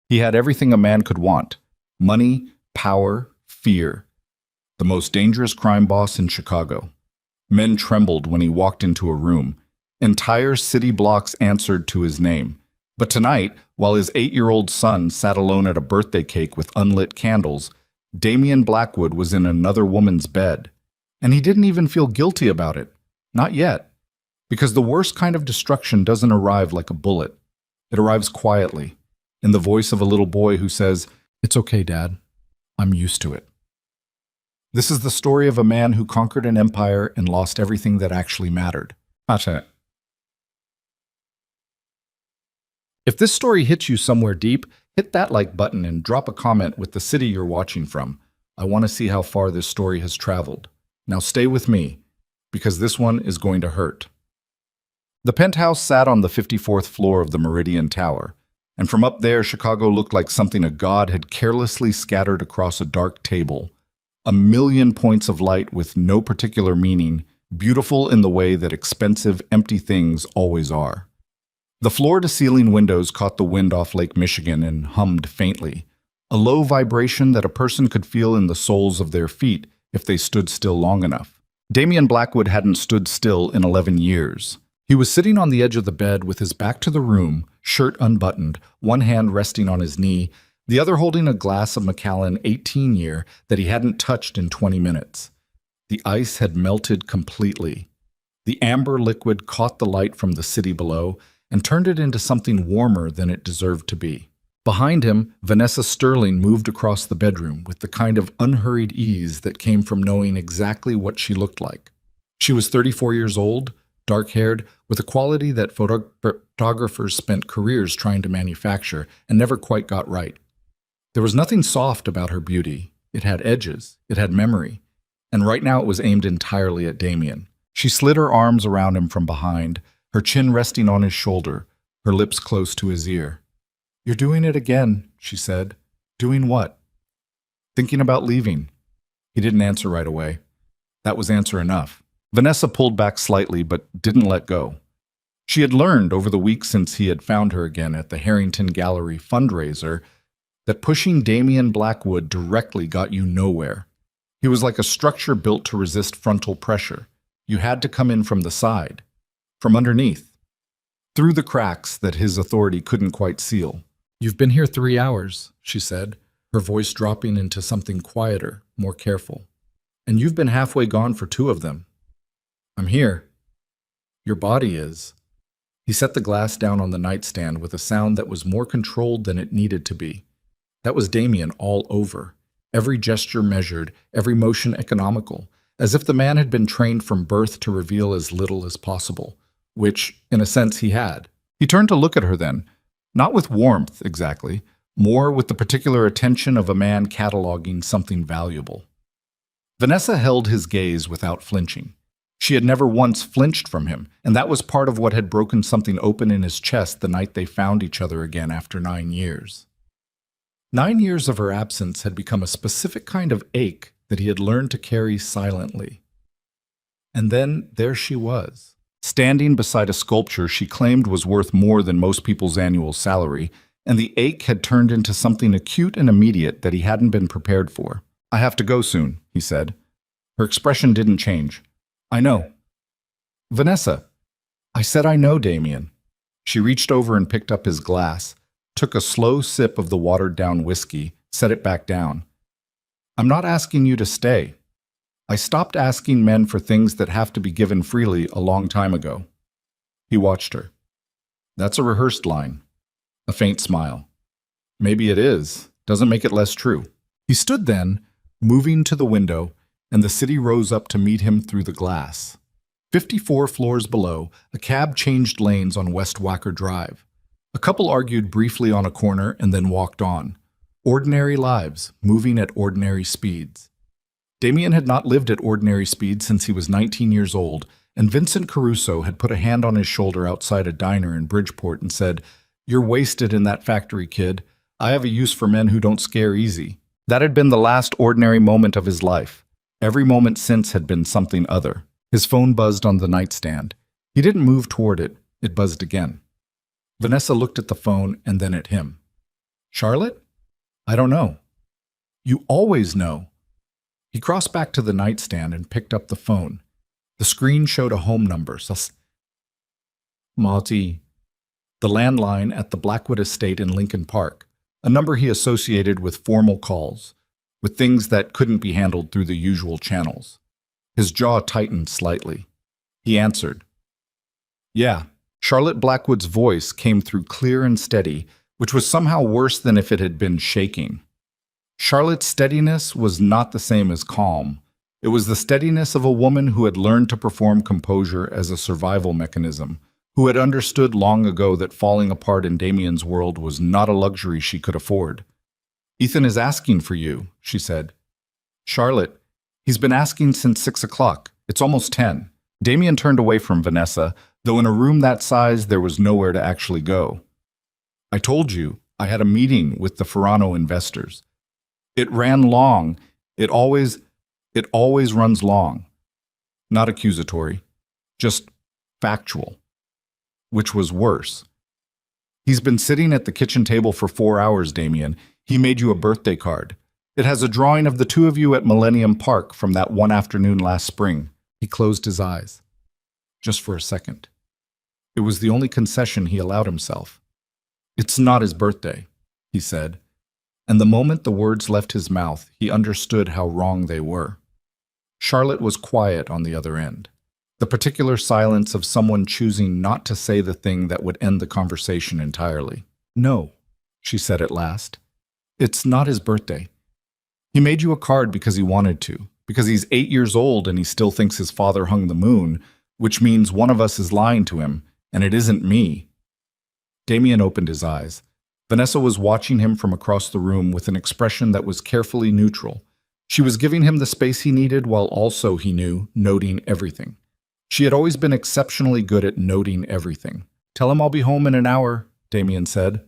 He had everything a man could want: money, power, fear. The most dangerous crime boss in Chicago. Men trembled when he walked into a room. Entire city blocks answered to his name. But tonight, while his 8-year-old son sat alone at a birthday cake with unlit candles, Damian Blackwood was in another woman's bed. And he didn't even feel guilty about it. Not yet. Because the worst kind of destruction doesn't arrive like a bullet. It arrives quietly, in the voice of a little boy who says, "It's okay, Dad. I'm used to it." This is the story of a man who conquered an empire and lost everything that actually mattered. If this story hits you somewhere deep, hit that like button and drop a comment with the city you're watching from. I want to see how far this story has traveled. Now stay with me, because this one is going to hurt. The penthouse sat on the 54th floor of the Meridian Tower, and from up there, Chicago looked like something a god had carelessly scattered across a dark table. A million points of light with no particular meaning, beautiful in the way that expensive, empty things always are. The floor-to-ceiling windows caught the wind off Lake Michigan and hummed faintly, a low vibration that a person could feel in the soles of their feet if they stood still long enough. Damian Blackwood hadn't stood still in 11 years. He was sitting on the edge of the bed with his back to the room, shirt unbuttoned, one hand resting on his knee, the other holding a glass of Macallan 18-year that he hadn't touched in 20 minutes. The ice had melted completely. The amber liquid caught the light from the city below and turned it into something warmer than it deserved to be. Behind him, Vanessa Sterling moved across the bedroom with the kind of unhurried ease that came from knowing exactly what she looked like. She was 34 years old, dark-haired, with a quality that photographers spent careers trying to manufacture and never quite got right. There was nothing soft about her beauty. It had edges, it had memory, and right now it was aimed entirely at Damian. She slid her arms around him from behind, her chin resting on his shoulder, her lips close to his ear. "You're doing it again," she said. "Doing what?" "Thinking about leaving." He didn't answer right away. That was answer enough. Vanessa pulled back slightly, but didn't let go. She had learned over the weeks since he had found her again at the Harrington Gallery fundraiser that pushing Damian Blackwood directly got you nowhere. He was like a structure built to resist frontal pressure. You had to come in from the side, from underneath, through the cracks that his authority couldn't quite seal. "You've been here 3 hours," she said, her voice dropping into something quieter, more careful. "And you've been halfway gone for 2 of them. I'm here. Your body is." He set the glass down on the nightstand with a sound that was more controlled than it needed to be. That was Damian all over. Every gesture measured, every motion economical, as if the man had been trained from birth to reveal as little as possible, which, in a sense, he had. He turned to look at her then, not with warmth exactly, more with the particular attention of a man cataloging something valuable. Vanessa held his gaze without flinching. She had never once flinched from him, and that was part of what had broken something open in his chest the night they found each other again after 9 years. 9 years of her absence had become a specific kind of ache that he had learned to carry silently. And then there she was, standing beside a sculpture she claimed was worth more than most people's annual salary, and the ache had turned into something acute and immediate that he hadn't been prepared for. "I have to go soon," he said. Her expression didn't change. "I know." "Vanessa." "I said I know, Damian." She reached over and picked up his glass, took a slow sip of the watered-down whiskey, set it back down. "I'm not asking you to stay. I stopped asking men for things that have to be given freely a long time ago." He watched her. "That's a rehearsed line." A faint smile. "Maybe it is. Doesn't make it less true." He stood then, moving to the window, and the city rose up to meet him through the glass. 54 floors below, a cab changed lanes on West Wacker Drive. A couple argued briefly on a corner and then walked on. Ordinary lives, moving at ordinary speeds. Damian had not lived at ordinary speeds since he was 19 years old, and Vincent Caruso had put a hand on his shoulder outside a diner in Bridgeport and said, "You're wasted in that factory, kid. I have a use for men who don't scare easy." That had been the last ordinary moment of his life. Every moment since had been something other. His phone buzzed on the nightstand. He didn't move toward it. It buzzed again. Vanessa looked at the phone and then at him. Charlotte? I don't know. You always know. He crossed back to the nightstand and picked up the phone. The screen showed a home number. Marty. The landline at the Blackwood estate in Lincoln Park, a number he associated with formal calls, with things that couldn't be handled through the usual channels. His jaw tightened slightly. He answered. Yeah, Charlotte Blackwood's voice came through clear and steady, which was somehow worse than if it had been shaking. Charlotte's steadiness was not the same as calm. It was the steadiness of a woman who had learned to perform composure as a survival mechanism, who had understood long ago that falling apart in Damien's world was not a luxury she could afford. Ethan is asking for you, she said. Charlotte, he's been asking since 6 o'clock. It's almost 10. Damien turned away from Vanessa, though in a room that size there was nowhere to actually go. I told you, I had a meeting with the Ferrano investors. It ran long. It always runs long. Not accusatory, just factual. Which was worse. He's been sitting at the kitchen table for 4 hours, Damien. He made you a birthday card. It has a drawing of the two of you at Millennium Park from that one afternoon last spring. He closed his eyes. Just for a second. It was the only concession he allowed himself. It's not his birthday, he said. And the moment the words left his mouth, he understood how wrong they were. Charlotte was quiet on the other end. The particular silence of someone choosing not to say the thing that would end the conversation entirely. No, she said at last. It's not his birthday. He made you a card because he wanted to, because he's 8 years old and he still thinks his father hung the moon, which means one of us is lying to him, and it isn't me. Damien opened his eyes. Vanessa was watching him from across the room with an expression that was carefully neutral. She was giving him the space he needed while also, he knew, noting everything. She had always been exceptionally good at noting everything. Tell him I'll be home in an hour, Damien said.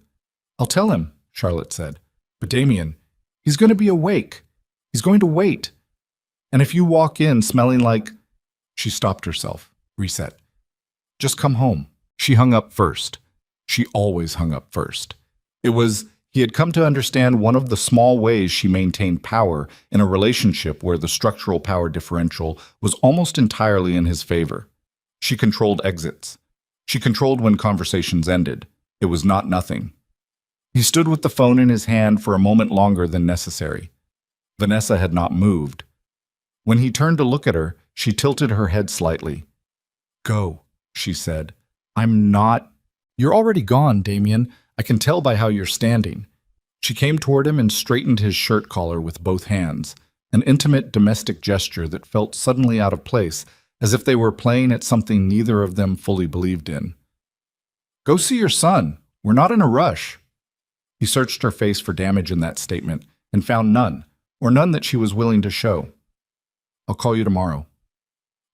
I'll tell him, Charlotte said. But Damien, he's going to be awake. He's going to wait. And if you walk in smelling like... She stopped herself. Reset. Just come home. She hung up first. She always hung up first. He had come to understand one of the small ways she maintained power in a relationship where the structural power differential was almost entirely in his favor. She controlled exits. She controlled when conversations ended. It was not nothing. He stood with the phone in his hand for a moment longer than necessary. Vanessa had not moved. When he turned to look at her, she tilted her head slightly. Go, she said. I'm not... You're already gone, Damien. I can tell by how you're standing. She came toward him and straightened his shirt collar with both hands, an intimate domestic gesture that felt suddenly out of place, as if they were playing at something neither of them fully believed in. Go see your son. We're not in a rush. He searched her face for damage in that statement and found none, or none that she was willing to show. I'll call you tomorrow.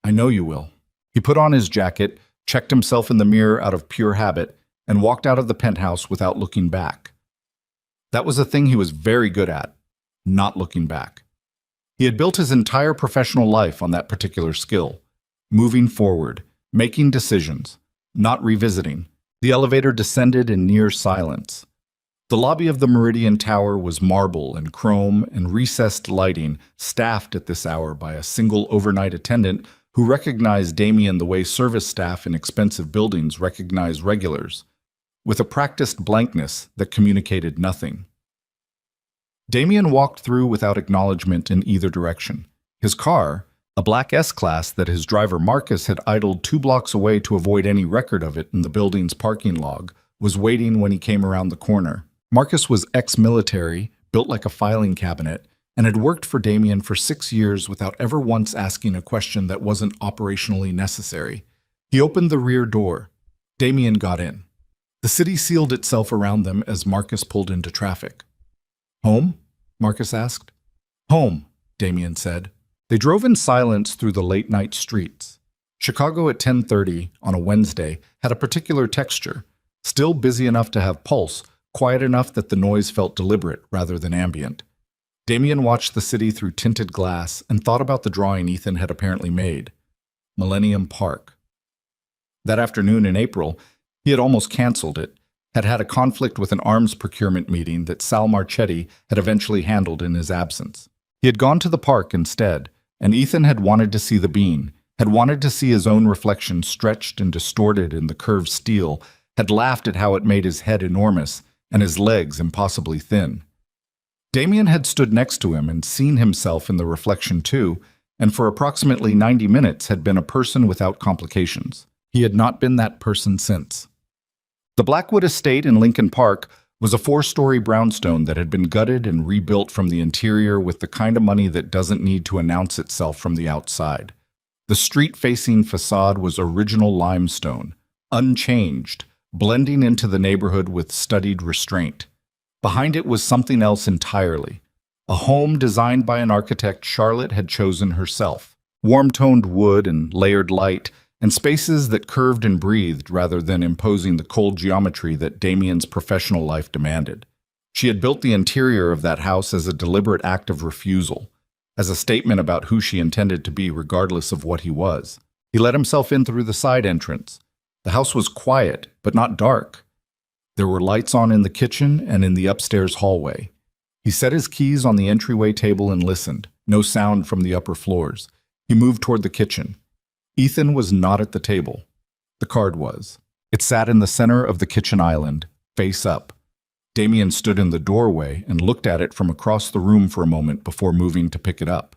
I know you will. He put on his jacket, checked himself in the mirror out of pure habit, and walked out of the penthouse without looking back. That was a thing he was very good at, not looking back. He had built his entire professional life on that particular skill, moving forward, making decisions, not revisiting. The elevator descended in near silence. The lobby of the Meridian Tower was marble and chrome and recessed lighting, staffed at this hour by a single overnight attendant who recognized Damien the way service staff in expensive buildings recognize regulars, with a practiced blankness that communicated nothing. Damien walked through without acknowledgement in either direction. His car, a black S-Class that his driver Marcus had idled 2 blocks away to avoid any record of it in the building's parking log, was waiting when he came around the corner. Marcus was ex-military, built like a filing cabinet, and had worked for Damien for 6 years without ever once asking a question that wasn't operationally necessary. He opened the rear door. Damien got in. The city sealed itself around them as Marcus pulled into traffic. Home? Marcus asked. Home, Damien said. They drove in silence through the late-night streets. Chicago at 10:30 on a Wednesday had a particular texture, still busy enough to have pulse, quiet enough that the noise felt deliberate rather than ambient. Damien watched the city through tinted glass and thought about the drawing Ethan had apparently made. Millennium Park. That afternoon in April, he had almost canceled it, had had a conflict with an arms procurement meeting that Sal Marchetti had eventually handled in his absence. He had gone to the park instead, and Ethan had wanted to see the bean, had wanted to see his own reflection stretched and distorted in the curved steel, had laughed at how it made his head enormous and his legs impossibly thin. Damien had stood next to him and seen himself in the reflection too, and for approximately 90 minutes had been a person without complications. He had not been that person since. The Blackwood estate in Lincoln Park was a 4-story brownstone that had been gutted and rebuilt from the interior with the kind of money that doesn't need to announce itself from the outside. The street-facing facade was original limestone, unchanged, blending into the neighborhood with studied restraint. Behind it was something else entirely. A home designed by an architect Charlotte had chosen herself. Warm-toned wood and layered light, and spaces that curved and breathed rather than imposing the cold geometry that Damien's professional life demanded. She had built the interior of that house as a deliberate act of refusal, as a statement about who she intended to be regardless of what he was. He let himself in through the side entrance. The house was quiet, but not dark. There were lights on in the kitchen and in the upstairs hallway. He set his keys on the entryway table and listened. No sound from the upper floors. He moved toward the kitchen. Ethan was not at the table. The card was. It sat in the center of the kitchen island, face up. Damien stood in the doorway and looked at it from across the room for a moment before moving to pick it up.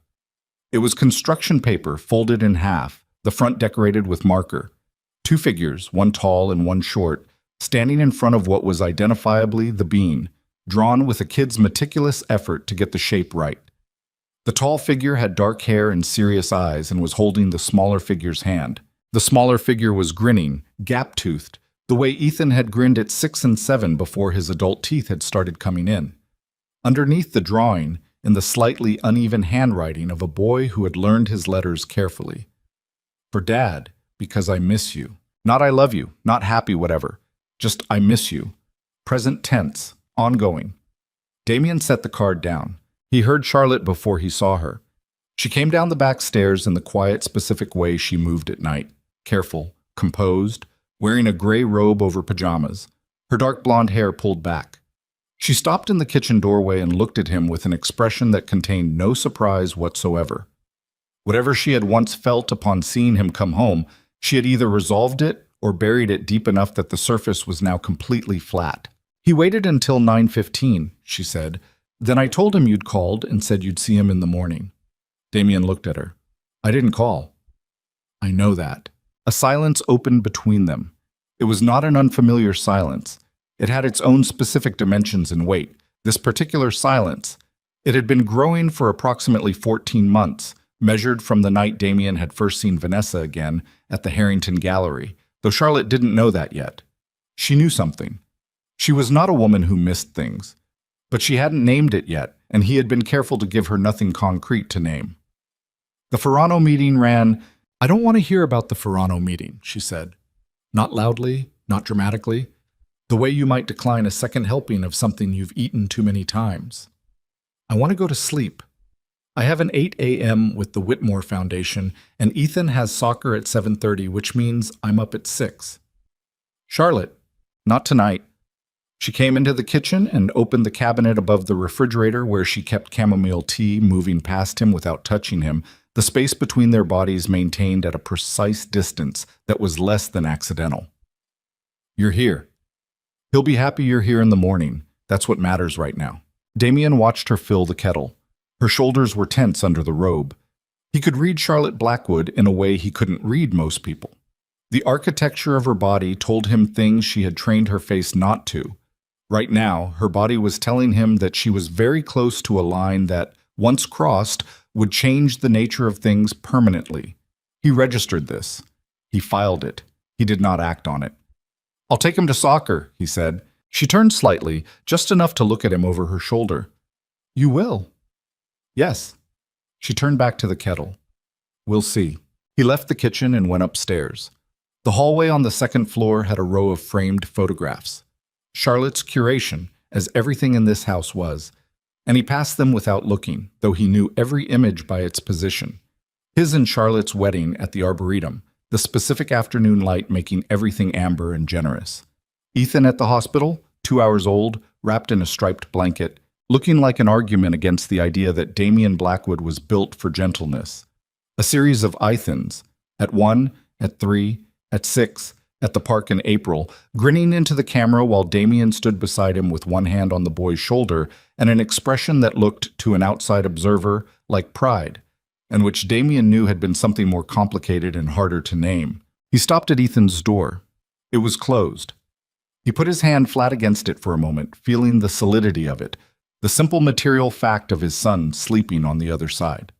It was construction paper folded in half, the front decorated with marker. 2 figures, one tall and one short, standing in front of what was identifiably the bean, drawn with a kid's meticulous effort to get the shape right. The tall figure had dark hair and serious eyes and was holding the smaller figure's hand. The smaller figure was grinning, gap-toothed, the way Ethan had grinned at 6 and 7 before his adult teeth had started coming in. Underneath the drawing, in the slightly uneven handwriting of a boy who had learned his letters carefully. For Dad, because I miss you. Not I love you, not happy whatever. Just I miss you. Present tense, ongoing. Damien set the card down. He heard Charlotte before he saw her. She came down the back stairs in the quiet, specific way she moved at night. Careful, composed, wearing a gray robe over pajamas, her dark blonde hair pulled back. She stopped in the kitchen doorway and looked at him with an expression that contained no surprise whatsoever. Whatever she had once felt upon seeing him come home, she had either resolved it or buried it deep enough that the surface was now completely flat. He waited until 9:15, she said. Then I told him you'd called and said you'd see him in the morning. Damien looked at her. I didn't call. I know that. A silence opened between them. It was not an unfamiliar silence. It had its own specific dimensions and weight. This particular silence. It had been growing for approximately 14 months, measured from the night Damien had first seen Vanessa again at the Harrington Gallery, though Charlotte didn't know that yet. She knew something. She was not a woman who missed things. But she hadn't named it yet, and he had been careful to give her nothing concrete to name. The Ferrano meeting ran, I don't want to hear about the Ferrano meeting, she said. Not loudly, not dramatically. The way you might decline a second helping of something you've eaten too many times. I want to go to sleep. I have an 8 a.m. with the Whitmore Foundation, and Ethan has soccer at 7:30, which means I'm up at 6. Charlotte, not tonight. She came into the kitchen and opened the cabinet above the refrigerator where she kept chamomile tea, moving past him without touching him, the space between their bodies maintained at a precise distance that was less than accidental. You're here. He'll be happy you're here in the morning. That's what matters right now. Damien watched her fill the kettle. Her shoulders were tense under the robe. He could read Charlotte Blackwood in a way he couldn't read most people. The architecture of her body told him things she had trained her face not to. Right now, her body was telling him that she was very close to a line that, once crossed, would change the nature of things permanently. He registered this. He filed it. He did not act on it. I'll take him to soccer, he said. She turned slightly, just enough to look at him over her shoulder. You will? Yes. She turned back to the kettle. We'll see. He left the kitchen and went upstairs. The hallway on the second floor had a row of framed photographs. Charlotte's curation, as everything in this house was, and he passed them without looking, though he knew every image by its position. His and Charlotte's wedding at the Arboretum, the specific afternoon light making everything amber and generous. Ethan at the hospital, 2 hours old, wrapped in a striped blanket, looking like an argument against the idea that Damien Blackwood was built for gentleness. A series of Ethans, at 1, at 3, at 6, at the park in April, grinning into the camera while Damien stood beside him with one hand on the boy's shoulder and an expression that looked, to an outside observer, like pride, and which Damien knew had been something more complicated and harder to name. He stopped at Ethan's door. It was closed. He put his hand flat against it for a moment, feeling the solidity of it, the simple material fact of his son sleeping on the other side.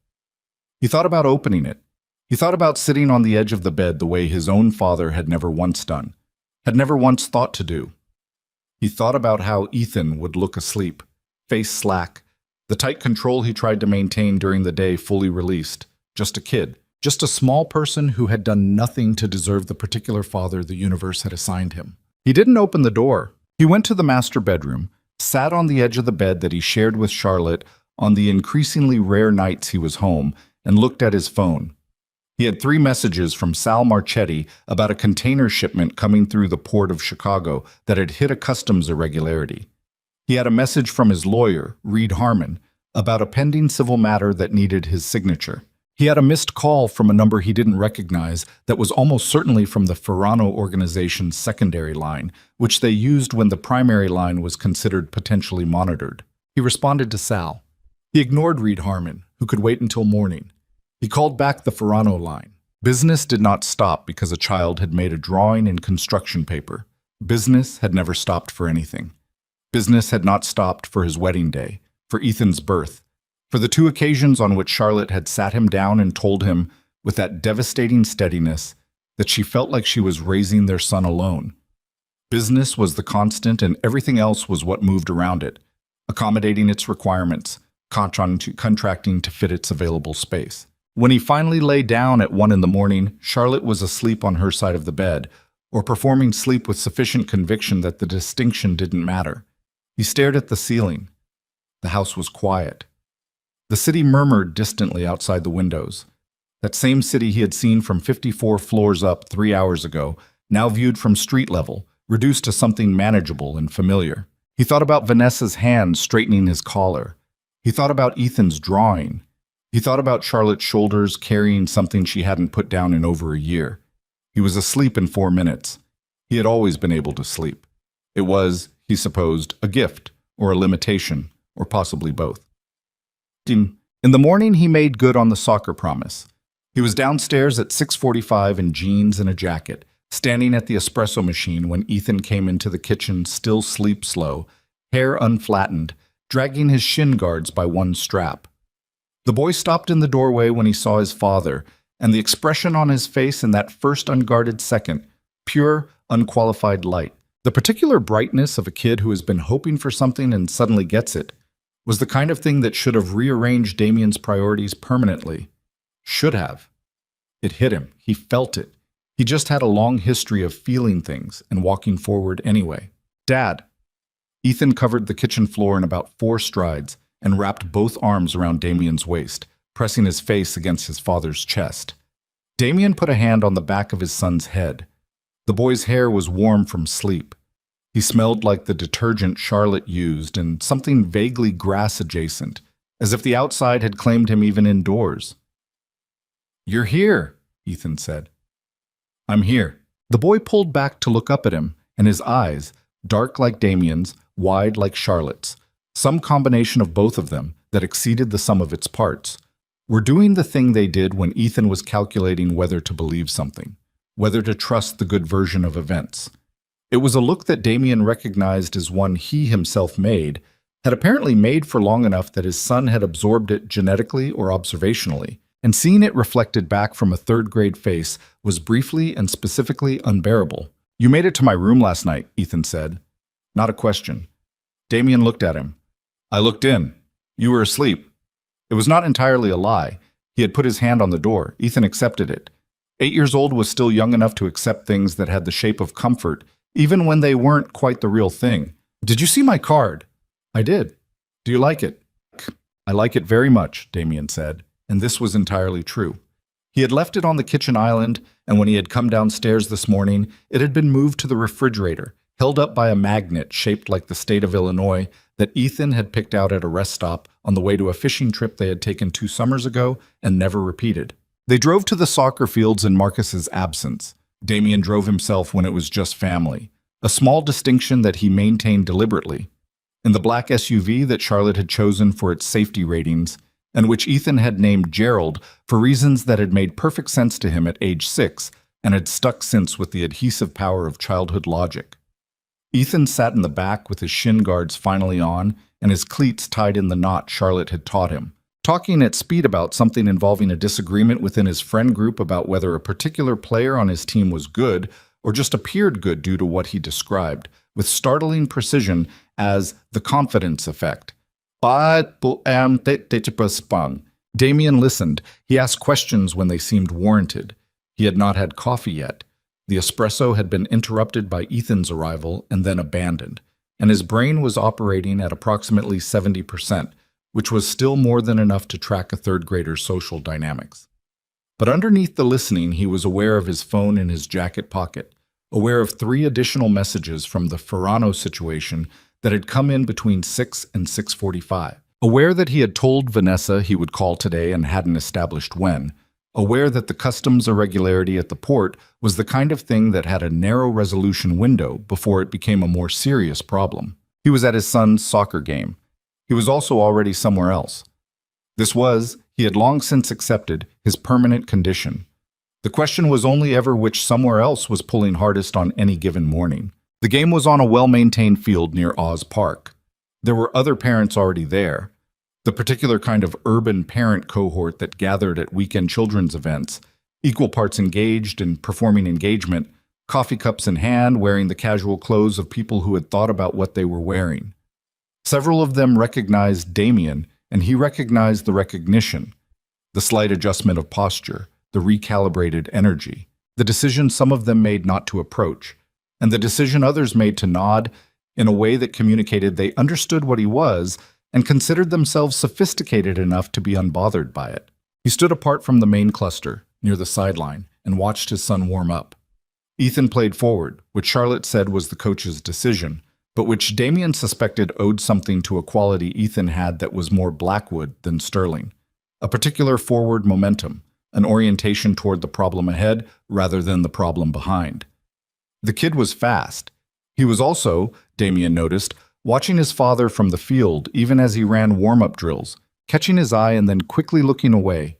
He thought about opening it. He thought about sitting on the edge of the bed the way his own father had never once done, had never once thought to do. He thought about how Ethan would look asleep, face slack, the tight control he tried to maintain during the day fully released, just a kid, just a small person who had done nothing to deserve the particular father the universe had assigned him. He didn't open the door. He went to the master bedroom, sat on the edge of the bed that he shared with Charlotte on the increasingly rare nights he was home, and looked at his phone. He had 3 messages from Sal Marchetti about a container shipment coming through the port of Chicago that had hit a customs irregularity. He had a message from his lawyer, Reed Harmon, about a pending civil matter that needed his signature. He had a missed call from a number he didn't recognize that was almost certainly from the Ferrano organization's secondary line, which they used when the primary line was considered potentially monitored. He responded to Sal. He ignored Reed Harmon, who could wait until morning. He called back the Ferrano line. Business did not stop because a child had made a drawing in construction paper. Business had never stopped for anything. Business had not stopped for his wedding day, for Ethan's birth, for the 2 occasions on which Charlotte had sat him down and told him, with that devastating steadiness, that she felt like she was raising their son alone. Business was the constant and everything else was what moved around it, accommodating its requirements, contracting to fit its available space. When he finally lay down at 1 in the morning, Charlotte was asleep on her side of the bed, or performing sleep with sufficient conviction that the distinction didn't matter. He stared at the ceiling. The house was quiet. The city murmured distantly outside the windows. That same city he had seen from 54 floors up 3 hours ago, now viewed from street level, reduced to something manageable and familiar. He thought about Vanessa's hand straightening his collar. He thought about Ethan's drawing. He thought about Charlotte's shoulders carrying something she hadn't put down in over a year. He was asleep in 4 minutes. He had always been able to sleep. It was, he supposed, a gift, or a limitation, or possibly both. In the morning, he made good on the soccer promise. He was downstairs at 6:45 in jeans and a jacket, standing at the espresso machine when Ethan came into the kitchen, still sleep-slow, hair unflattened, dragging his shin guards by one strap. The boy stopped in the doorway when he saw his father, and the expression on his face in that first unguarded second, pure, unqualified light, the particular brightness of a kid who has been hoping for something and suddenly gets it, was the kind of thing that should have rearranged Damien's priorities permanently. Should have. It hit him. He felt it. He just had a long history of feeling things and walking forward anyway. Dad. Ethan covered the kitchen floor in about 4 strides and wrapped both arms around Damien's waist, pressing his face against his father's chest. Damien put a hand on the back of his son's head. The boy's hair was warm from sleep. He smelled like the detergent Charlotte used and something vaguely grass-adjacent, as if the outside had claimed him even indoors. "You're here," Ethan said. "I'm here." The boy pulled back to look up at him, and his eyes, dark like Damien's, wide like Charlotte's, some combination of both of them that exceeded the sum of its parts, were doing the thing they did when Ethan was calculating whether to believe something, whether to trust the good version of events. It was a look that Damien recognized as one he himself made, had apparently made for long enough that his son had absorbed it genetically or observationally, and seeing it reflected back from a third-grade face was briefly and specifically unbearable. "You made it to my room last night," Ethan said. Not a question. Damien looked at him. "I looked in. You were asleep." It was not entirely a lie. He had put his hand on the door. Ethan accepted it. 8 years old was still young enough to accept things that had the shape of comfort, even when they weren't quite the real thing. "Did you see my card?" "I did. Do you like it?" "I like it very much," Damien said, and this was entirely true. He had left it on the kitchen island, and when he had come downstairs this morning, it had been moved to the refrigerator, held up by a magnet shaped like the state of Illinois that Ethan had picked out at a rest stop on the way to a fishing trip they had taken 2 summers ago and never repeated. They drove to the soccer fields in Marcus's absence. Damien drove himself when it was just family, a small distinction that he maintained deliberately. In the black SUV that Charlotte had chosen for its safety ratings, and which Ethan had named Gerald for reasons that had made perfect sense to him at age 6 and had stuck since with the adhesive power of childhood logic. Ethan sat in the back with his shin guards finally on and his cleats tied in the knot Charlotte had taught him, talking at speed about something involving a disagreement within his friend group about whether a particular player on his team was good or just appeared good due to what he described, with startling precision, as the confidence effect. Damien listened. He asked questions when they seemed warranted. He had not had coffee yet. The espresso had been interrupted by Ethan's arrival and then abandoned, and his brain was operating at approximately 70%, which was still more than enough to track a third grader's social dynamics. But underneath the listening, he was aware of his phone in his jacket pocket, aware of 3 additional messages from the Ferrano situation that had come in between 6 and 6:45, aware that he had told Vanessa he would call today and hadn't established when, aware that the customs irregularity at the port was the kind of thing that had a narrow resolution window before it became a more serious problem. He was at his son's soccer game. He was also already somewhere else. This was, he had long since accepted, his permanent condition. The question was only ever which somewhere else was pulling hardest on any given morning. The game was on a well-maintained field near Oz Park. There were other parents already there. The particular kind of urban parent cohort that gathered at weekend children's events, equal parts engaged in performing engagement, coffee cups in hand, wearing the casual clothes of people who had thought about what they were wearing. Several of them recognized Damien, and he recognized the recognition, the slight adjustment of posture, the recalibrated energy, the decision some of them made not to approach, and the decision others made to nod in a way that communicated they understood what he was and considered themselves sophisticated enough to be unbothered by it. He stood apart from the main cluster, near the sideline, and watched his son warm up. Ethan played forward, which Charlotte said was the coach's decision, but which Damien suspected owed something to a quality Ethan had that was more Blackwood than Sterling, a particular forward momentum, an orientation toward the problem ahead rather than the problem behind. The kid was fast. He was also, Damien noticed, watching his father from the field even as he ran warm-up drills, catching his eye and then quickly looking away,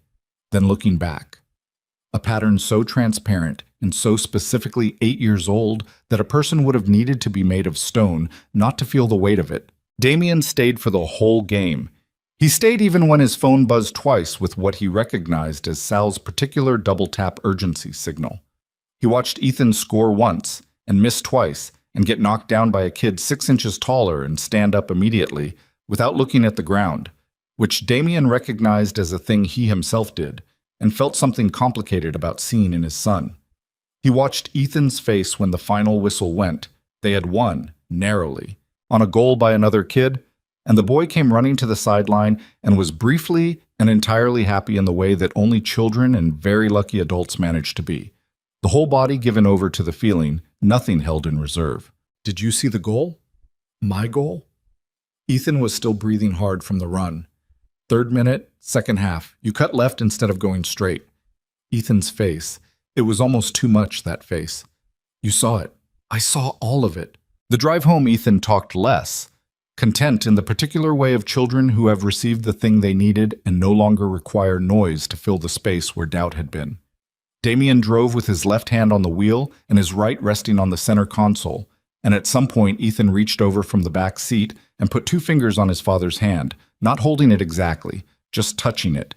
then looking back. A pattern so transparent and so specifically 8 years old that a person would have needed to be made of stone not to feel the weight of it. Damien stayed for the whole game. He stayed even when his phone buzzed twice with what he recognized as Sal's particular double-tap urgency signal. He watched Ethan score once and miss twice and get knocked down by a kid 6 inches taller and stand up immediately without looking at the ground, which Damien recognized as a thing he himself did and felt something complicated about seeing in his son. He watched Ethan's face when the final whistle went. They had won, narrowly, on a goal by another kid, and the boy came running to the sideline and was briefly and entirely happy in the way that only children and very lucky adults manage to be. The whole body given over to the feeling, nothing held in reserve. Did you see the goal? My goal? Ethan was still breathing hard from the run. 3rd minute, 2nd half. You cut left instead of going straight. Ethan's face. It was almost too much, that face. You saw it. I saw all of it. The drive home, Ethan talked less, content in the particular way of children who have received the thing they needed and no longer require noise to fill the space where doubt had been. Damien drove with his left hand on the wheel and his right resting on the center console, and at some point Ethan reached over from the back seat and put 2 fingers on his father's hand, not holding it exactly, just touching it.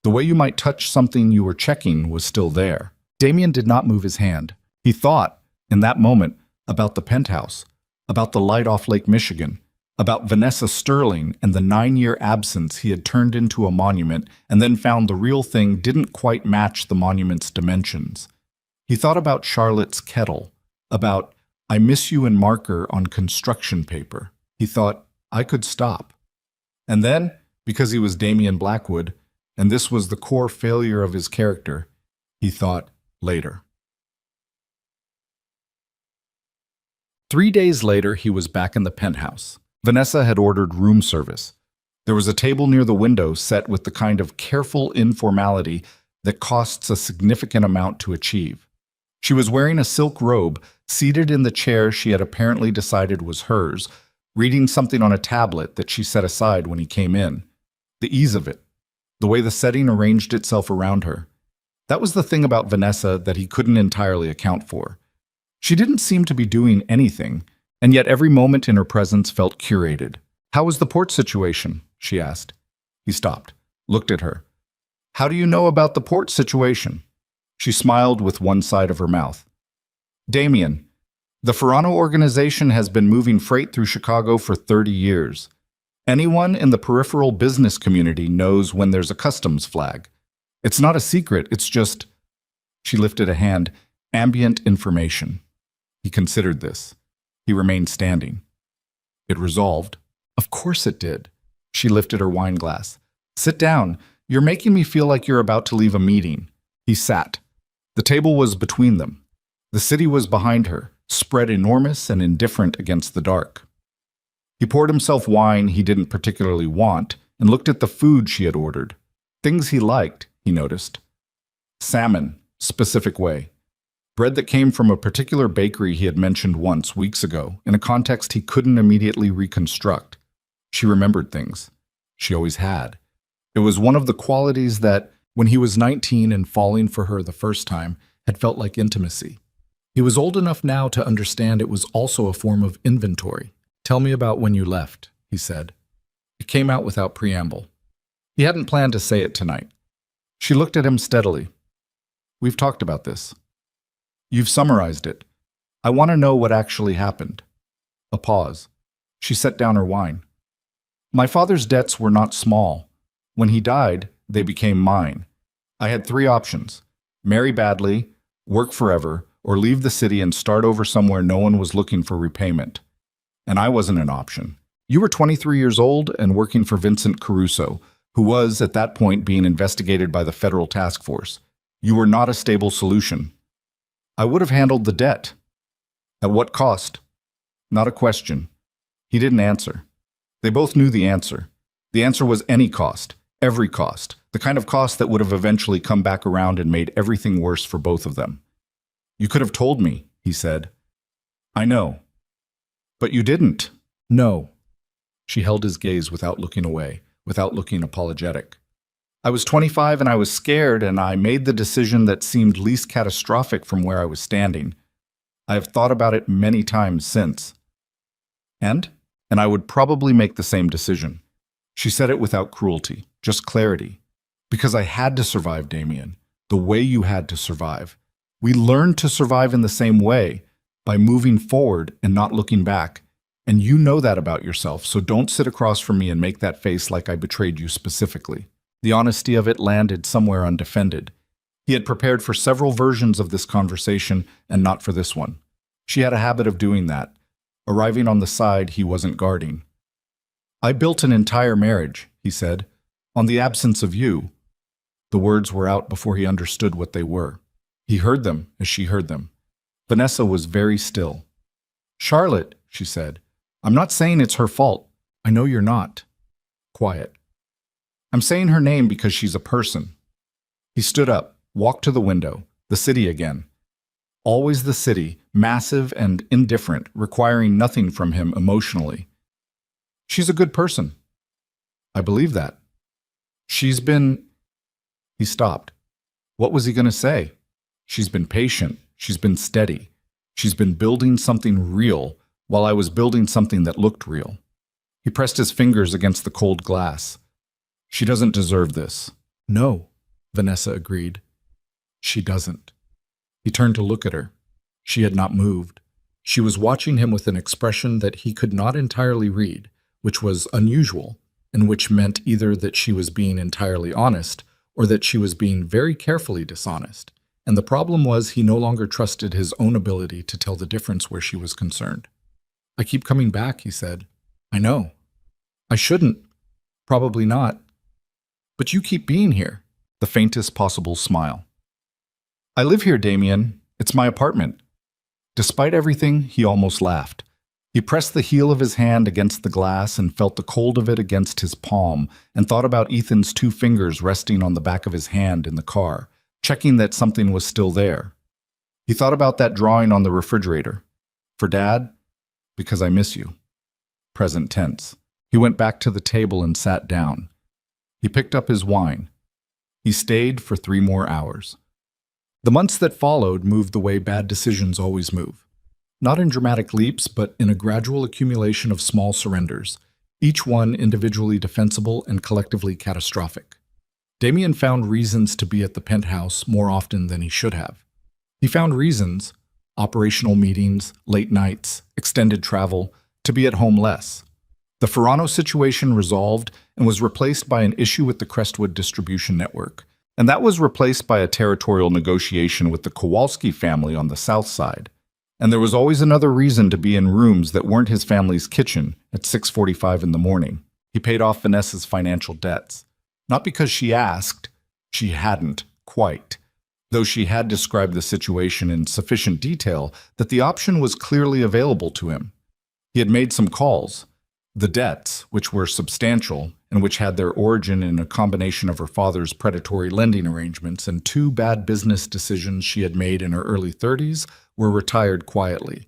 The way you might touch something you were checking was still there. Damien did not move his hand. He thought, in that moment, about the penthouse, about the light off Lake Michigan, about Vanessa Sterling and the 9-year absence he had turned into a monument and then found the real thing didn't quite match the monument's dimensions. He thought about Charlotte's kettle, about, I miss you in marker on construction paper. He thought, I could stop. And then, because he was Damien Blackwood, and this was the core failure of his character, he thought, later. 3 days later, he was back in the penthouse. Vanessa had ordered room service. There was a table near the window set with the kind of careful informality that costs a significant amount to achieve. She was wearing a silk robe, seated in the chair she had apparently decided was hers, reading something on a tablet that she set aside when he came in. The ease of it, the way the setting arranged itself around her. That was the thing about Vanessa that he couldn't entirely account for. She didn't seem to be doing anything, and yet every moment in her presence felt curated. "How was the port situation?" she asked. He stopped, looked at her. "How do you know about the port situation?" She smiled with one side of her mouth. "Damien, the Ferrano organization has been moving freight through Chicago for 30 years. Anyone in the peripheral business community knows when there's a customs flag. It's not a secret, it's just—" She lifted a hand. "Ambient information." He considered this. He remained standing. "It resolved." "Of course it did." She lifted her wine glass. "Sit down. You're making me feel like you're about to leave a meeting." He sat. The table was between them. The city was behind her, spread enormous and indifferent against the dark. He poured himself wine he didn't particularly want and looked at the food she had ordered. Things he liked, he noticed. Salmon, specific way. Bread that came from a particular bakery he had mentioned once, weeks ago, in a context he couldn't immediately reconstruct. She remembered things. She always had. It was one of the qualities that, when he was 19 and falling for her the first time, had felt like intimacy. He was old enough now to understand it was also a form of inventory. "Tell me about when you left," he said. It came out without preamble. He hadn't planned to say it tonight. She looked at him steadily. "We've talked about this. You've summarized it. I want to know what actually happened." A pause. She set down her wine. "My father's debts were not small. When he died, they became mine. I had 3 options: marry badly, work forever, or leave the city and start over somewhere no one was looking for repayment. And I wasn't an option. You were 23 years old and working for Vincent Caruso, who was, at that point, being investigated by the federal task force. You were not a stable solution. I would have handled the debt. At what cost? Not a question." He didn't answer. They both knew the answer. The answer was any cost, every cost, the kind of cost that would have eventually come back around and made everything worse for both of them. "You could have told me," he said. "I know." "But you didn't." "No." She held his gaze without looking away, without looking apologetic. "I was 25 and I was scared, and I made the decision that seemed least catastrophic from where I was standing. I have thought about it many times since." And I would probably make the same decision. She said it without cruelty, just clarity. "Because I had to survive, Damien, the way you had to survive. We learned to survive in the same way, by moving forward and not looking back. And you know that about yourself, so don't sit across from me and make that face like I betrayed you specifically." The honesty of it landed somewhere undefended. He had prepared for several versions of this conversation and not for this one. She had a habit of doing that, arriving on the side he wasn't guarding. "I built an entire marriage," he said, "on the absence of you." The words were out before he understood what they were. He heard them as she heard them. Vanessa was very still. "Charlotte," she said, "I'm not saying it's her fault. I know you're not." Quiet. "I'm saying her name because she's a person." He stood up, walked to the window, the city again. Always the city, massive and indifferent, requiring nothing from him emotionally. "She's a good person." "I believe that." "She's been—" He stopped. What was he going to say? "She's been patient. She's been steady. She's been building something real while I was building something that looked real." He pressed his fingers against the cold glass. "She doesn't deserve this." "No," Vanessa agreed. "She doesn't." He turned to look at her. She had not moved. She was watching him with an expression that he could not entirely read, which was unusual, and which meant either that she was being entirely honest or that she was being very carefully dishonest. And the problem was he no longer trusted his own ability to tell the difference where she was concerned. "I keep coming back," he said. "I know. I shouldn't. Probably not. But you keep being here." The faintest possible smile. "I live here, Damien. It's my apartment." Despite everything, he almost laughed. He pressed the heel of his hand against the glass and felt the cold of it against his palm and thought about Ethan's 2 fingers resting on the back of his hand in the car, checking that something was still there. He thought about that drawing on the refrigerator. For Dad, because I miss you. Present tense. He went back to the table and sat down. He picked up his wine. He stayed for 3 more hours. The months that followed moved the way bad decisions always move. Not in dramatic leaps, but in a gradual accumulation of small surrenders, each one individually defensible and collectively catastrophic. Damien found reasons to be at the penthouse more often than he should have. He found reasons, operational meetings, late nights, extended travel, to be at home less. The Ferrano situation resolved and was replaced by an issue with the Crestwood distribution network, and that was replaced by a territorial negotiation with the Kowalski family on the south side. And there was always another reason to be in rooms that weren't his family's kitchen at 6:45 in the morning. He paid off Vanessa's financial debts. Not because she asked, she hadn't quite, though she had described the situation in sufficient detail that the option was clearly available to him. He had made some calls. The debts, which were substantial and which had their origin in a combination of her father's predatory lending arrangements and 2 bad business decisions she had made in her early 30s, were retired quietly.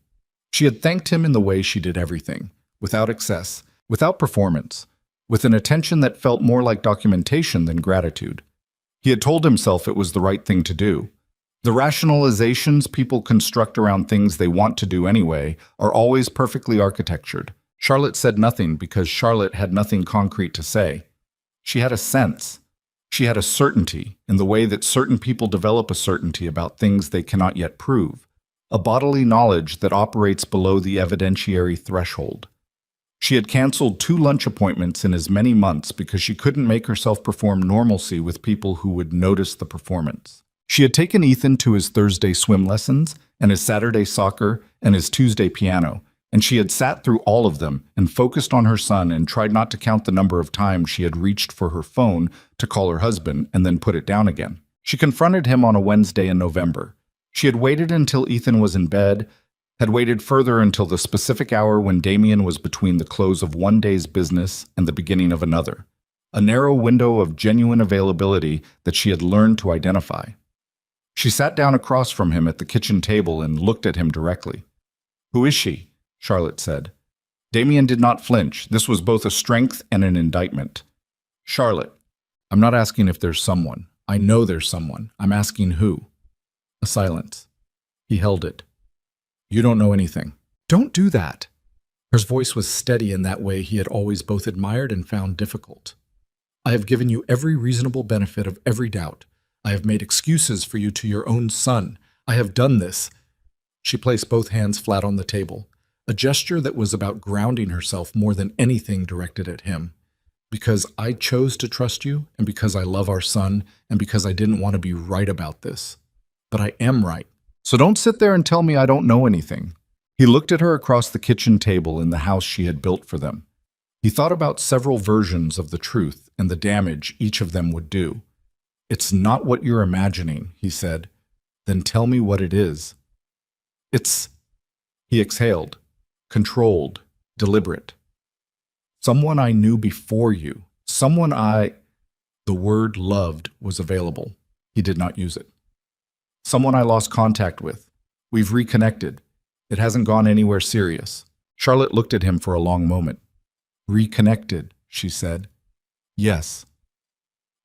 She had thanked him in the way she did everything, without excess, without performance, with an attention that felt more like documentation than gratitude. He had told himself it was the right thing to do. The rationalizations people construct around things they want to do anyway are always perfectly architectured. Charlotte said nothing because Charlotte had nothing concrete to say. She had a sense. She had a certainty in the way that certain people develop a certainty about things they cannot yet prove, a bodily knowledge that operates below the evidentiary threshold. She had canceled 2 lunch appointments in as many months because she couldn't make herself perform normalcy with people who would notice the performance. She had taken Ethan to his Thursday swim lessons and his Saturday soccer and his Tuesday piano, and she had sat through all of them and focused on her son and tried not to count the number of times she had reached for her phone to call her husband and then put it down again. She confronted him on a Wednesday in November. She had waited until Ethan was in bed, had waited further until the specific hour when Damien was between the close of one day's business and the beginning of another, a narrow window of genuine availability that she had learned to identify. She sat down across from him at the kitchen table and looked at him directly. "Who is she?" Charlotte said. Damien did not flinch. This was both a strength and an indictment. "Charlotte, I'm not asking if there's someone. I know there's someone. I'm asking who." A silence. He held it. "You don't know anything." "Don't do that." Her voice was steady in that way he had always both admired and found difficult. "I have given you every reasonable benefit of every doubt. I have made excuses for you to your own son. I have done this." She placed both hands flat on the table, a gesture that was about grounding herself more than anything directed at him. "Because I chose to trust you, and because I love our son, and because I didn't want to be right about this. But I am right. So don't sit there and tell me I don't know anything." He looked at her across the kitchen table in the house she had built for them. He thought about several versions of the truth and the damage each of them would do. "It's not what you're imagining," he said. "Then tell me what it is." "It's..." He exhaled. "Controlled, deliberate. Someone I knew before you. Someone I..." The word loved was available. He did not use it. "Someone I lost contact with. We've reconnected. It hasn't gone anywhere serious." Charlotte looked at him for a long moment. "Reconnected," she said. "Yes."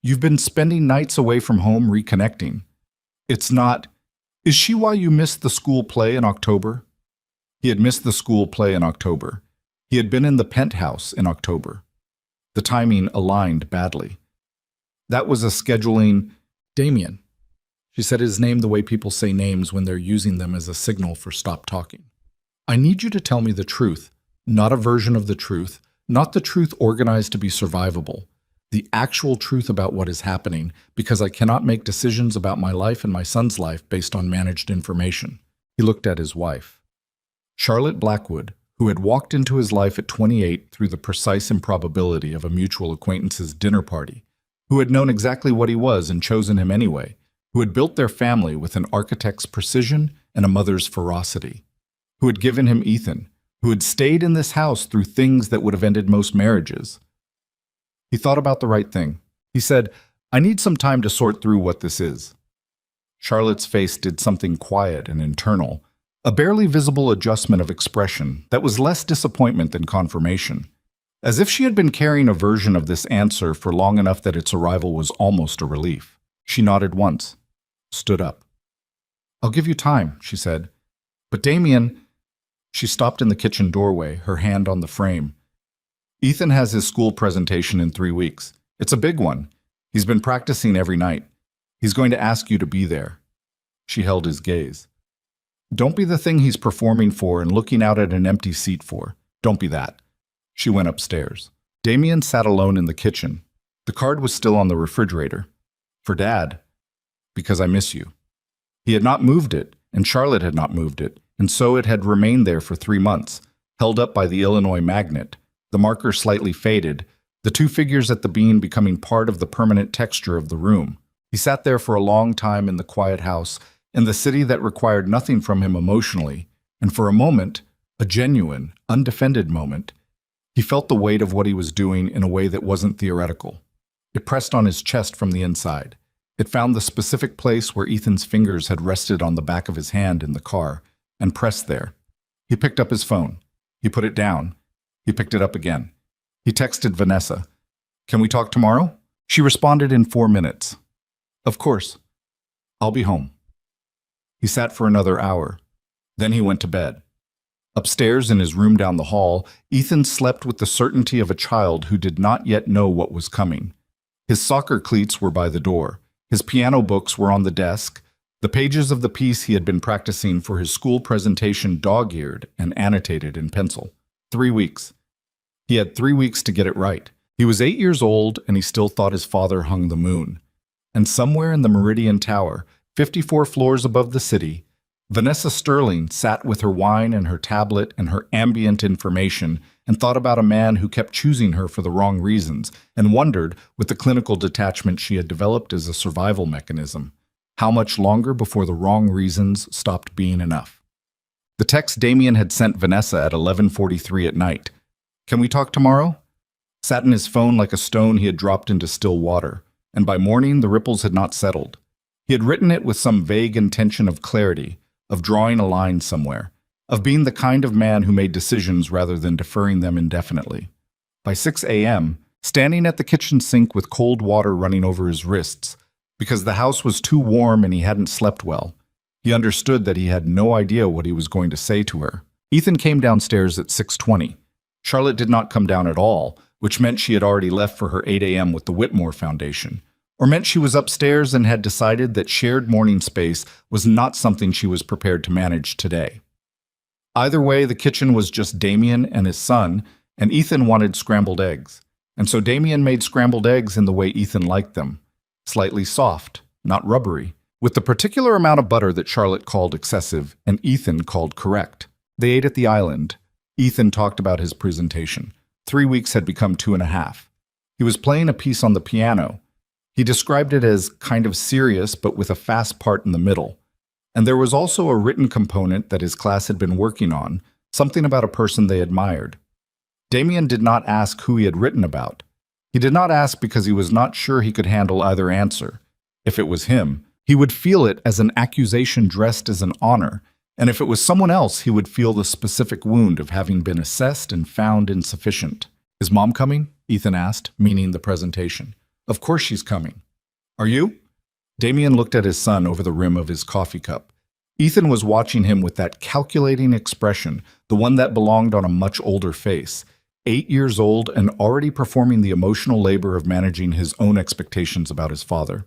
"You've been spending nights away from home reconnecting. It's not..." "Is she why you missed the school play in October?" He had missed the school play in October. He had been in the penthouse in October. The timing aligned badly. That was a scheduling... "Damien." She said his name the way people say names when they're using them as a signal for stop talking. "I need you to tell me the truth, not a version of the truth, not the truth organized to be survivable, the actual truth about what is happening, because I cannot make decisions about my life and my son's life based on managed information." He looked at his wife. Charlotte Blackwood, who had walked into his life at 28 through the precise improbability of a mutual acquaintance's dinner party, who had known exactly what he was and chosen him anyway, who had built their family with an architect's precision and a mother's ferocity. who had given him Ethan, who had stayed in this house through things that would have ended most marriages. He thought about the right thing. He said, "I need some time to sort through what this is." Charlotte's face did something quiet and internal, a barely visible adjustment of expression that was less disappointment than confirmation, as if she had been carrying a version of this answer for long enough that its arrival was almost a relief. She nodded once, stood up. "I'll give you time," she said. "But Damien—" She stopped in the kitchen doorway, her hand on the frame. "Ethan has his school presentation in 3 weeks. It's a big one. He's been practicing every night. He's going to ask you to be there." She held his gaze. "Don't be the thing he's performing for and looking out at an empty seat for. Don't be that." She went upstairs. Damien sat alone in the kitchen. The card was still on the refrigerator. "For Dad. Because I miss you." He had not moved it, and Charlotte had not moved it, and so it had remained there for 3 months, held up by the Illinois magnet, the marker slightly faded, the 2 figures at the bean becoming part of the permanent texture of the room. He sat there for a long time in the quiet house, in the city that required nothing from him emotionally, and for a moment, a genuine, undefended moment, he felt the weight of what he was doing in a way that wasn't theoretical. It pressed on his chest from the inside. It found the specific place where Ethan's fingers had rested on the back of his hand in the car, and pressed there. He picked up his phone. He put it down. He picked it up again. He texted Vanessa. "Can we talk tomorrow?" She responded in 4 minutes. "Of course. I'll be home." He sat for another hour. Then he went to bed. Upstairs in his room down the hall, Ethan slept with the certainty of a child who did not yet know what was coming. His soccer cleats were by the door. His piano books were on the desk, the pages of the piece he had been practicing for his school presentation dog-eared and annotated in pencil. 3 weeks. He had 3 weeks to get it right. He was 8 years old, and he still thought his father hung the moon. And somewhere in the Meridian Tower, 54 floors above the city, Vanessa Sterling sat with her wine and her tablet and her ambient information and thought about a man who kept choosing her for the wrong reasons and wondered, with the clinical detachment she had developed as a survival mechanism, how much longer before the wrong reasons stopped being enough. The text Damien had sent Vanessa at 11:43 at night, "Can we talk tomorrow?" sat in his phone like a stone he had dropped into still water, and by morning the ripples had not settled. He had written it with some vague intention of clarity, of drawing a line somewhere, of being the kind of man who made decisions rather than deferring them indefinitely. By 6 a.m., standing at the kitchen sink with cold water running over his wrists, because the house was too warm and he hadn't slept well, he understood that he had no idea what he was going to say to her. Ethan came downstairs at 6:20. Charlotte did not come down at all, which meant she had already left for her 8 a.m. with the Whitmore Foundation, or meant she was upstairs and had decided that shared morning space was not something she was prepared to manage today. Either way, the kitchen was just Damien and his son, and Ethan wanted scrambled eggs. And so Damien made scrambled eggs in the way Ethan liked them, slightly soft, not rubbery, with the particular amount of butter that Charlotte called excessive and Ethan called correct. They ate at the island. Ethan talked about his presentation. 3 weeks had become 2.5. He was playing a piece on the piano. He described it as kind of serious but with a fast part in the middle. And there was also a written component that his class had been working on, something about a person they admired. Damien did not ask who he had written about. He did not ask because he was not sure he could handle either answer. If it was him, he would feel it as an accusation dressed as an honor, and if it was someone else, he would feel the specific wound of having been assessed and found insufficient. "Is Mom coming?" Ethan asked, meaning the presentation. "Of course she's coming." "Are you?" Damien looked at his son over the rim of his coffee cup. Ethan was watching him with that calculating expression, the one that belonged on a much older face. 8 years old and already performing the emotional labor of managing his own expectations about his father.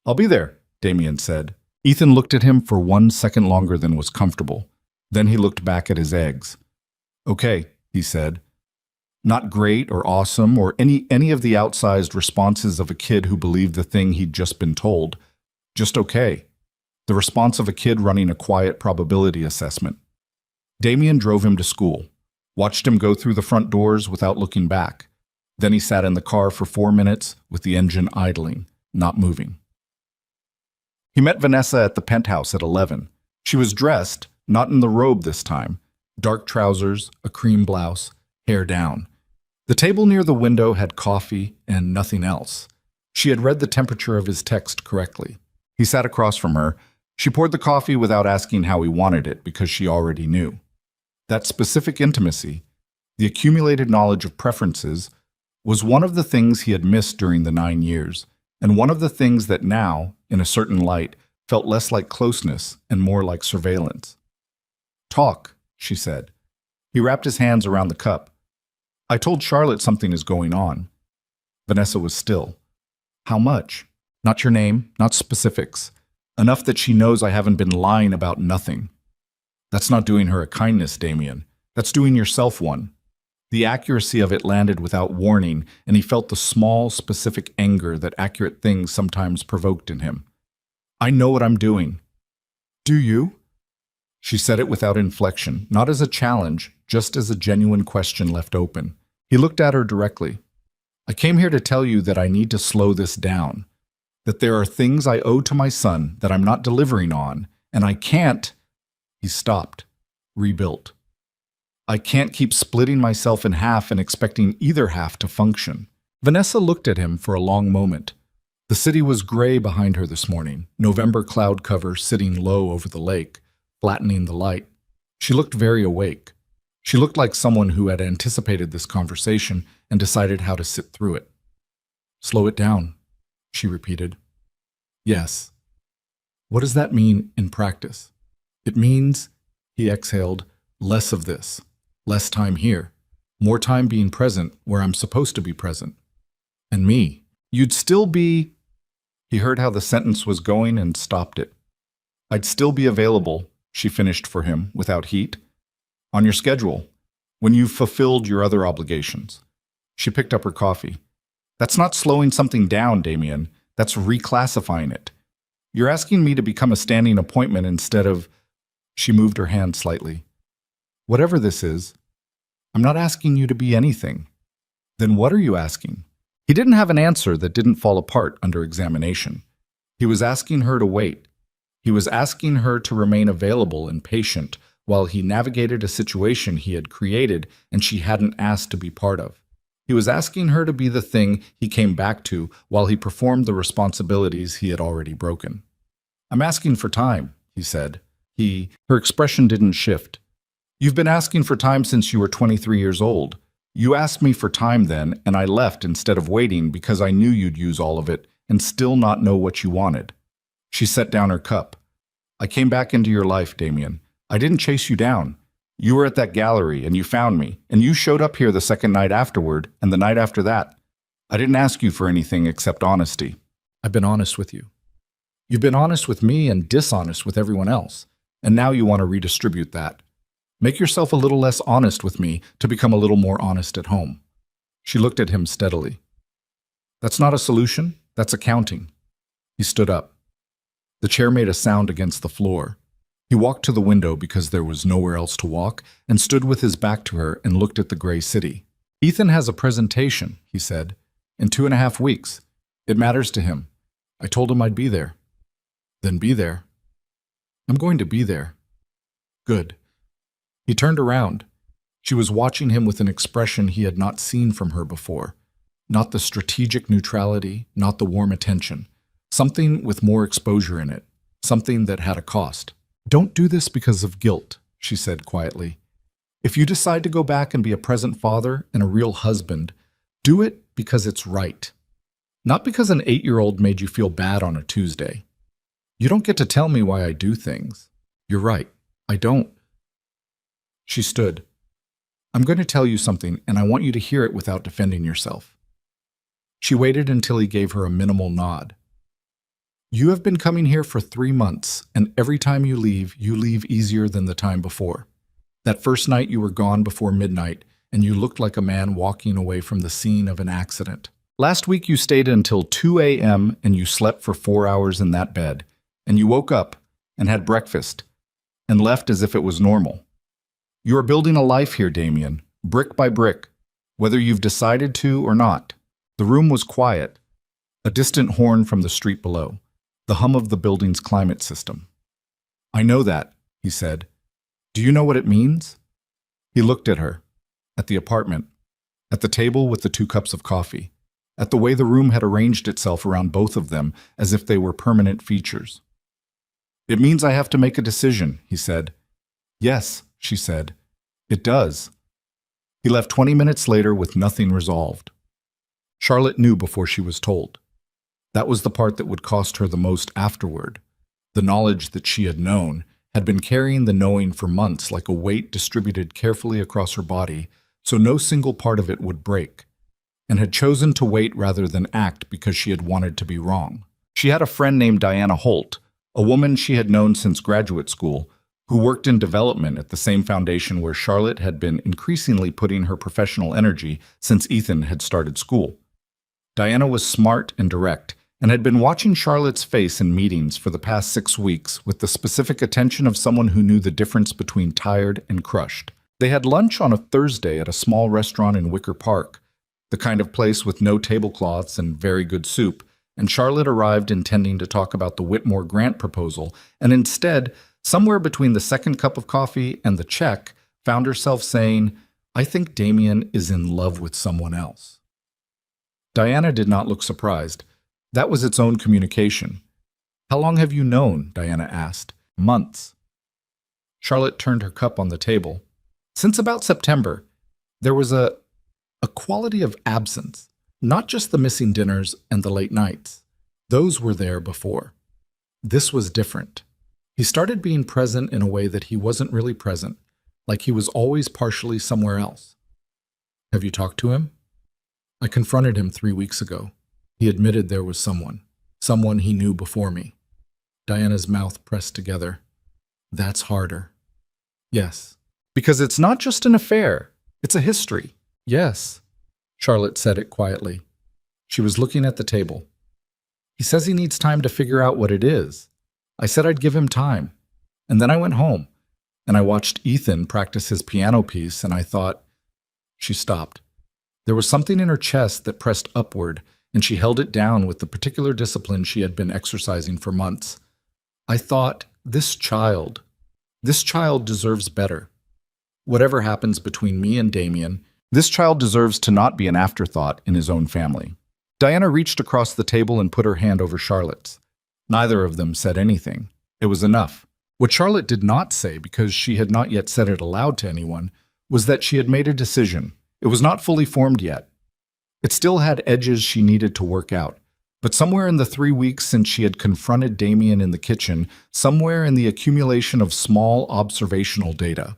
"I'll be there," Damien said. Ethan looked at him for 1 second longer than was comfortable. Then he looked back at his eggs. "Okay," he said. Not great or awesome or any of the outsized responses of a kid who believed the thing he'd just been told. Just okay. The response of a kid running a quiet probability assessment. Damien drove him to school, watched him go through the front doors without looking back. Then he sat in the car for 4 minutes with the engine idling, not moving. He met Vanessa at the penthouse at 11. She was dressed, Not in the robe this time. Dark trousers, a cream blouse, hair down. The table near the window had coffee and nothing else. She had read the temperature of his text correctly. He sat across from her. She poured the coffee without asking how he wanted it because she already knew. That specific intimacy, the accumulated knowledge of preferences, was one of the things he had missed during the 9 years, and one of the things that now, in a certain light, felt less like closeness and more like surveillance. "Talk," she said. He wrapped his hands around the cup. "I told Charlotte something is going on." Vanessa was still. "How much?" "Not your name, not specifics. Enough that she knows I haven't been lying about nothing." "That's not doing her a kindness, Damien. That's doing yourself one." The accuracy of it landed without warning, and he felt the small, specific anger that accurate things sometimes provoked in him. "I know what I'm doing." "Do you?" She said it without inflection, not as a challenge, just as a genuine question left open. He looked at her directly. "I came here to tell you that I need to slow this down, that there are things I owe to my son that I'm not delivering on, and I can't—" He stopped, rebuilt. "I can't keep splitting myself in half and expecting either half to function." Vanessa looked at him for a long moment. The city was gray behind her this morning, November cloud cover sitting low over the lake, flattening the light. She looked very awake. She looked like someone who had anticipated this conversation and decided how to sit through it. "Slow it down," she repeated. "Yes." "What does that mean in practice?" "It means," he exhaled, "less of this. Less time here. More time being present where I'm supposed to be present. And me. You'd still be—" He heard how the sentence was going and stopped it. "I'd still be available," she finished for him, without heat. "On your schedule. When you've fulfilled your other obligations." She picked up her coffee. "That's not slowing something down, Damien. That's reclassifying it. You're asking me to become a standing appointment instead of—" She moved her hand slightly. "Whatever this is, I'm not asking you to be anything." "Then what are you asking?" He didn't have an answer that didn't fall apart under examination. He was asking her to wait. He was asking her to remain available and patient while he navigated a situation he had created and she hadn't asked to be part of. He was asking her to be the thing he came back to while he performed the responsibilities he had already broken. "I'm asking for time," he said. Her expression didn't shift. "You've been asking for time since you were 23 years old. You asked me for time then, and I left instead of waiting because I knew you'd use all of it and still not know what you wanted." She set down her cup. "I came back into your life, Damien. I didn't chase you down. You were at that gallery, and you found me, and you showed up here the second night afterward, and the night after that. I didn't ask you for anything except honesty." "I've been honest with you. You've been honest with me and dishonest with everyone else, and now you want to redistribute that. Make yourself a little less honest with me to become a little more honest at home." She looked at him steadily. "That's not a solution, that's accounting." He stood up. The chair made a sound against the floor. He walked to the window because there was nowhere else to walk and stood with his back to her and looked at the gray city. "Ethan has a presentation," he said, "in 2.5 weeks. It matters to him. I told him I'd be there." "Then be there." "I'm going to be there." "Good." He turned around. She was watching him with an expression he had not seen from her before. Not the strategic neutrality, not the warm attention. Something with more exposure in it. Something that had a cost. "Don't do this because of guilt," she said quietly. "If you decide to go back and be a present father and a real husband, do it because it's right. Not because an 8-year-old made you feel bad on a Tuesday. You don't get to tell me why I do things. You're right. I don't." She stood. "I'm going to tell you something, and I want you to hear it without defending yourself." She waited until he gave her a minimal nod. "You have been coming here for 3 months, and every time you leave easier than the time before. That first night you were gone before midnight, and you looked like a man walking away from the scene of an accident. Last week you stayed until 2 a.m. and you slept for 4 hours in that bed, and you woke up and had breakfast and left as if it was normal. You are building a life here, Damien, brick by brick, whether you've decided to or not." The room was quiet, a distant horn from the street below, the hum of the building's climate system. "I know that," he said. Do you know what it means? He looked at her, at the apartment, at the table with the 2 cups of coffee, at the way the room had arranged itself around both of them as if they were permanent features. It means I have to make a decision, he said. Yes, she said. It does. He left 20 minutes later with nothing resolved. Charlotte knew before she was told. That was the part that would cost her the most afterward. The knowledge that she had known had been carrying the knowing for months like a weight distributed carefully across her body, so no single part of it would break, and had chosen to wait rather than act because she had wanted to be wrong. She had a friend named Diana Holt, a woman she had known since graduate school, who worked in development at the same foundation where Charlotte had been increasingly putting her professional energy since Ethan had started school. Diana was smart and direct, and had been watching Charlotte's face in meetings for the past 6 weeks with the specific attention of someone who knew the difference between tired and crushed. They had lunch on a Thursday at a small restaurant in Wicker Park, the kind of place with no tablecloths and very good soup, and Charlotte arrived intending to talk about the Whitmore grant proposal, and instead, somewhere between the 2nd cup of coffee and the check, found herself saying, "I think Damien is in love with someone else." Diana did not look surprised. That was its own communication. "How long have you known?" Diana asked. "Months." Charlotte turned her cup on the table. "Since about September. There was a quality of absence, not just the missing dinners and the late nights. Those were there before. This was different. He started being present in a way that he wasn't really present, like he was always partially somewhere else." "Have you talked to him?" "I confronted him 3 weeks ago. He admitted there was someone he knew before me." Diana's mouth pressed together. "That's harder." "Yes. Because it's not just an affair. It's a history." "Yes." Charlotte said it quietly. She was looking at the table. "He says he needs time to figure out what it is. I said I'd give him time. And then I went home, and I watched Ethan practice his piano piece, and I thought—" She stopped. There was something in her chest that pressed upward, and she held it down with the particular discipline she had been exercising for months. "I thought, this child deserves better. Whatever happens between me and Damien, this child deserves to not be an afterthought in his own family." Diana reached across the table and put her hand over Charlotte's. Neither of them said anything. It was enough. What Charlotte did not say, because she had not yet said it aloud to anyone, was that she had made a decision. It was not fully formed yet. It still had edges she needed to work out. But somewhere in the 3 weeks since she had confronted Damien in the kitchen, somewhere in the accumulation of small observational data,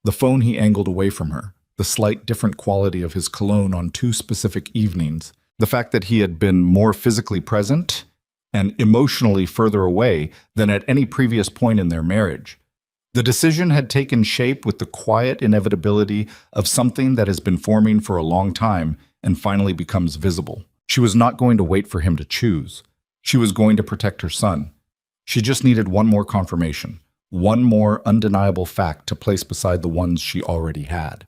the phone he angled away from her, the slight different quality of his cologne on 2 specific evenings, the fact that he had been more physically present and emotionally further away than at any previous point in their marriage. The decision had taken shape with the quiet inevitability of something that has been forming for a long time and finally becomes visible. She was not going to wait for him to choose. She was going to protect her son. She just needed one more confirmation, one more undeniable fact to place beside the ones she already had.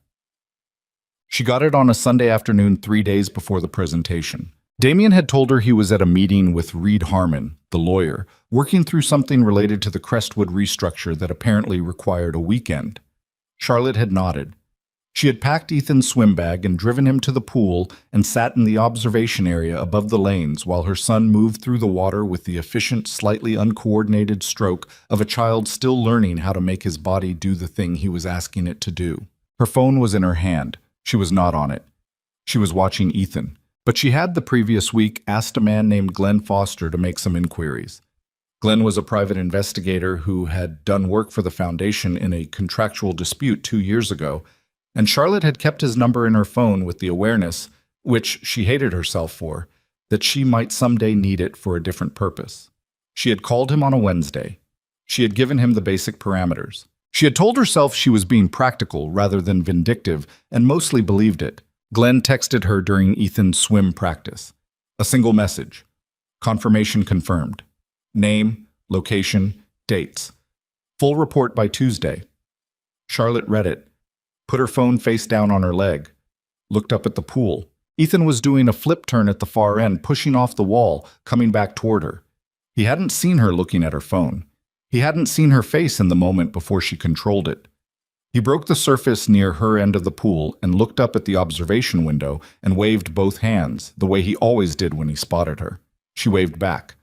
She got it on a Sunday afternoon 3 days before the presentation. Damien had told her he was at a meeting with Reed Harmon, the lawyer, working through something related to the Crestwood restructure that apparently required a weekend. Charlotte had nodded. She had packed Ethan's swim bag and driven him to the pool and sat in the observation area above the lanes while her son moved through the water with the efficient, slightly uncoordinated stroke of a child still learning how to make his body do the thing he was asking it to do. Her phone was in her hand. She was not on it. She was watching Ethan. But she had the previous week asked a man named Glenn Foster to make some inquiries. Glenn was a private investigator who had done work for the foundation in a contractual dispute 2 years ago, and Charlotte had kept his number in her phone with the awareness, which she hated herself for, that she might someday need it for a different purpose. She had called him on a Wednesday. She had given him the basic parameters. She had told herself she was being practical rather than vindictive, and mostly believed it. Glenn texted her during Ethan's swim practice. A single message. Confirmation confirmed. Name, location, dates. Full report by Tuesday. Charlotte read it, put her phone face down on her leg, looked up at the pool. Ethan was doing a flip turn at the far end, pushing off the wall, coming back toward her. He hadn't seen her looking at her phone. He hadn't seen her face in the moment before she controlled it. He broke the surface near her end of the pool and looked up at the observation window and waved both hands, the way he always did when he spotted her. She waved back.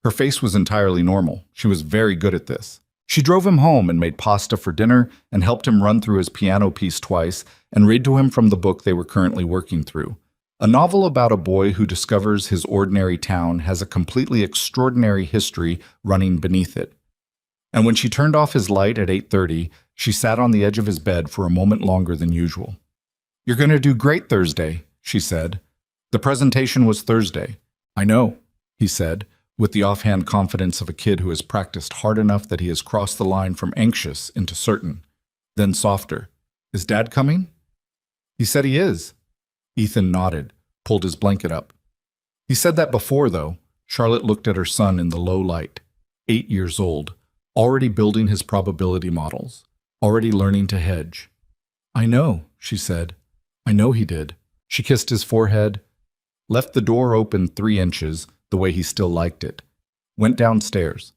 Her face was entirely normal. She was very good at this. She drove him home and made pasta for dinner and helped him run through his piano piece twice and read to him from the book they were currently working through. A novel about a boy who discovers his ordinary town has a completely extraordinary history running beneath it. And when she turned off his light at 8:30, she sat on the edge of his bed for a moment longer than usual. "You're going to do great Thursday," she said. The presentation was Thursday. "I know," he said, with the offhand confidence of a kid who has practiced hard enough that he has crossed the line from anxious into certain. Then softer. "Is Dad coming?" "He said he is." Ethan nodded, pulled his blanket up. "He said that before, though." Charlotte looked at her son in the low light. 8 years old, already building his probability models, already learning to hedge. "I know," she said. "I know he did." She kissed his forehead, left the door open 3 inches, the way he still liked it, went downstairs.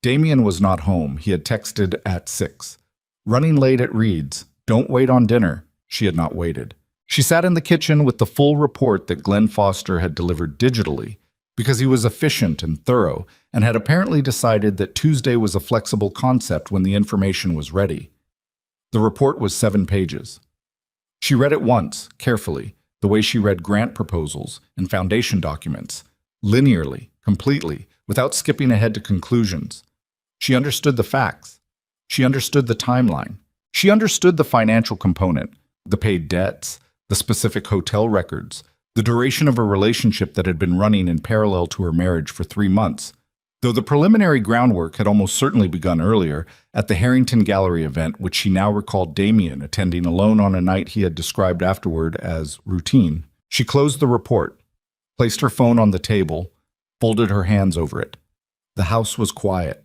Damien was not home. He had texted at 6. Running late at Reed's. Don't wait on dinner. She had not waited. She sat in the kitchen with the full report that Glenn Foster had delivered digitally, because he was efficient and thorough, and had apparently decided that Tuesday was a flexible concept when the information was ready. The report was 7 pages. She read it once, carefully, the way she read grant proposals and foundation documents, linearly, completely, without skipping ahead to conclusions. She understood the facts. She understood the timeline. She understood the financial component, the paid debts, the specific hotel records, the duration of a relationship that had been running in parallel to her marriage for 3 months, though the preliminary groundwork had almost certainly begun earlier at the Harrington Gallery event, which she now recalled Damien attending alone on a night he had described afterward as routine. She closed the report, placed her phone on the table, folded her hands over it. The house was quiet.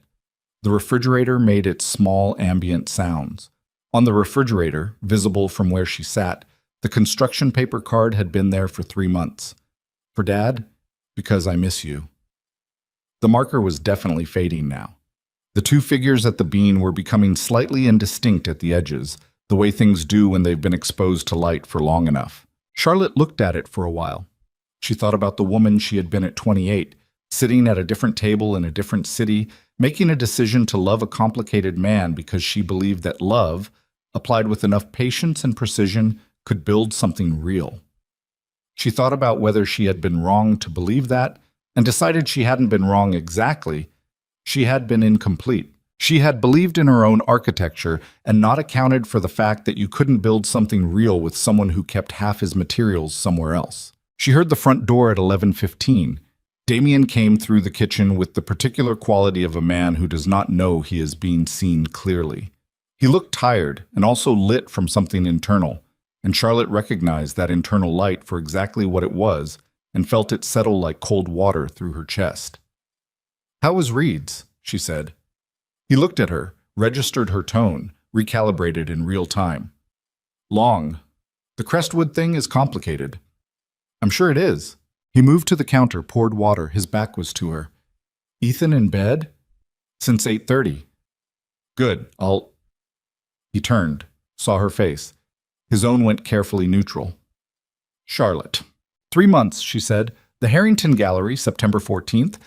The refrigerator made its small ambient sounds. On the refrigerator, visible from where she sat, the construction paper card had been there for 3 months. For Dad, because I miss you. The marker was definitely fading now. The 2 figures at the bean were becoming slightly indistinct at the edges, the way things do when they've been exposed to light for long enough. Charlotte looked at it for a while. She thought about the woman she had been at 28, sitting at a different table in a different city, making a decision to love a complicated man because she believed that love, applied with enough patience and precision, could build something real. She thought about whether she had been wrong to believe that, and decided she hadn't been wrong exactly. She had been incomplete. She had believed in her own architecture and not accounted for the fact that you couldn't build something real with someone who kept half his materials somewhere else. She heard the front door at 11:15. Damien came through the kitchen with the particular quality of a man who does not know he is being seen clearly. He looked tired and also lit from something internal, and Charlotte recognized that internal light for exactly what it was and felt it settle like cold water through her chest. "How was Reed's?" she said. He looked at her, registered her tone, recalibrated in real time. "Long. The Crestwood thing is complicated." "I'm sure it is." He moved to the counter, poured water. His back was to her. "Ethan in bed?" "Since 8:30. "Good, He turned, saw her face. His own went carefully neutral. "Charlotte. 3 months, she said. The Harrington Gallery, September 14th.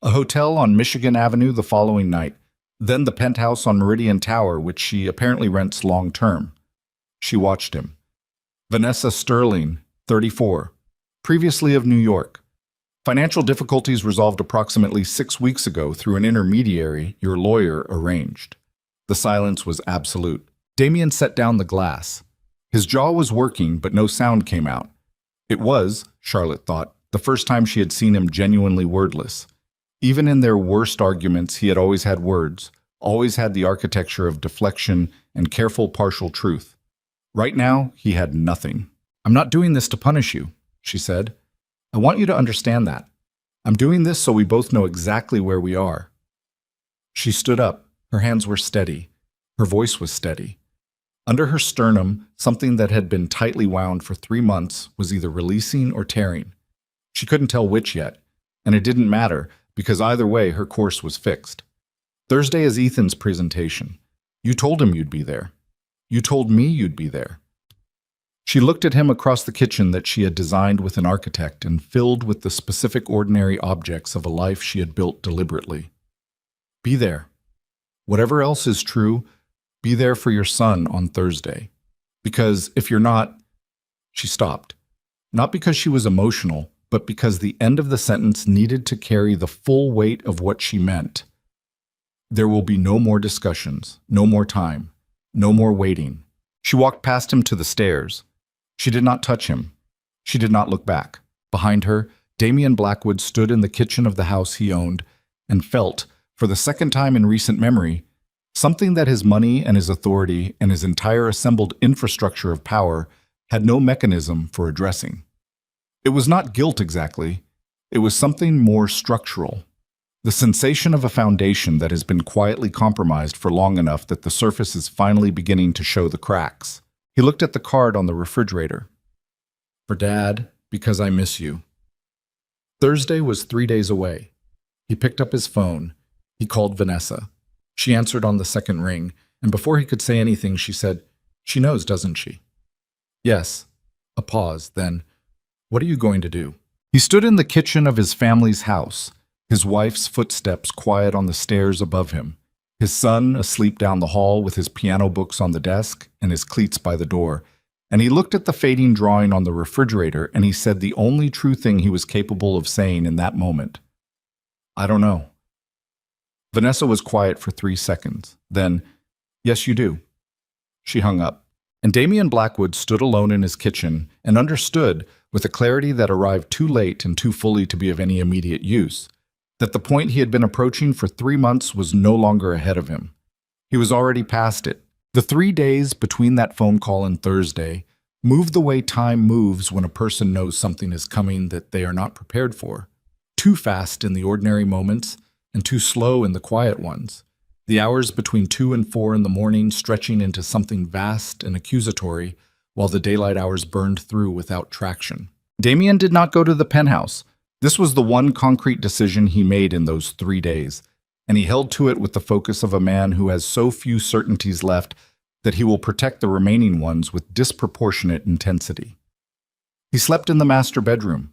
A hotel on Michigan Avenue the following night. Then the penthouse on Meridian Tower, which she apparently rents long-term." She watched him. "Vanessa Sterling, 34. Previously of New York. Financial difficulties resolved approximately 6 weeks ago through an intermediary your lawyer arranged." The silence was absolute. Damien set down the glass. His jaw was working, but no sound came out. It was, Charlotte thought, the first time she had seen him genuinely wordless. Even in their worst arguments, he had always had words, always had the architecture of deflection and careful partial truth. Right now, he had nothing. "I'm not doing this to punish you," she said. "I want you to understand that. I'm doing this so we both know exactly where we are." She stood up. Her hands were steady. Her voice was steady. Under her sternum, something that had been tightly wound for 3 months was either releasing or tearing. She couldn't tell which yet, and it didn't matter, because either way her course was fixed. "Thursday is Ethan's presentation. You told him you'd be there." You told me you'd be there. She looked at him across the kitchen that she had designed with an architect and filled with the specific ordinary objects of a life she had built deliberately. Be there. Whatever else is true, be there for your son on Thursday. Because if you're not, she stopped. Not because she was emotional, but because the end of the sentence needed to carry the full weight of what she meant. There will be no more discussions, no more time, no more waiting. She walked past him to the stairs. She did not touch him. She did not look back. Behind her, Damian Blackwood stood in the kitchen of the house he owned and felt, for the second time in recent memory, something that his money and his authority and his entire assembled infrastructure of power had no mechanism for addressing. It was not guilt exactly. It was something more structural. The sensation of a foundation that has been quietly compromised for long enough that the surface is finally beginning to show the cracks. He looked at the card on the refrigerator. For Dad, because I miss you. Thursday was 3 days away. He picked up his phone. He called Vanessa. She answered on the second ring, and before he could say anything, she said, "She knows, doesn't she?" "Yes." A pause, then, "What are you going to do?" He stood in the kitchen of his family's house, his wife's footsteps quiet on the stairs above him, his son asleep down the hall with his piano books on the desk and his cleats by the door, and he looked at the fading drawing on the refrigerator and he said the only true thing he was capable of saying in that moment. "I don't know." Vanessa was quiet for 3 seconds. Then, "Yes, you do." She hung up. And Damian Blackwood stood alone in his kitchen and understood, with a clarity that arrived too late and too fully to be of any immediate use, that the point he had been approaching for 3 months was no longer ahead of him. He was already past it. The 3 days between that phone call and Thursday moved the way time moves when a person knows something is coming that they are not prepared for. Too fast in the ordinary moments and too slow in the quiet ones. The hours between 2 and 4 in the morning stretching into something vast and accusatory, while the daylight hours burned through without traction. Damian did not go to the penthouse. This was the one concrete decision he made in those 3 days, and he held to it with the focus of a man who has so few certainties left that he will protect the remaining ones with disproportionate intensity. He slept in the master bedroom.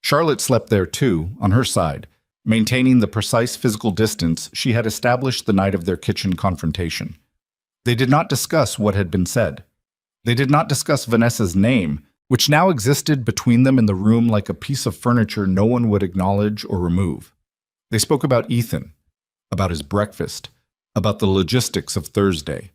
Charlotte slept there too, on her side, maintaining the precise physical distance she had established the night of their kitchen confrontation. They did not discuss what had been said. They did not discuss Vanessa's name, which now existed between them in the room like a piece of furniture no one would acknowledge or remove. They spoke about Ethan, about his breakfast, about the logistics of Thursday,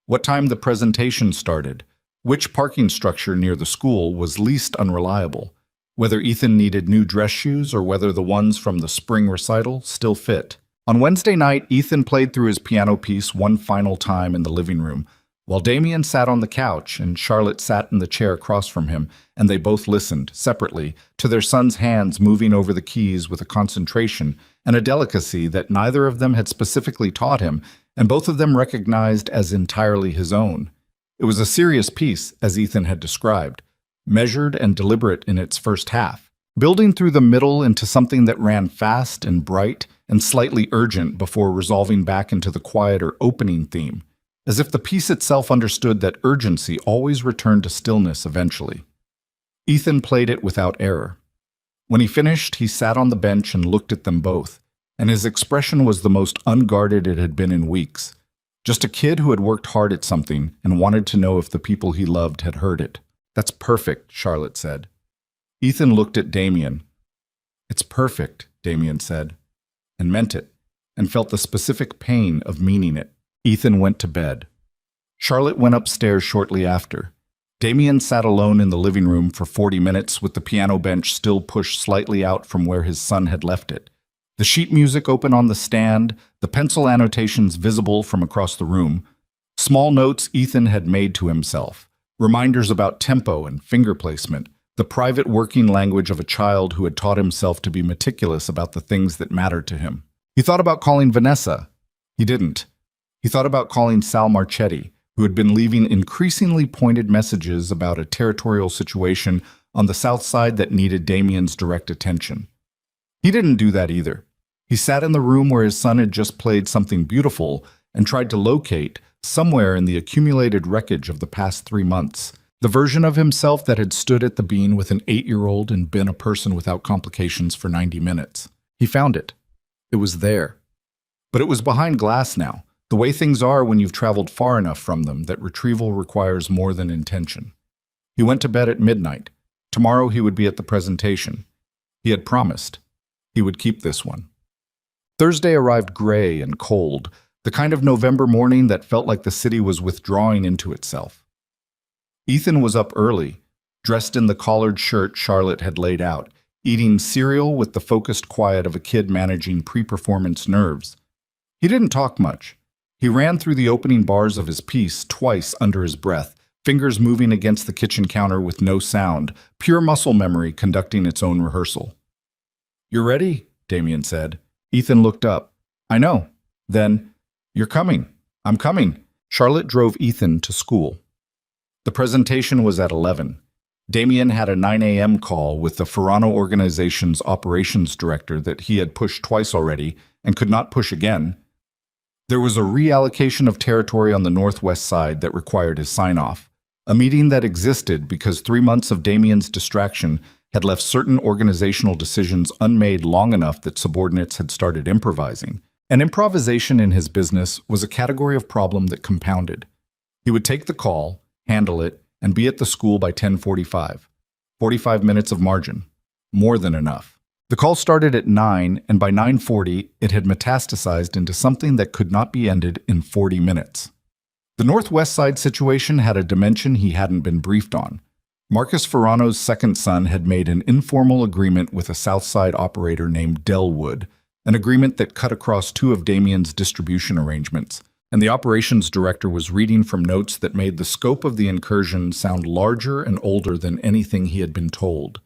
what time the presentation started, which parking structure near the school was least unreliable, whether Ethan needed new dress shoes or whether the ones from the spring recital still fit. On Wednesday night, Ethan played through his piano piece one final time in the living room, while Damian sat on the couch and Charlotte sat in the chair across from him, and they both listened, separately, to their son's hands moving over the keys with a concentration and a delicacy that neither of them had specifically taught him, and both of them recognized as entirely his own. It was a serious piece, as Ethan had described, measured and deliberate in its first half, building through the middle into something that ran fast and bright and slightly urgent before resolving back into the quieter opening theme, as if the piece itself understood that urgency always returned to stillness eventually. Ethan played it without error. When he finished, he sat on the bench and looked at them both, and his expression was the most unguarded it had been in weeks. Just a kid who had worked hard at something and wanted to know if the people he loved had heard it. "That's perfect," Charlotte said. Ethan looked at Damian. "It's perfect," Damian said, and meant it, and felt the specific pain of meaning it. Ethan went to bed. Charlotte went upstairs shortly after. Damian sat alone in the living room for 40 minutes with the piano bench still pushed slightly out from where his son had left it. The sheet music open on the stand, the pencil annotations visible from across the room, small notes Ethan had made to himself, reminders about tempo and finger placement, the private working language of a child who had taught himself to be meticulous about the things that mattered to him. He thought about calling Vanessa. He didn't. He thought about calling Sal Marchetti, who had been leaving increasingly pointed messages about a territorial situation on the south side that needed Damian's direct attention. He didn't do that either. He sat in the room where his son had just played something beautiful and tried to locate, somewhere in the accumulated wreckage of the past 3 months. The version of himself that had stood at the bean with an 8-year-old and been a person without complications for 90 minutes. He found it. It was there. But it was behind glass now, the way things are when you've traveled far enough from them that retrieval requires more than intention. He went to bed at midnight. Tomorrow he would be at the presentation. He had promised. He would keep this one. Thursday arrived gray and cold, the kind of November morning that felt like the city was withdrawing into itself. Ethan was up early, dressed in the collared shirt Charlotte had laid out, eating cereal with the focused quiet of a kid managing pre-performance nerves. He didn't talk much. He ran through the opening bars of his piece twice under his breath, fingers moving against the kitchen counter with no sound, pure muscle memory conducting its own rehearsal. "You're ready?" Damien said. Ethan looked up. "I know." Then, "You're coming." "I'm coming." Charlotte drove Ethan to school. The presentation was at 11. Damien had a 9 a.m. call with the Ferrano organization's operations director that he had pushed twice already and could not push again. There was a reallocation of territory on the northwest side that required his sign-off, a meeting that existed because 3 months of Damien's distraction had left certain organizational decisions unmade long enough that subordinates had started improvising. And improvisation in his business was a category of problem that compounded. He would take the call, handle it, and be at the school by 10:45. 45 minutes of margin. More than enough. The call started at 9, and by 9:40, it had metastasized into something that could not be ended in 40 minutes. The Northwest Side situation had a dimension he hadn't been briefed on. Marcus Ferrano's second son had made an informal agreement with a South Side operator named Delwood, an agreement that cut across 2 of Damien's distribution arrangements, and the operations director was reading from notes that made the scope of the incursion sound larger and older than anything he had been told.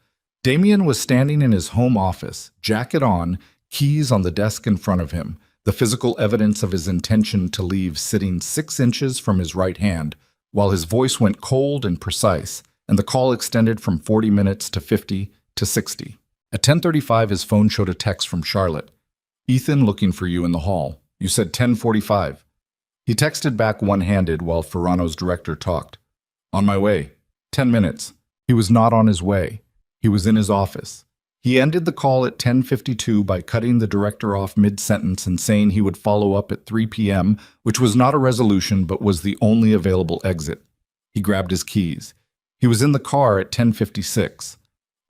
Damien was standing in his home office, jacket on, keys on the desk in front of him, the physical evidence of his intention to leave sitting 6 inches from his right hand, while his voice went cold and precise, and the call extended from 40 minutes to 50 to 60. At 10:35, his phone showed a text from Charlotte. "Ethan looking for you in the hall. You said 10:45. He texted back one-handed while Ferrano's director talked. "On my way. 10 minutes. He was not on his way. He was in his office. He ended the call at 10:52 by cutting the director off mid-sentence and saying he would follow up at 3 p.m., which was not a resolution but was the only available exit. He grabbed his keys. He was in the car at 10:56.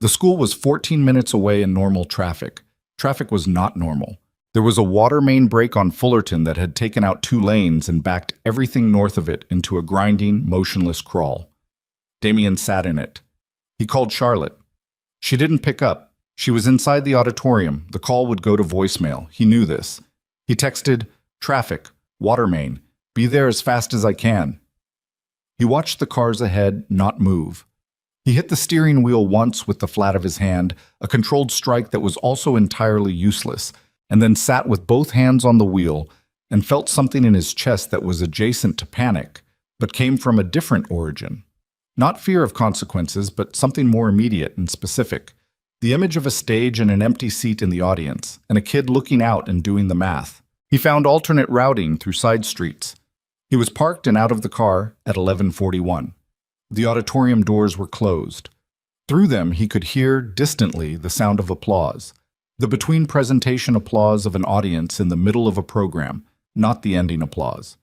The school was 14 minutes away in normal traffic. Traffic was not normal. There was a water main break on Fullerton that had taken out 2 lanes and backed everything north of it into a grinding, motionless crawl. Damien sat in it. He called Charlotte. She didn't pick up. She was inside the auditorium. The call would go to voicemail. He knew this. He texted, "Traffic, water main. Be there as fast as I can." He watched the cars ahead not move. He hit the steering wheel once with the flat of his hand, a controlled strike that was also entirely useless, and then sat with both hands on the wheel and felt something in his chest that was adjacent to panic, but came from a different origin. Not fear of consequences, but something more immediate and specific. The image of a stage and an empty seat in the audience, and a kid looking out and doing the math. He found alternate routing through side streets. He was parked and out of the car at 11:41. The auditorium doors were closed. Through them, he could hear, distantly, the sound of applause. The between-presentation applause of an audience in the middle of a program, not the ending applause.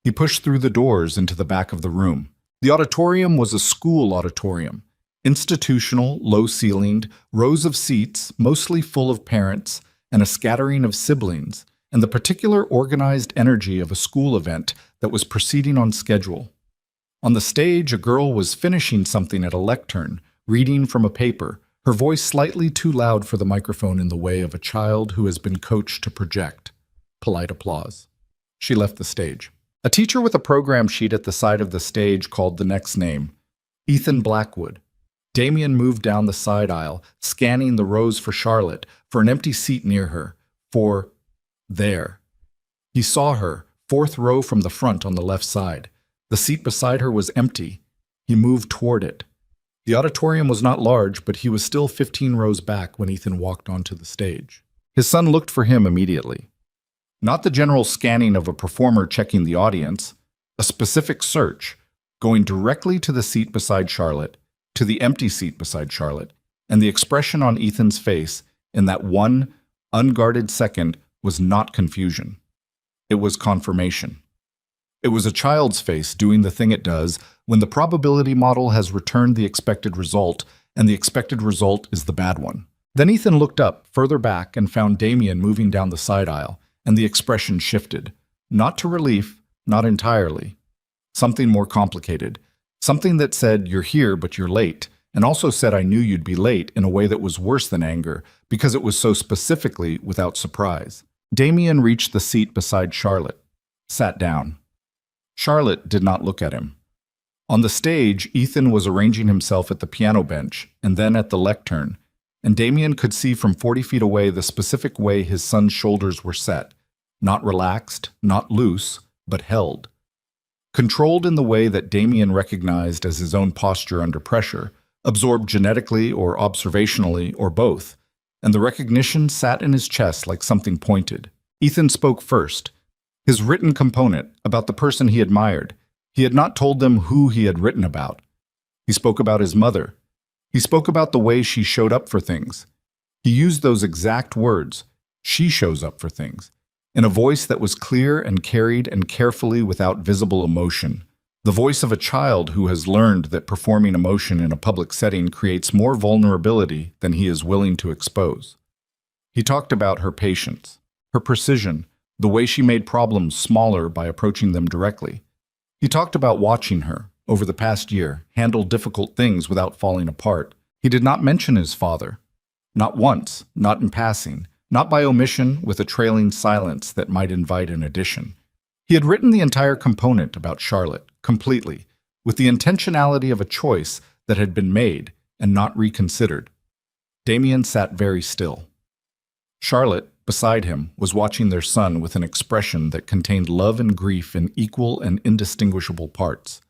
He pushed through the doors into the back of the room. The auditorium was a school auditorium. Institutional, low-ceilinged, rows of seats, mostly full of parents, and a scattering of siblings, and the particular organized energy of a school event that was proceeding on schedule. On the stage, a girl was finishing something at a lectern, reading from a paper, her voice slightly too loud for the microphone in the way of a child who has been coached to project. Polite applause. She left the stage. A teacher with a program sheet at the side of the stage called the next name, Ethan Blackwood. Damien moved down the side aisle, scanning the rows for Charlotte, for an empty seat near her, for there. He saw her, 4th row from the front on the left side. The seat beside her was empty. He moved toward it. The auditorium was not large, but he was still 15 rows back when Ethan walked onto the stage. His son looked for him immediately. Not the general scanning of a performer checking the audience. A specific search, going directly to the seat beside Charlotte, to the empty seat beside Charlotte, and the expression on Ethan's face in that one unguarded second was not confusion. It was confirmation. It was a child's face doing the thing it does when the probability model has returned the expected result, and the expected result is the bad one. Then Ethan looked up, further back, and found Damien moving down the side aisle, and the expression shifted. Not to relief, not entirely. Something more complicated. Something that said, "You're here, but you're late," and also said, "I knew you'd be late," in a way that was worse than anger, because it was so specifically without surprise. Damien reached the seat beside Charlotte, sat down. Charlotte did not look at him. On the stage, Ethan was arranging himself at the piano bench, and then at the lectern, and Damien could see from 40 feet away the specific way his son's shoulders were set, not relaxed, not loose, but held. Controlled in the way that Damien recognized as his own posture under pressure, absorbed genetically or observationally or both, and the recognition sat in his chest like something pointed. Ethan spoke first, his written component, about the person he admired. He had not told them who he had written about. He spoke about his mother. He spoke about the way she showed up for things. He used those exact words, "She shows up for things," in a voice that was clear and carried and carefully without visible emotion. The voice of a child who has learned that performing emotion in a public setting creates more vulnerability than he is willing to expose. He talked about her patience, her precision, the way she made problems smaller by approaching them directly. He talked about watching her, over the past year, handle difficult things without falling apart. He did not mention his father. Not once, not in passing, not by omission with a trailing silence that might invite an addition. He had written the entire component about Charlotte, completely, with the intentionality of a choice that had been made and not reconsidered. Damien sat very still. Charlotte, beside him, was watching their son with an expression that contained love and grief in equal and indistinguishable parts.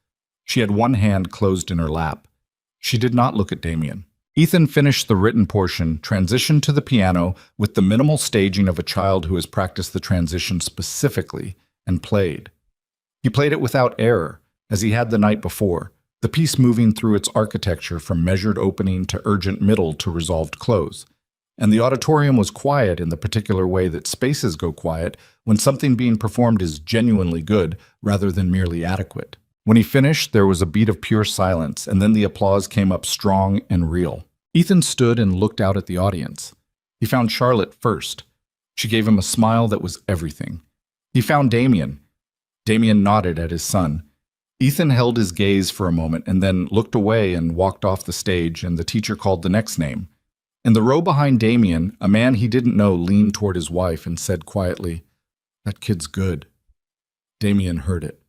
She had one hand closed in her lap. She did not look at Damien. Ethan finished the written portion, transitioned to the piano with the minimal staging of a child who has practiced the transition specifically, and played. He played it without error, as he had the night before, the piece moving through its architecture from measured opening to urgent middle to resolved close. And the auditorium was quiet in the particular way that spaces go quiet when something being performed is genuinely good rather than merely adequate. When he finished, there was a beat of pure silence, and then the applause came up strong and real. Ethan stood and looked out at the audience. He found Charlotte first. She gave him a smile that was everything. He found Damien. Damien nodded at his son. Ethan held his gaze for a moment and then looked away and walked off the stage, and the teacher called the next name. In the row behind Damien, a man he didn't know leaned toward his wife and said quietly, "That kid's good." Damien heard it.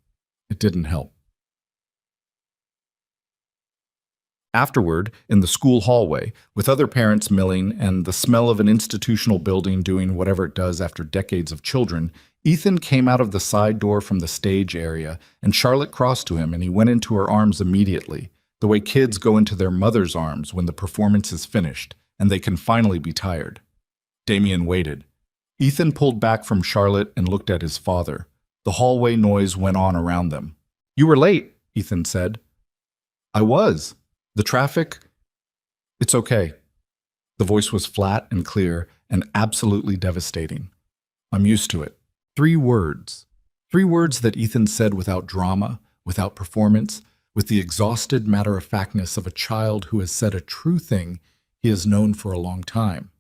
It didn't help. Afterward, in the school hallway, with other parents milling and the smell of an institutional building doing whatever it does after decades of children, Ethan came out of the side door from the stage area, and Charlotte crossed to him, and he went into her arms immediately, the way kids go into their mother's arms when the performance is finished, and they can finally be tired. Damien waited. Ethan pulled back from Charlotte and looked at his father. The hallway noise went on around them. "You were late," Ethan said. "I was. The traffic?" "It's okay." The voice was flat and clear and absolutely devastating. "I'm used to it." 3 words. 3 words that Ethan said without drama, without performance, with the exhausted matter-of-factness of a child who has said a true thing he has known for a long time.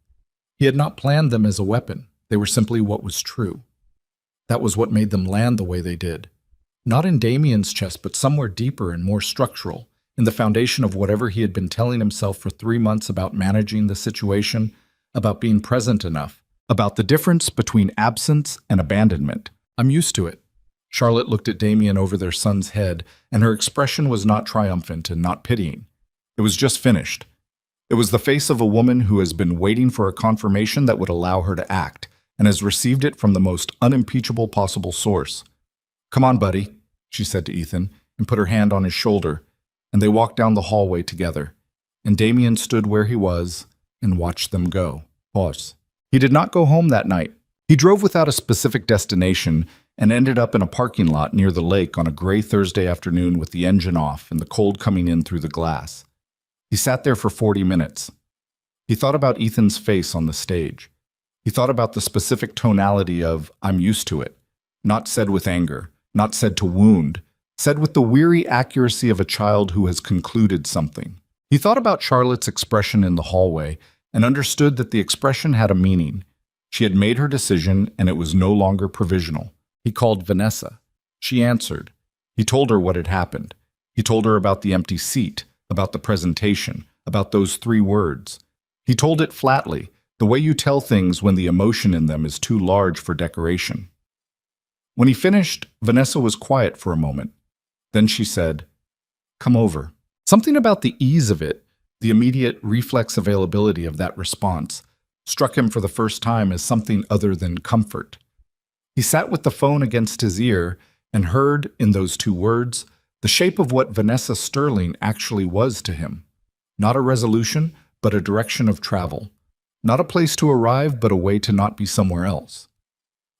He had not planned them as a weapon. They were simply what was true. That was what made them land the way they did. Not in Damien's chest, but somewhere deeper and more structural, in the foundation of whatever he had been telling himself for 3 months about managing the situation, about being present enough, about the difference between absence and abandonment. "I'm used to it." Charlotte looked at Damien over their son's head, and her expression was not triumphant and not pitying. It was just finished. It was the face of a woman who has been waiting for a confirmation that would allow her to act, and has received it from the most unimpeachable possible source. "Come on, buddy," she said to Ethan, and put her hand on his shoulder, and they walked down the hallway together, and Damien stood where he was and watched them go. Pause. He did not go home that night. He drove without a specific destination, and ended up in a parking lot near the lake on a gray Thursday afternoon with the engine off and the cold coming in through the glass. He sat there for 40 minutes. He thought about Ethan's face on the stage. He thought about the specific tonality of, "I'm used to it," not said with anger, not said to wound, said with the weary accuracy of a child who has concluded something. He thought about Charlotte's expression in the hallway and understood that the expression had a meaning. She had made her decision and it was no longer provisional. He called Vanessa. She answered. He told her what had happened. He told her about the empty seat, about the presentation, about those 3 words. He told it flatly, the way you tell things when the emotion in them is too large for decoration. When he finished, Vanessa was quiet for a moment. Then she said, "Come over." Something about the ease of it, the immediate reflex availability of that response, struck him for the first time as something other than comfort. He sat with the phone against his ear and heard, in those 2 words, the shape of what Vanessa Sterling actually was to him. Not a resolution, but a direction of travel. Not a place to arrive, but a way to not be somewhere else.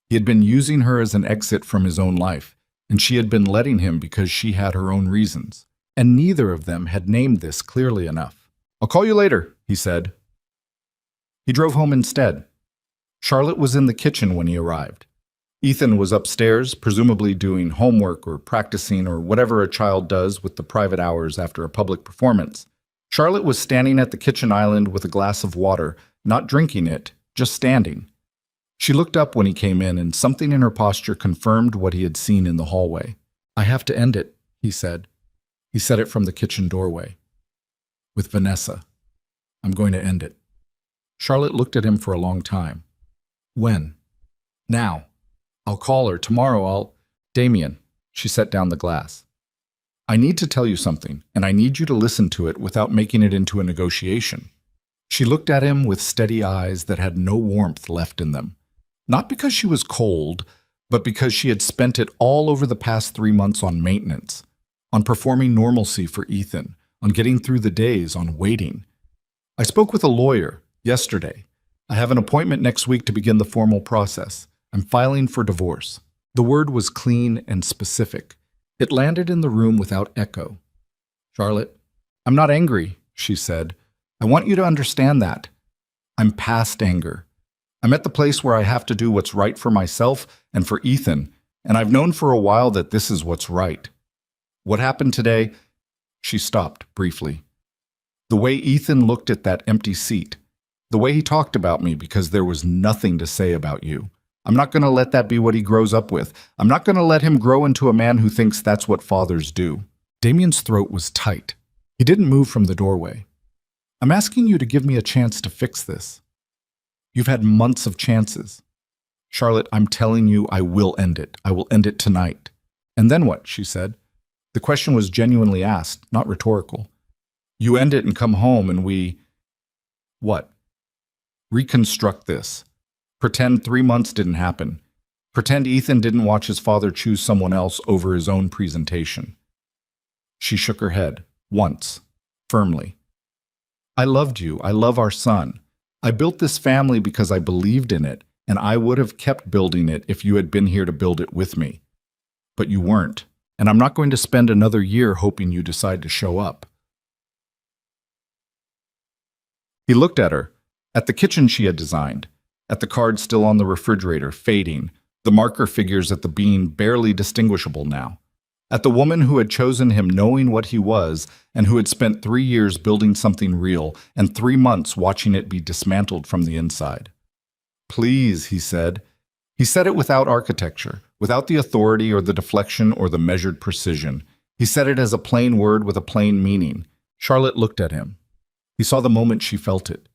He had been using her as an exit from his own life, and she had been letting him because she had her own reasons. And neither of them had named this clearly enough. "I'll call you later," he said. He drove home instead. Charlotte was in the kitchen when he arrived. Ethan was upstairs, presumably doing homework or practicing or whatever a child does with the private hours after a public performance. Charlotte was standing at the kitchen island with a glass of water, not drinking it, just standing. She looked up when he came in, and something in her posture confirmed what he had seen in the hallway. "I have to end it," he said. He said it from the kitchen doorway. "With Vanessa. I'm going to end it." Charlotte looked at him for a long time. "When?" "Now. I'll call her. Tomorrow I'll—" "Damien," she set down the glass. "I need to tell you something, and I need you to listen to it without making it into a negotiation." She looked at him with steady eyes that had no warmth left in them. Not because she was cold, but because she had spent it all over the past 3 months on maintenance, on performing normalcy for Ethan, on getting through the days, on waiting. "I spoke with a lawyer yesterday. I have an appointment next week to begin the formal process. I'm filing for divorce." The word was clean and specific. It landed in the room without echo. "Charlotte, I'm not angry," she said. "I want you to understand that. I'm past anger. I'm at the place where I have to do what's right for myself and for Ethan, and I've known for a while that this is what's right. What happened today?" She stopped briefly. "The way Ethan looked at that empty seat, the way he talked about me because there was nothing to say about you. I'm not going to let that be what he grows up with. I'm not going to let him grow into a man who thinks that's what fathers do." Damien's throat was tight. He didn't move from the doorway. "I'm asking you to give me a chance to fix this. You've had months of chances. Charlotte, I'm telling you, I will end it. I will end it tonight." "And then what?" she said. The question was genuinely asked, not rhetorical. "You end it and come home and we—" "What?" "Reconstruct this. Pretend 3 months didn't happen. Pretend Ethan didn't watch his father choose someone else over his own presentation." She shook her head, once, firmly. "I loved you. I love our son. I built this family because I believed in it, and I would have kept building it if you had been here to build it with me. But you weren't, and I'm not going to spend another year hoping you decide to show up." He looked at her, at the kitchen she had designed, at the card still on the refrigerator, fading, the marker figures at the bean barely distinguishable now, at the woman who had chosen him knowing what he was and who had spent 3 years building something real and 3 months watching it be dismantled from the inside. "Please," he said. He said it without architecture, without the authority or the deflection or the measured precision. He said it as a plain word with a plain meaning. Charlotte looked at him. He saw the moment she felt it.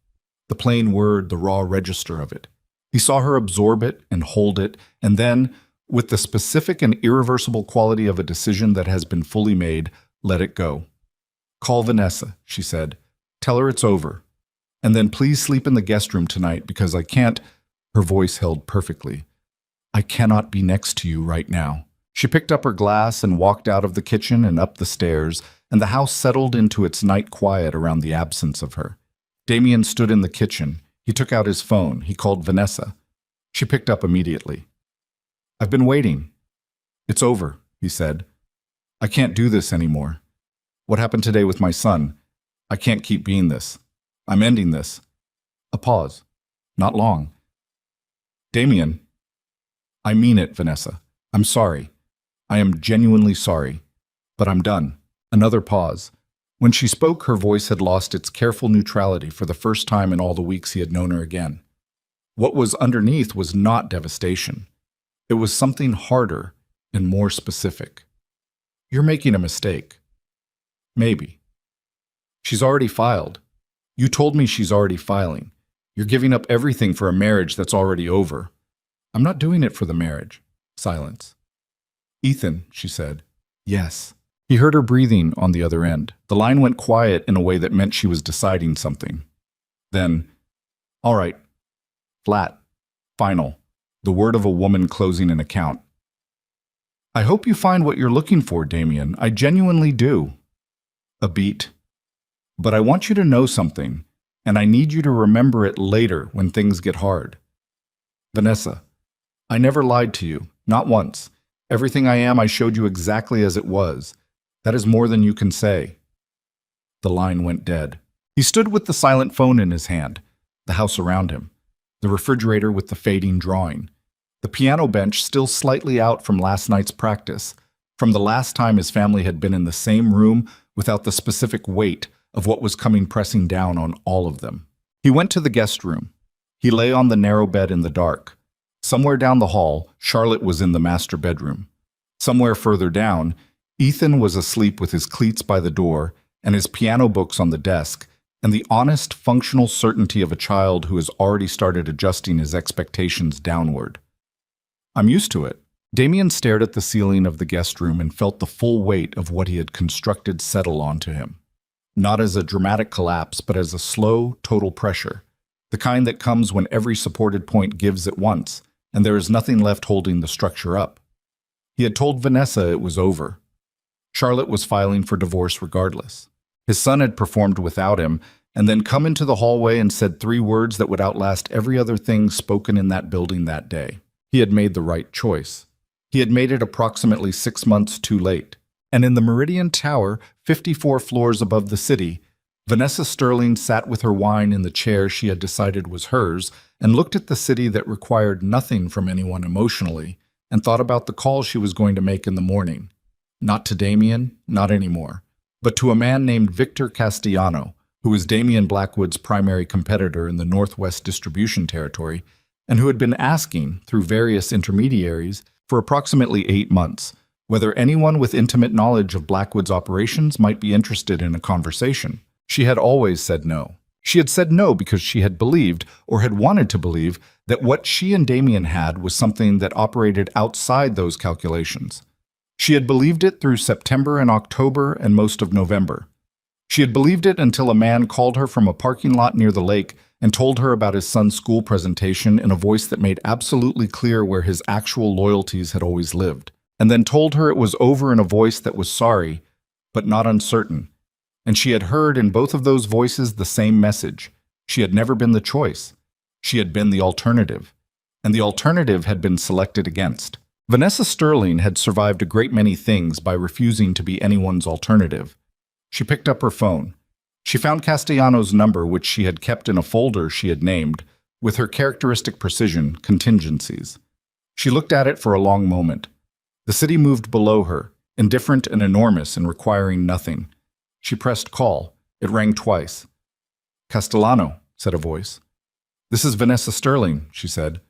The plain word, the raw register of it. He saw her absorb it and hold it, and then, with the specific and irreversible quality of a decision that has been fully made, let it go. "Call Vanessa," she said. "Tell her it's over. And then please sleep in the guest room tonight because I can't—" Her voice held perfectly. "I cannot be next to you right now." She picked up her glass and walked out of the kitchen and up the stairs, and the house settled into its night quiet around the absence of her. Damien stood in the kitchen. He took out his phone. He called Vanessa. She picked up immediately. "I've been waiting," It's over, he said. I can't do this anymore. What happened today with my son? I can't keep being this. I'm ending this. A pause. Not long. Damien. I mean it, Vanessa. I'm sorry. I am genuinely sorry. But I'm done. Another pause. When she spoke, her voice had lost its careful neutrality for the first time in all the weeks he had known her again. What was underneath was not devastation. It was something harder and more specific. You're making a mistake. Maybe. She's already filed. You told me she's already filing. You're giving up everything for a marriage that's already over. I'm not doing it for the marriage. Silence. Ethan, she said. Yes. He heard her breathing on the other end. The line went quiet in a way that meant she was deciding something. Then, all right. Flat. Final. The word of a woman closing an account. I hope you find what you're looking for, Damien. I genuinely do. A beat. But I want you to know something, and I need you to remember it later when things get hard. Vanessa, I never lied to you, not once. Everything I am, I showed you exactly as it was. That is more than you can say. The line went dead. He stood with the silent phone in his hand, the house around him, the refrigerator with the fading drawing, the piano bench still slightly out from last night's practice, from the last time his family had been in the same room without the specific weight of what was coming pressing down on all of them. He went to the guest room. He lay on the narrow bed in the dark. Somewhere down the hall, Charlotte was in the master bedroom. Somewhere further down, Ethan was asleep with his cleats by the door and his piano books on the desk, and the honest, functional certainty of a child who has already started adjusting his expectations downward. I'm used to it. Damien stared at the ceiling of the guest room and felt the full weight of what he had constructed settle onto him. Not as a dramatic collapse, but as a slow, total pressure, the kind that comes when every supported point gives at once, and there is nothing left holding the structure up. He had told Vanessa it was over. Charlotte was filing for divorce regardless. His son had performed without him, and then come into the hallway and said 3 words that would outlast every other thing spoken in that building that day. He had made the right choice. He had made it approximately 6 months too late. And in the Meridian Tower, 54 floors above the city, Vanessa Sterling sat with her wine in the chair she had decided was hers and looked at the city that required nothing from anyone emotionally and thought about the call she was going to make in the morning. Not to Damien, not anymore, but to a man named Victor Castellano, who was Damien Blackwood's primary competitor in the Northwest Distribution Territory and who had been asking, through various intermediaries, for approximately 8 months, whether anyone with intimate knowledge of Blackwood's operations might be interested in a conversation. She had always said no. She had said no because she had believed, or had wanted to believe, that what she and Damien had was something that operated outside those calculations. She had believed it through September and October and most of November. She had believed it until a man called her from a parking lot near the lake and told her about his son's school presentation in a voice that made absolutely clear where his actual loyalties had always lived, and then told her it was over in a voice that was sorry, but not uncertain. And she had heard in both of those voices the same message. She had never been the choice. She had been the alternative. And the alternative had been selected against. Vanessa Sterling had survived a great many things by refusing to be anyone's alternative. She picked up her phone. She found Castellano's number, which she had kept in a folder she had named, with her characteristic precision, contingencies. She looked at it for a long moment. The city moved below her, indifferent and enormous and requiring nothing. She pressed call. It rang twice. Castellano, said a voice. This is Vanessa Sterling, she said.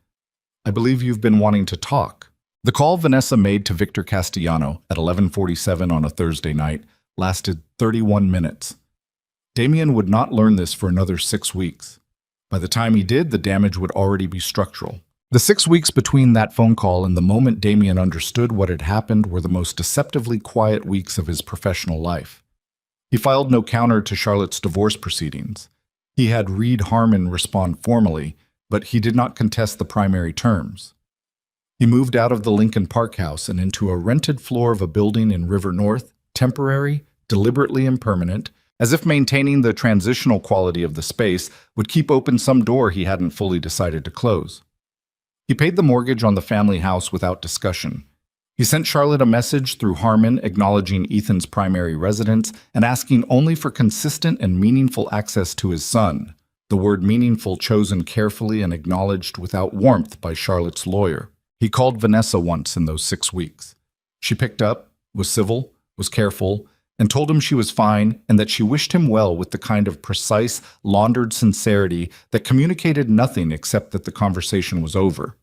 I believe you've been wanting to talk. The call Vanessa made to Victor Castellano at 11:47 on a Thursday night lasted 31 minutes. Damien would not learn this for another 6 weeks. By the time he did, the damage would already be structural. The 6 weeks between that phone call and the moment Damien understood what had happened were the most deceptively quiet weeks of his professional life. He filed no counter to Charlotte's divorce proceedings. He had Reed Harmon respond formally, but he did not contest the primary terms. He moved out of the Lincoln Park house and into a rented floor of a building in River North, temporary, deliberately impermanent, as if maintaining the transitional quality of the space would keep open some door he hadn't fully decided to close. He paid the mortgage on the family house without discussion. He sent Charlotte a message through Harmon acknowledging Ethan's primary residence and asking only for consistent and meaningful access to his son. The word meaningful chosen carefully and acknowledged without warmth by Charlotte's lawyer. He called Vanessa once in those 6 weeks. She picked up, was civil, was careful, and told him she was fine and that she wished him well with the kind of precise, laundered sincerity that communicated nothing except that the conversation was over.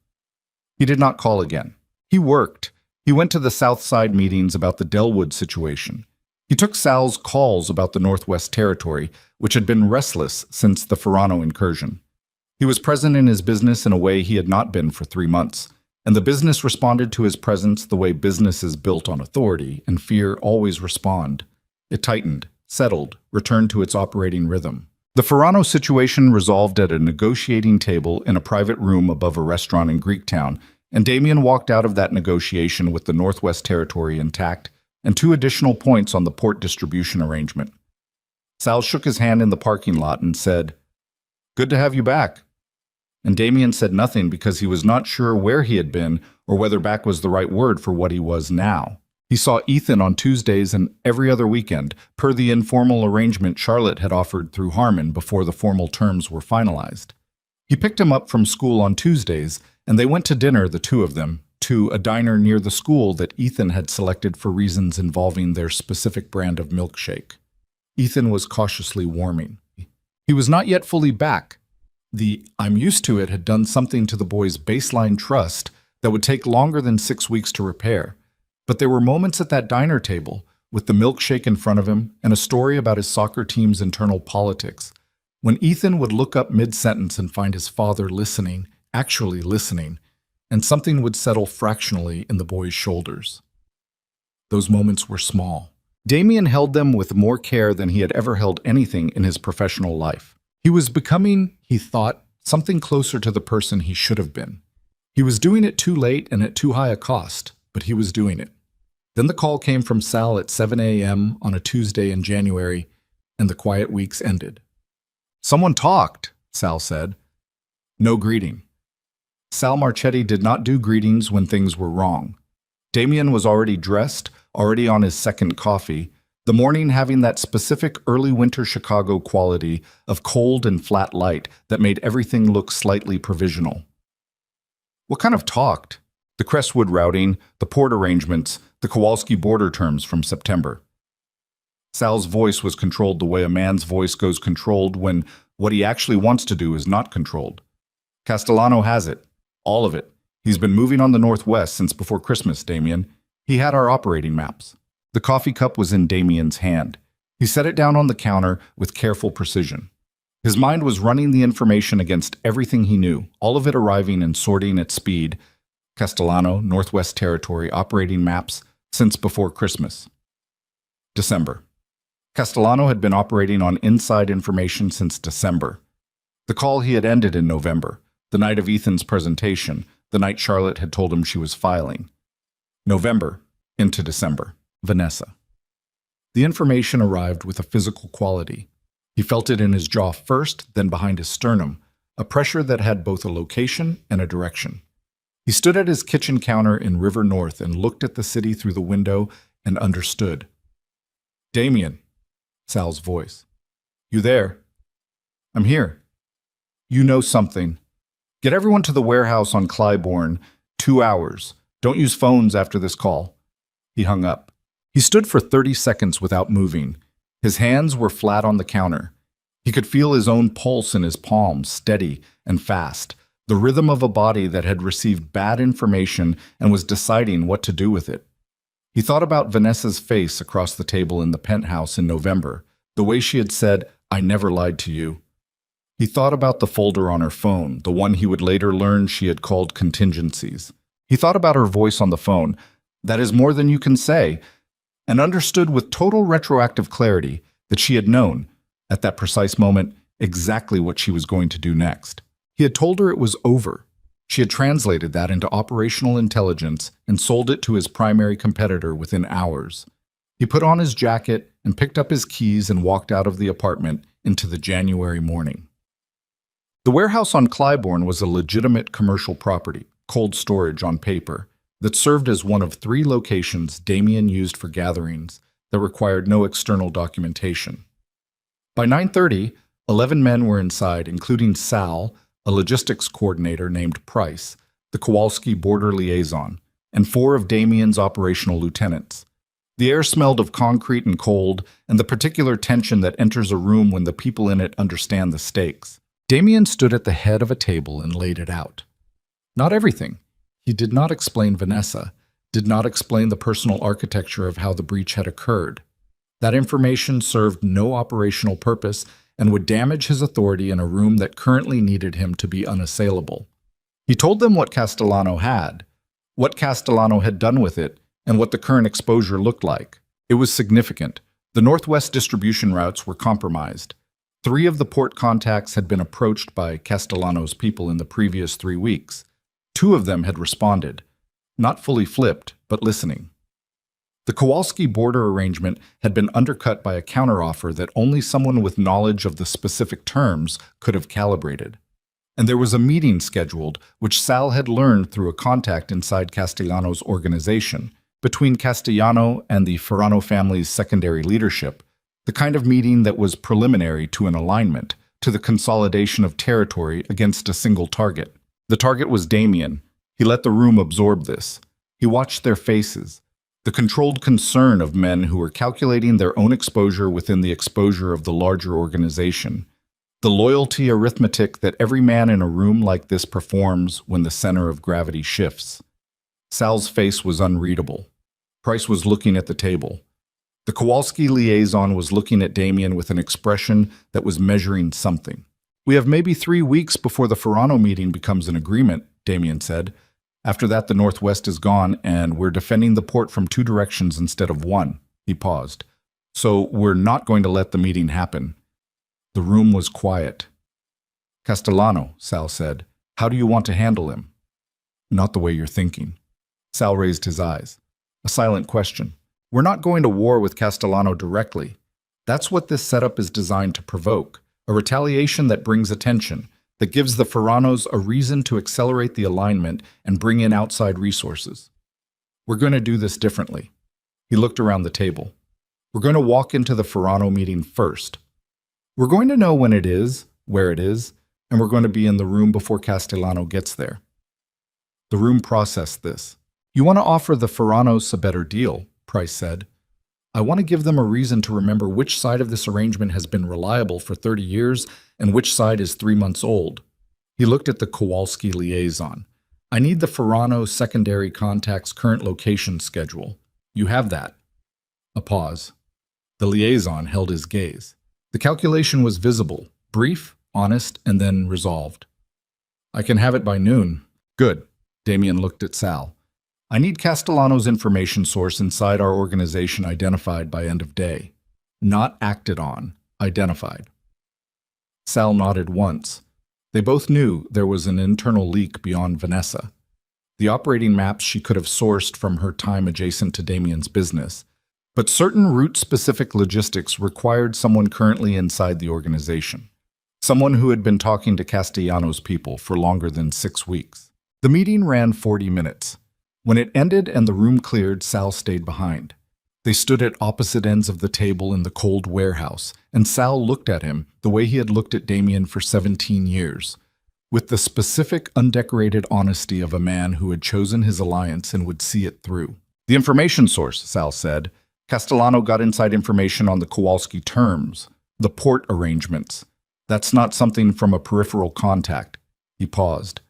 He did not call again. He worked. He went to the South Side meetings about the Delwood situation. He took Sal's calls about the Northwest Territory, which had been restless since the Ferrano incursion. He was present in his business in a way he had not been for 3 months, and the business responded to his presence the way business is built on authority and fear always respond. It tightened, settled, returned to its operating rhythm. The Ferrano situation resolved at a negotiating table in a private room above a restaurant in Greektown, and Damien walked out of that negotiation with the Northwest Territory intact and 2 additional points on the port distribution arrangement. Sal shook his hand in the parking lot and said, "Good to have you back." And Damien said nothing because he was not sure where he had been or whether back was the right word for what he was now. He saw Ethan on Tuesdays and every other weekend, per the informal arrangement Charlotte had offered through Harmon before the formal terms were finalized. He picked him up from school on Tuesdays, and they went to dinner, the 2 of them, to a diner near the school that Ethan had selected for reasons involving their specific brand of milkshake. Ethan was cautiously warming. He was not yet fully back. The "I'm used to it" had done something to the boy's baseline trust that would take longer than 6 weeks to repair. But there were moments at that diner table, with the milkshake in front of him and a story about his soccer team's internal politics, when Ethan would look up mid-sentence and find his father listening, actually listening, and something would settle fractionally in the boy's shoulders. Those moments were small. Damien held them with more care than he had ever held anything in his professional life. He was becoming, he thought, something closer to the person he should have been. He was doing it too late and at too high a cost, but he was doing it. Then the call came from Sal at 7 a.m. on a Tuesday in January, and the quiet weeks ended. "Someone talked," Sal said. No greeting. Sal Marchetti did not do greetings when things were wrong. Damien was already dressed, already on his second coffee, the morning having that specific early winter Chicago quality of cold and flat light that made everything look slightly provisional. What kind of talked? The Crestwood routing, the port arrangements, the Kowalski border terms from September. Sal's voice was controlled the way a man's voice goes controlled when what he actually wants to do is not controlled. Castellano has it. All of it. He's been moving on the Northwest since before Christmas, Damien. He had our operating maps. The coffee cup was in Damien's hand. He set it down on the counter with careful precision. His mind was running the information against everything he knew, all of it arriving and sorting at speed. Castellano, Northwest Territory, operating maps, since before Christmas. December. Castellano had been operating on inside information since December. The call he had ended in November, the night of Ethan's presentation, the night Charlotte had told him she was filing. November, into December. Vanessa. The information arrived with a physical quality. He felt it in his jaw first, then behind his sternum, a pressure that had both a location and a direction. He stood at his kitchen counter in River North and looked at the city through the window and understood. "Damien," Sal's voice. "You there?" "I'm here." "You know something. Get everyone to the warehouse on Clybourne, 2 hours. Don't use phones after this call." He hung up. He stood for 30 seconds without moving. His hands were flat on the counter. He could feel his own pulse in his palms, steady and fast, the rhythm of a body that had received bad information and was deciding what to do with it. He thought about Vanessa's face across the table in the penthouse in November, the way she had said, "I never lied to you." He thought about the folder on her phone, the one he would later learn she had called contingencies. He thought about her voice on the phone, "That is more than you can say," and understood with total retroactive clarity that she had known, at that precise moment, exactly what she was going to do next. He had told her it was over. She had translated that into operational intelligence and sold it to his primary competitor within hours. He put on his jacket and picked up his keys and walked out of the apartment into the January morning. The warehouse on Clybourne was a legitimate commercial property, cold storage on paper. that served as one of 3 locations Damien used for gatherings that required no external documentation. By 9:30, 11 men were inside, including Sal, a logistics coordinator named Price, the Kowalski border liaison, and 4 of Damien's operational lieutenants. The air smelled of concrete and cold, and the particular tension that enters a room when the people in it understand the stakes. Damien stood at the head of a table and laid it out. Not everything. He did not explain Vanessa, did not explain the personal architecture of how the breach had occurred. That information served no operational purpose and would damage his authority in a room that currently needed him to be unassailable. He told them what Castellano had, what Castellano had done with it, and what the current exposure looked like. It was significant. The Northwest distribution routes were compromised. 3 of the port contacts had been approached by Castellano's people in the previous 3 weeks. 2 of them had responded, not fully flipped, but listening. The Kowalski border arrangement had been undercut by a counteroffer that only someone with knowledge of the specific terms could have calibrated. And there was a meeting scheduled, which Sal had learned through a contact inside Castellano's organization, between Castellano and the Ferrano family's secondary leadership, the kind of meeting that was preliminary to an alignment, to the consolidation of territory against a single target. The target was Damien. He let the room absorb this. He watched their faces, the controlled concern of men who were calculating their own exposure within the exposure of the larger organization, the loyalty arithmetic that every man in a room like this performs when the center of gravity shifts. Sal's face was unreadable. Price was looking at the table. The Kowalski liaison was looking at Damien with an expression that was measuring something. "We have maybe 3 weeks before the Ferrano meeting becomes an agreement," Damien said. "After that, the Northwest is gone, and we're defending the port from 2 directions instead of 1. He paused. "So we're not going to let the meeting happen." The room was quiet. "Castellano," Sal said, "how do you want to handle him?" "Not the way you're thinking." Sal raised his eyes. A silent question. "We're not going to war with Castellano directly. That's what this setup is designed to provoke, a retaliation that brings attention, that gives the Ferranos a reason to accelerate the alignment and bring in outside resources. We're going to do this differently." He looked around the table. "We're going to walk into the Ferrano meeting first. We're going to know when it is, where it is, and we're going to be in the room before Castellano gets there." The room processed this. "You want to offer the Ferranos a better deal," Price said. "I want to give them a reason to remember which side of this arrangement has been reliable for 30 years and which side is 3 months old." He looked at the Kowalski liaison. "I need the Ferrano secondary contact's current location schedule. You have that." A pause. The liaison held his gaze. The calculation was visible, brief, honest, and then resolved. "I can have it by noon." "Good." Damien looked at Sal. "I need Castellano's information source inside our organization identified by end of day. Not acted on, identified." Sal nodded once. They both knew there was an internal leak beyond Vanessa. The operating maps she could have sourced from her time adjacent to Damien's business. But certain route-specific logistics required someone currently inside the organization. Someone who had been talking to Castellano's people for longer than 6 weeks. The meeting ran 40 minutes. When it ended and the room cleared, Sal stayed behind. They stood at opposite ends of the table in the cold warehouse, and Sal looked at him the way he had looked at Damien for 17 years, with the specific, undecorated honesty of a man who had chosen his alliance and would see it through. "The information source," Sal said. "Castellano got inside information on the Kowalski terms, the port arrangements. That's not something from a peripheral contact." He paused.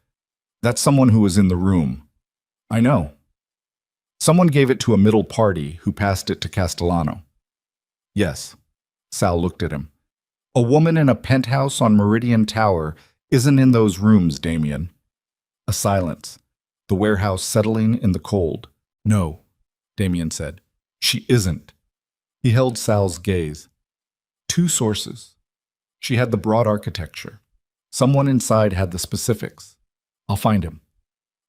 "That's someone who was in the room." "I know." "Someone gave it to a middle party who passed it to Castellano." "Yes." Sal looked at him. "A woman in a penthouse on Meridian Tower isn't in those rooms, Damien." A silence, the warehouse settling in the cold. "No," Damien said. "She isn't." He held Sal's gaze. 2 sources. She had the broad architecture. Someone inside had the specifics. "I'll find him."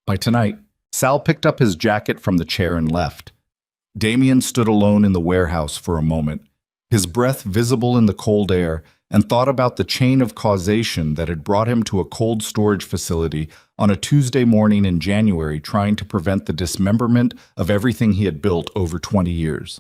By tonight, Sal picked up his jacket from the chair and left. Damien stood alone in the warehouse for a moment, his breath visible in the cold air, and thought about the chain of causation that had brought him to a cold storage facility on a Tuesday morning in January, trying to prevent the dismemberment of everything he had built over 20 years.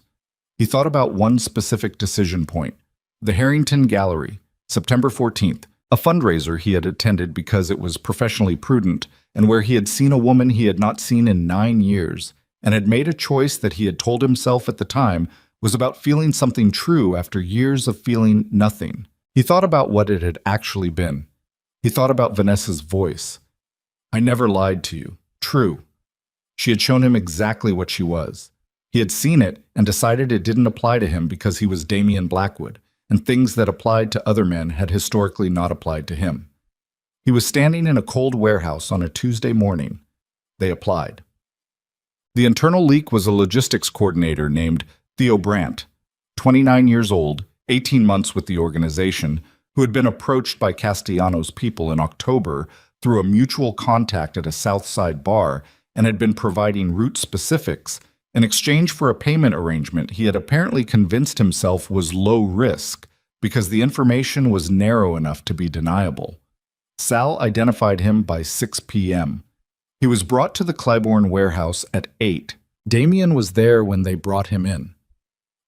He thought about one specific decision point: the Harrington Gallery, September 14th, a fundraiser he had attended because it was professionally prudent and where he had seen a woman he had not seen in 9 years, and had made a choice that he had told himself at the time was about feeling something true after years of feeling nothing. He thought about what it had actually been. He thought about Vanessa's voice. "I never lied to you. True." She had shown him exactly what she was. He had seen it and decided it didn't apply to him because he was Damian Blackwood, and things that applied to other men had historically not applied to him. He was standing in a cold warehouse on a Tuesday morning. They applied. The internal leak was a logistics coordinator named Theo Brandt, 29 years old, 18 months with the organization, who had been approached by Castellanos people in October through a mutual contact at a South Side bar and had been providing route specifics in exchange for a payment arrangement he had apparently convinced himself was low risk because the information was narrow enough to be deniable. Sal identified him by 6 p.m. He was brought to the Clybourne warehouse at 8. Damian was there when they brought him in.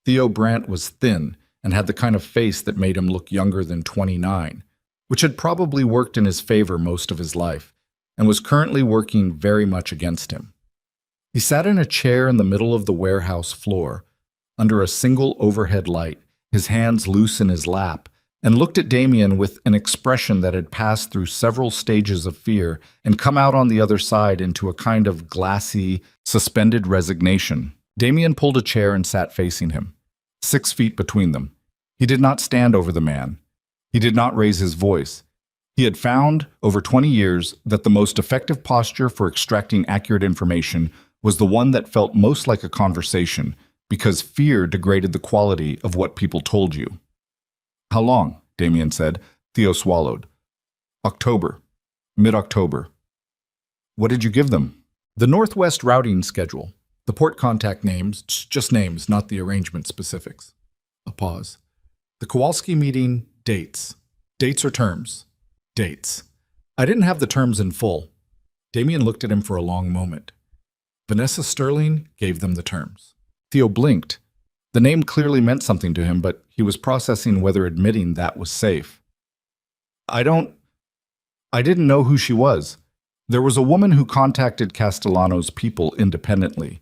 Theo Brandt was thin and had the kind of face that made him look younger than 29, which had probably worked in his favor most of his life, and was currently working very much against him. He sat in a chair in the middle of the warehouse floor, under a single overhead light, his hands loose in his lap, and looked at Damian with an expression that had passed through several stages of fear and come out on the other side into a kind of glassy, suspended resignation. Damian pulled a chair and sat facing him, 6 feet between them. He did not stand over the man. He did not raise his voice. He had found, over 20 years, that the most effective posture for extracting accurate information was the one that felt most like a conversation, because fear degraded the quality of what people told you. "How long?" Damian said. Theo swallowed. "October. Mid-October." "What did you give them?" "The Northwest routing schedule. The port contact names, just names, not the arrangement specifics." A pause. "The Kowalski meeting, dates. Dates or terms?" "Dates." "I didn't have the terms in full." Damian looked at him for a long moment. Vanessa Sterling gave them the terms. Theo blinked. The name clearly meant something to him, but he was processing whether admitting that was safe. I didn't know who she was. There was a woman who contacted Castellanos people independently.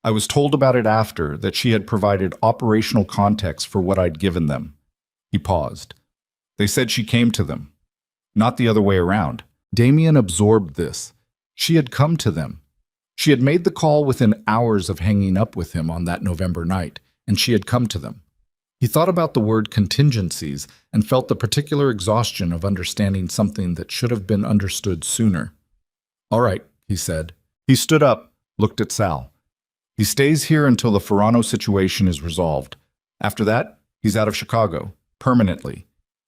I was told about it after, that she had provided operational context for what I'd given them." He paused. "They said she came to them, not the other way around." Damian absorbed this. She had come to them. She had made the call within hours of hanging up with him on that November night, and she had come to them. He thought about the word contingencies and felt the particular exhaustion of understanding something that should have been understood sooner. "All right," he said. He stood up, looked at Sal. "He stays here until the Ferrano situation is resolved. After that, he's out of Chicago, permanently.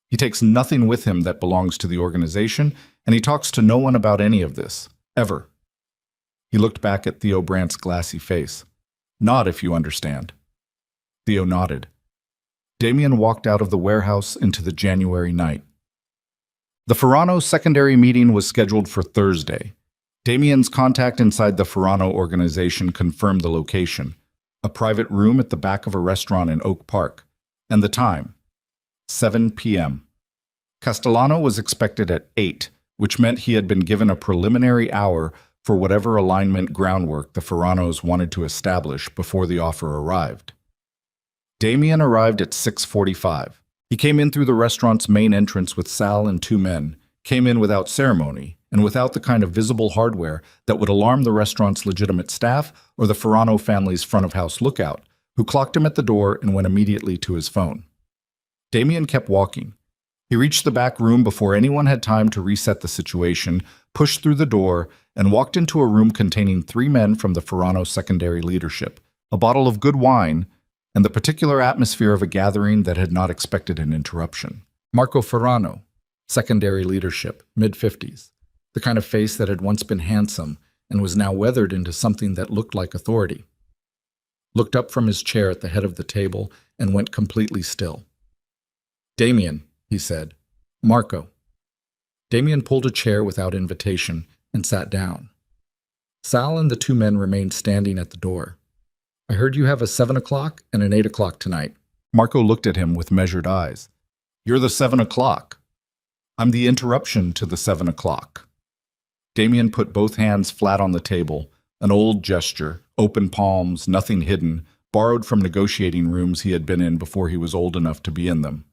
He takes nothing with him that belongs to the organization, and he talks to no one about any of this, ever." He looked back at Theo Brandt's glassy face. "Nod if you understand." Theo nodded. Damian walked out of the warehouse into the January night. The Ferrano secondary meeting was scheduled for Thursday. Damian's contact inside the Ferrano organization confirmed the location, a private room at the back of a restaurant in Oak Park, and the time, 7 p.m. Castellano was expected at 8, which meant he had been given a preliminary hour for whatever alignment groundwork the Ferranos wanted to establish before the offer arrived. Damian arrived at 6:45. He came in through the restaurant's main entrance with Sal and 2 men, came in without ceremony, and without the kind of visible hardware that would alarm the restaurant's legitimate staff or the Ferrano family's front-of-house lookout, who clocked him at the door and went immediately to his phone. Damian kept walking. He reached the back room before anyone had time to reset the situation, pushed through the door, and walked into a room containing 3 men from the Ferrano secondary leadership, a bottle of good wine, and the particular atmosphere of a gathering that had not expected an interruption. Marco Ferrano, secondary leadership, mid-50s, the kind of face that had once been handsome and was now weathered into something that looked like authority. Looked up from his chair at the head of the table and went completely still. "Damian," he said. Marco. Damien pulled a chair without invitation and sat down. Sal and the two men remained standing at the door. I heard you have a 7 o'clock and an 8 o'clock tonight. Marco looked at him with measured eyes. You're the 7 o'clock. I'm the interruption to the 7 o'clock. Damien put both hands flat on the table, an old gesture, open palms, nothing hidden, borrowed from negotiating rooms he had been in before he was old enough to be in them.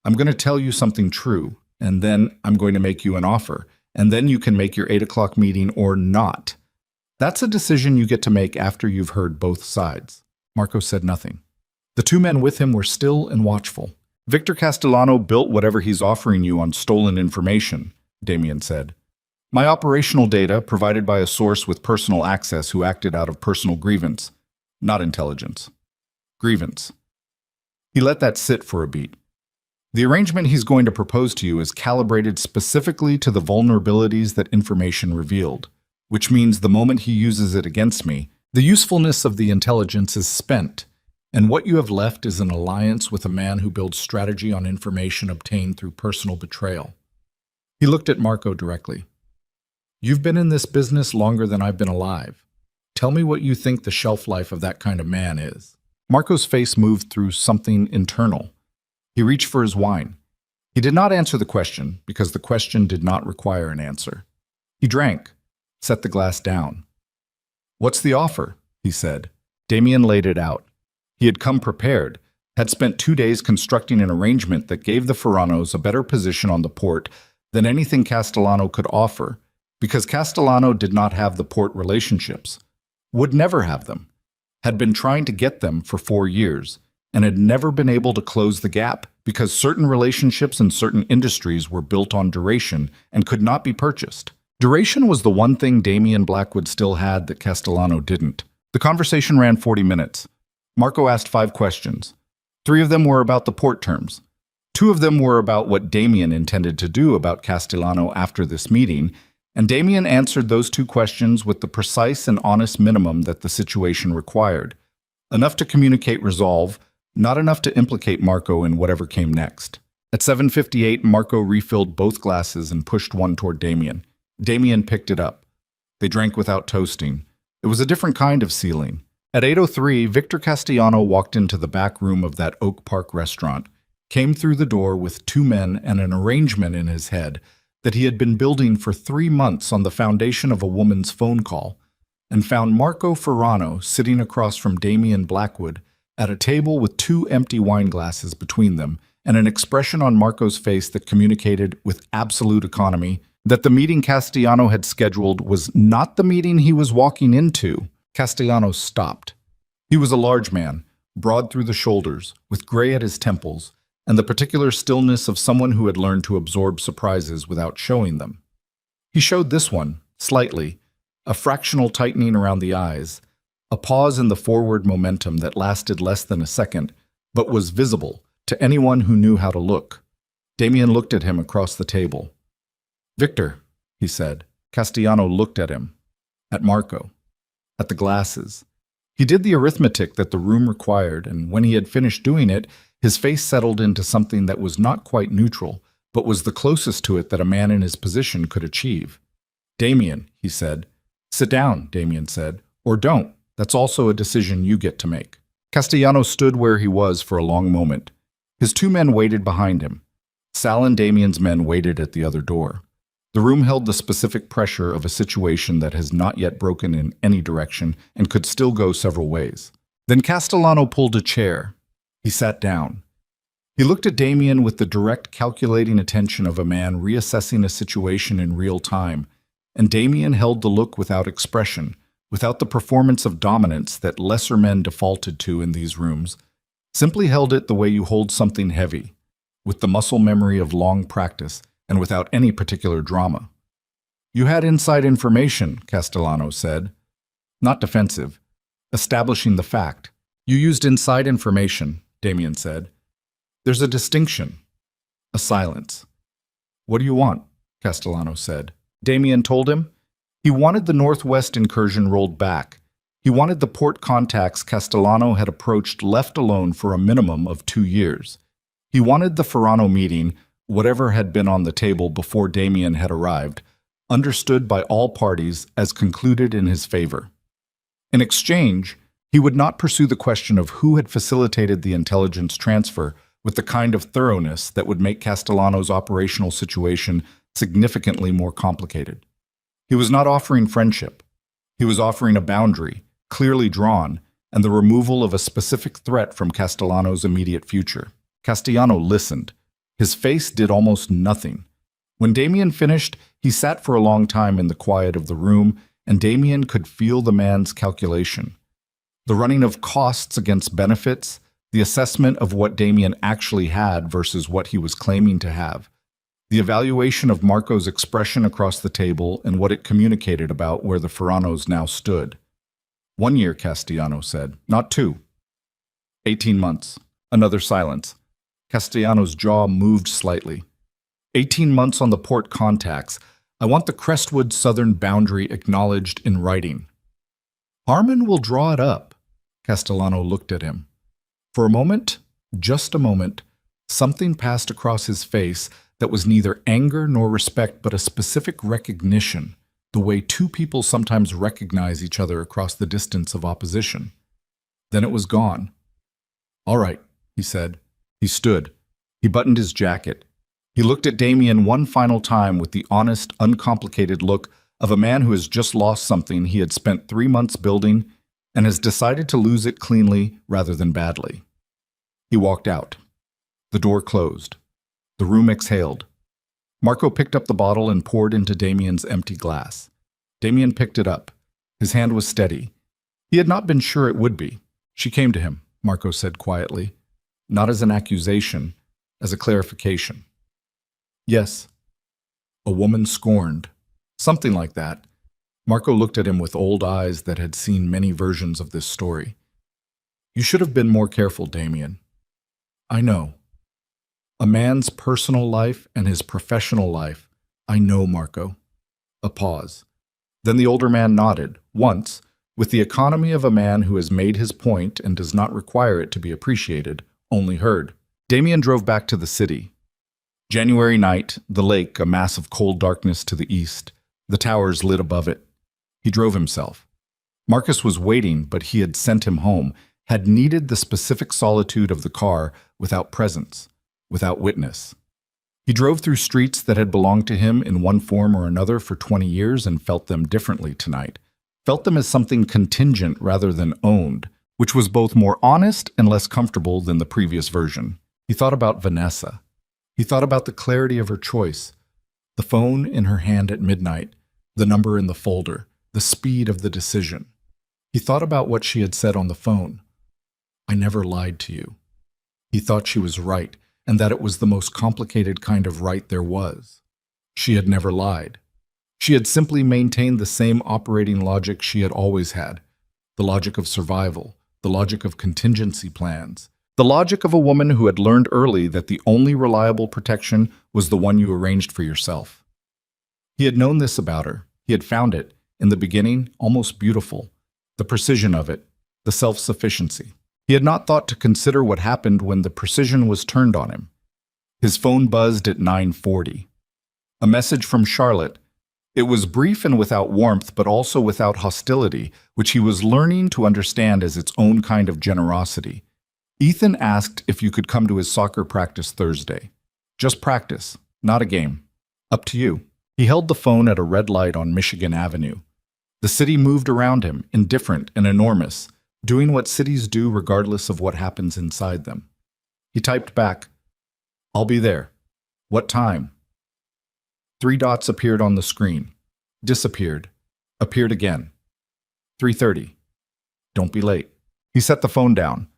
I'm going to tell you something true, and then I'm going to make you an offer, and then you can make your 8 o'clock meeting or not. That's a decision you get to make after you've heard both sides. Marco said nothing. The two men with him were still and watchful. Victor Castellano built whatever he's offering you on stolen information, Damien said. My operational data provided by a source with personal access who acted out of personal grievance, not intelligence. Grievance. He let that sit for a beat. The arrangement he's going to propose to you is calibrated specifically to the vulnerabilities that information revealed, which means the moment he uses it against me, the usefulness of the intelligence is spent, and what you have left is an alliance with a man who builds strategy on information obtained through personal betrayal. He looked at Marco directly. You've been in this business longer than I've been alive. Tell me what you think the shelf life of that kind of man is. Marco's face moved through something internal. He reached for his wine. He did not answer the question because the question did not require an answer. He drank, set the glass down. What's the offer? He said. Damien laid it out. He had come prepared, had spent 2 days constructing an arrangement that gave the Ferranos a better position on the port than anything Castellano could offer, because Castellano did not have the port relationships, would never have them, had been trying to get them for 4 years, and had never been able to close the gap because certain relationships in certain industries were built on duration and could not be purchased. Duration was the one thing Damien Blackwood still had that Castellano didn't. The conversation ran 40 minutes. Marco asked 5 questions. 3 of them were about the port terms. 2 of them were about what Damien intended to do about Castellano after this meeting, and Damien answered those 2 questions with the precise and honest minimum that the situation required. Enough to communicate resolve, not enough to implicate Marco in whatever came next. At 7:58, Marco refilled both glasses and pushed one toward Damien. Damien picked it up. They drank without toasting. It was a different kind of ceiling. At 8:03, Victor Castellano walked into the back room of that Oak Park restaurant, came through the door with 2 men and an arrangement in his head that he had been building for 3 months on the foundation of a woman's phone call, and found Marco Ferrano sitting across from Damien Blackwood at a table with 2 empty wine glasses between them and an expression on Marco's face that communicated with absolute economy that the meeting Castellano had scheduled was not the meeting he was walking into. Castellano stopped. He was a large man, broad through the shoulders, with gray at his temples, and the particular stillness of someone who had learned to absorb surprises without showing them. He showed this one, slightly, a fractional tightening around the eyes, a pause in the forward momentum that lasted less than a second, but was visible to anyone who knew how to look. Damien looked at him across the table. Victor, he said. Castellano looked at him, at Marco, at the glasses. He did the arithmetic that the room required, and when he had finished doing it, his face settled into something that was not quite neutral, but was the closest to it that a man in his position could achieve. Damien, he said. Sit down, Damien said, or don't. That's also a decision you get to make. Castellano stood where he was for a long moment. His 2 men waited behind him. Sal and Damien's men waited at the other door. The room held the specific pressure of a situation that has not yet broken in any direction and could still go several ways. Then Castellano pulled a chair. He sat down. He looked at Damien with the direct, calculating attention of a man reassessing a situation in real time, and Damien held the look without expression, without the performance of dominance that lesser men defaulted to in these rooms, simply held it the way you hold something heavy, with the muscle memory of long practice and without any particular drama. You had inside information, Castellano said. Not defensive. Establishing the fact. You used inside information, Damien said. There's a distinction. A silence. What do you want? Castellano said. Damien told him. He wanted the Northwest incursion rolled back. He wanted the port contacts Castellano had approached left alone for a minimum of 2 years. He wanted the Ferrano meeting, whatever had been on the table before Damien had arrived, understood by all parties as concluded in his favor. In exchange, he would not pursue the question of who had facilitated the intelligence transfer with the kind of thoroughness that would make Castellano's operational situation significantly more complicated. He was not offering friendship. He was offering a boundary, clearly drawn, and the removal of a specific threat from Castellano's immediate future. Castellano listened. His face did almost nothing. When Damien finished, he sat for a long time in the quiet of the room, and Damien could feel the man's calculation. The running of costs against benefits, the assessment of what Damien actually had versus what he was claiming to have, the evaluation of Marco's expression across the table and what it communicated about where the Ferranos now stood. 1 year, Castellano said, not 2. 18 months. Another silence. Castellano's jaw moved slightly. 18 months on the port contacts. I want the Crestwood southern boundary acknowledged in writing. Harmon will draw it up. Castellano looked at him. For a moment, just a moment, something passed across his face that was neither anger nor respect but a specific recognition, the way two people sometimes recognize each other across the distance of opposition. Then it was gone. All right, he said. He stood. He buttoned his jacket. He looked at Damien one final time with the honest, uncomplicated look of a man who has just lost something he had spent 3 months building and has decided to lose it cleanly rather than badly. He walked out. The door closed. The room exhaled. Marco picked up the bottle and poured into Damien's empty glass. Damien picked it up. His hand was steady. He had not been sure it would be. She came to him, Marco said quietly, not as an accusation, as a clarification. Yes. A woman scorned. Something like that. Marco looked at him with old eyes that had seen many versions of this story. You should have been more careful, Damien. I know. A man's personal life and his professional life. I know, Marco. A pause. Then the older man nodded, once, with the economy of a man who has made his point and does not require it to be appreciated, only heard. Damien drove back to the city. January night, the lake, a mass of cold darkness to the east, the towers lit above it. He drove himself. Marcus was waiting, but he had sent him home, had needed the specific solitude of the car without presence, without witness. He drove through streets that had belonged to him in one form or another for 20 years and felt them differently tonight, felt them as something contingent rather than owned, which was both more honest and less comfortable than the previous version. He thought about Vanessa. He thought about the clarity of her choice, the phone in her hand at midnight, the number in the folder, the speed of the decision. He thought about what she had said on the phone. I never lied to you. He thought she was right, and that it was the most complicated kind of right there was. She had never lied. She had simply maintained the same operating logic she had always had, the logic of survival, the logic of contingency plans, the logic of a woman who had learned early that the only reliable protection was the one you arranged for yourself. He had known this about her. He had found it, in the beginning, almost beautiful, the precision of it, the self-sufficiency. He had not thought to consider what happened when the precision was turned on him. His phone buzzed at 9:40. A message from Charlotte. It was brief and without warmth, but also without hostility, which he was learning to understand as its own kind of generosity. Ethan asked if you could come to his soccer practice Thursday. Just practice, not a game. Up to you. He held the phone at a red light on Michigan Avenue. The city moved around him, indifferent and enormous, doing what cities do regardless of what happens inside them. He typed back, I'll be there. What time? 3 dots appeared on the screen. Disappeared. Appeared again. 3:30. Don't be late. He set the phone down.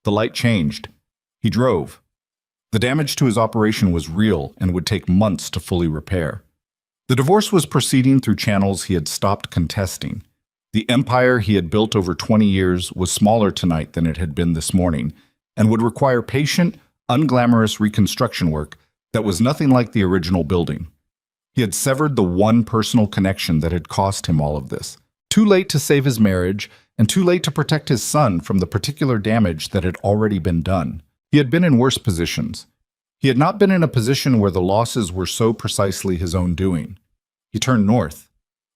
The light changed. He drove. The damage to his operation was real and would take months to fully repair. The divorce was proceeding through channels he had stopped contesting. The empire he had built over 20 years was smaller tonight than it had been this morning, and would require patient, unglamorous reconstruction work that was nothing like the original building. He had severed the one personal connection that had cost him all of this. Too late to save his marriage, and too late to protect his son from the particular damage that had already been done. He had been in worse positions. He had not been in a position where the losses were so precisely his own doing. He turned north.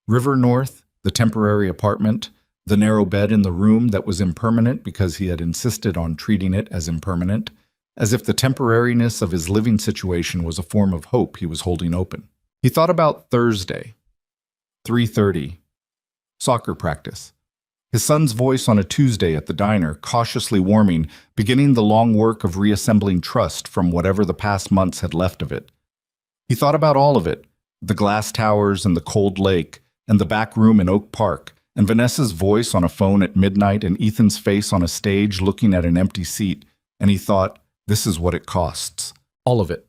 River north, the temporary apartment, the narrow bed in the room that was impermanent because he had insisted on treating it as impermanent, as if the temporariness of his living situation was a form of hope he was holding open. He thought about Thursday, 3:30, soccer practice. His son's voice on a Tuesday at the diner, cautiously warming, beginning the long work of reassembling trust from whatever the past months had left of it. He thought about all of it, the glass towers and the cold lake, and the back room in Oak Park, and Vanessa's voice on a phone at midnight and Ethan's face on a stage looking at an empty seat, and he thought, this is what it costs. All of it.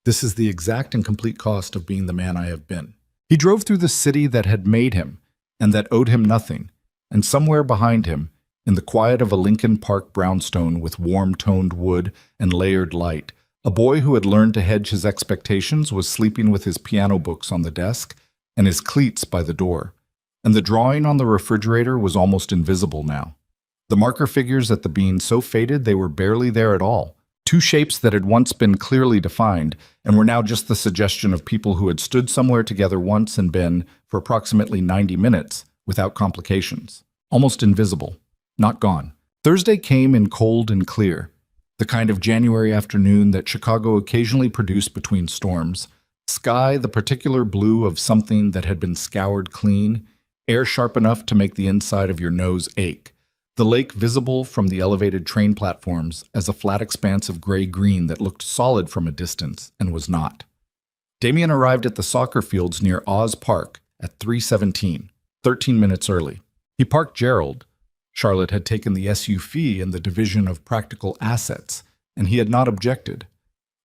This is the exact and complete cost of being the man I have been. He drove through the city that had made him, and that owed him nothing, and somewhere behind him, in the quiet of a Lincoln Park brownstone with warm-toned wood and layered light, a boy who had learned to hedge his expectations was sleeping with his piano books on the desk and his cleats by the door, and the drawing on the refrigerator was almost invisible now. The marker figures at the bean so faded they were barely there at all, two shapes that had once been clearly defined and were now just the suggestion of people who had stood somewhere together once and been, for approximately 90 minutes, without complications. Almost invisible. Not gone. Thursday came in cold and clear, the kind of January afternoon that Chicago occasionally produced between storms. Sky the particular blue of something that had been scoured clean, air sharp enough to make the inside of your nose ache. The lake visible from the elevated train platforms as a flat expanse of gray-green that looked solid from a distance and was not. Damien arrived at the soccer fields near Oz Park at 3:17, 13 minutes early. He parked Gerald. Charlotte had taken the SUV in the division of practical assets, and he had not objected,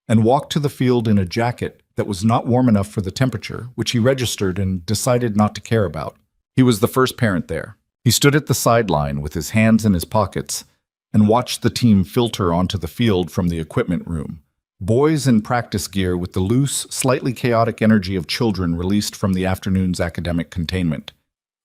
and walked to the field in a jacket that was not warm enough for the temperature, which he registered and decided not to care about. He was the first parent there. He stood at the sideline with his hands in his pockets and watched the team filter onto the field from the equipment room. Boys in practice gear with the loose, slightly chaotic energy of children released from the afternoon's academic containment.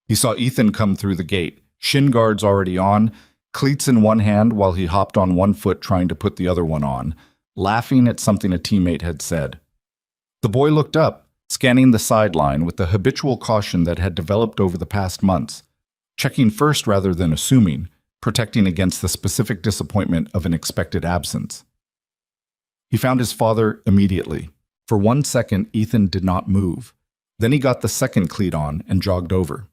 He saw Ethan come through the gate, shin guards already on, cleats in one hand while he hopped on one foot trying to put the other one on, laughing at something a teammate had said. The boy looked up, scanning the sideline with the habitual caution that had developed over the past months, checking first rather than assuming, protecting against the specific disappointment of an expected absence. He found his father immediately. For 1 second, Ethan did not move. Then he got the second cleat on and jogged over.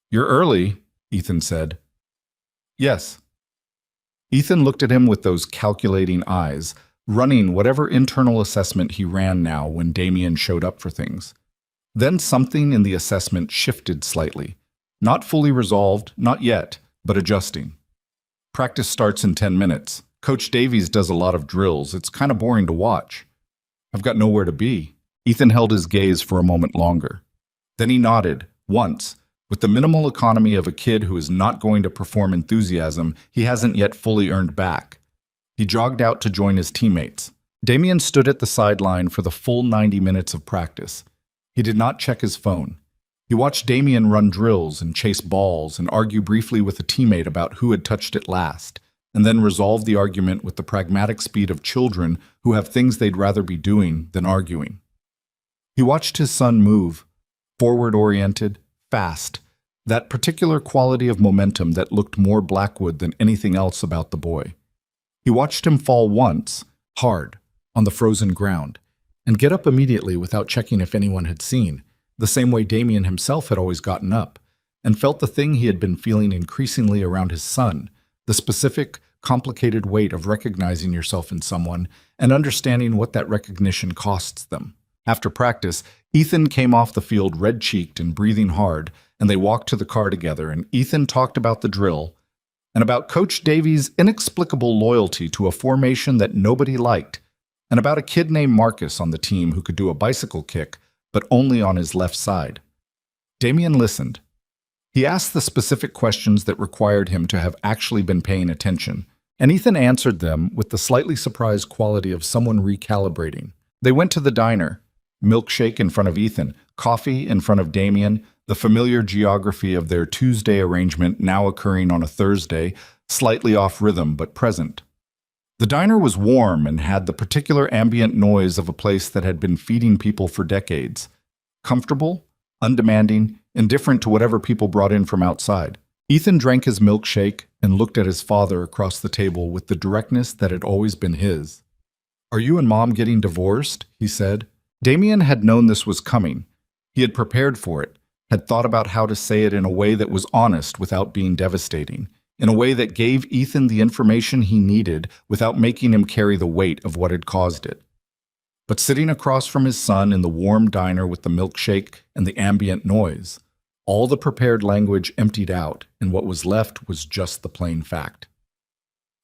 "You're early," Ethan said. "Yes." Ethan looked at him with those calculating eyes, running whatever internal assessment he ran now when Damien showed up for things. Then something in the assessment shifted slightly. Not fully resolved, not yet, but adjusting. "Practice starts in 10 minutes. Coach Davies does a lot of drills. It's kind of boring to watch. I've got nowhere to be." Ethan held his gaze for a moment longer. Then he nodded, once, with the minimal economy of a kid who is not going to perform enthusiasm he hasn't yet fully earned back. He jogged out to join his teammates. Damien stood at the sideline for the full 90 minutes of practice. He did not check his phone. He watched Damien run drills and chase balls and argue briefly with a teammate about who had touched it last, and then resolve the argument with the pragmatic speed of children who have things they'd rather be doing than arguing. He watched his son move, forward-oriented, fast, that particular quality of momentum that looked more Blackwood than anything else about the boy. He watched him fall once, hard, on the frozen ground, and get up immediately without checking if anyone had seen, the same way Damien himself had always gotten up, and felt the thing he had been feeling increasingly around his son, the specific, complicated weight of recognizing yourself in someone and understanding what that recognition costs them. After practice, Ethan came off the field red-cheeked and breathing hard, and they walked to the car together, and Ethan talked about the drill and about Coach Davies' inexplicable loyalty to a formation that nobody liked, and about a kid named Marcus on the team who could do a bicycle kick, but only on his left side. Damien listened. He asked the specific questions that required him to have actually been paying attention, and Ethan answered them with the slightly surprised quality of someone recalibrating. They went to the diner. Milkshake in front of Ethan, coffee in front of Damien, the familiar geography of their Tuesday arrangement now occurring on a Thursday, slightly off rhythm but present. The diner was warm and had the particular ambient noise of a place that had been feeding people for decades. Comfortable, undemanding, indifferent to whatever people brought in from outside. Ethan drank his milkshake and looked at his father across the table with the directness that had always been his. "Are you and Mom getting divorced?" he said. Damien had known this was coming. He had prepared for it, had thought about how to say it in a way that was honest without being devastating, in a way that gave Ethan the information he needed without making him carry the weight of what had caused it. But sitting across from his son in the warm diner with the milkshake and the ambient noise, all the prepared language emptied out, and what was left was just the plain fact.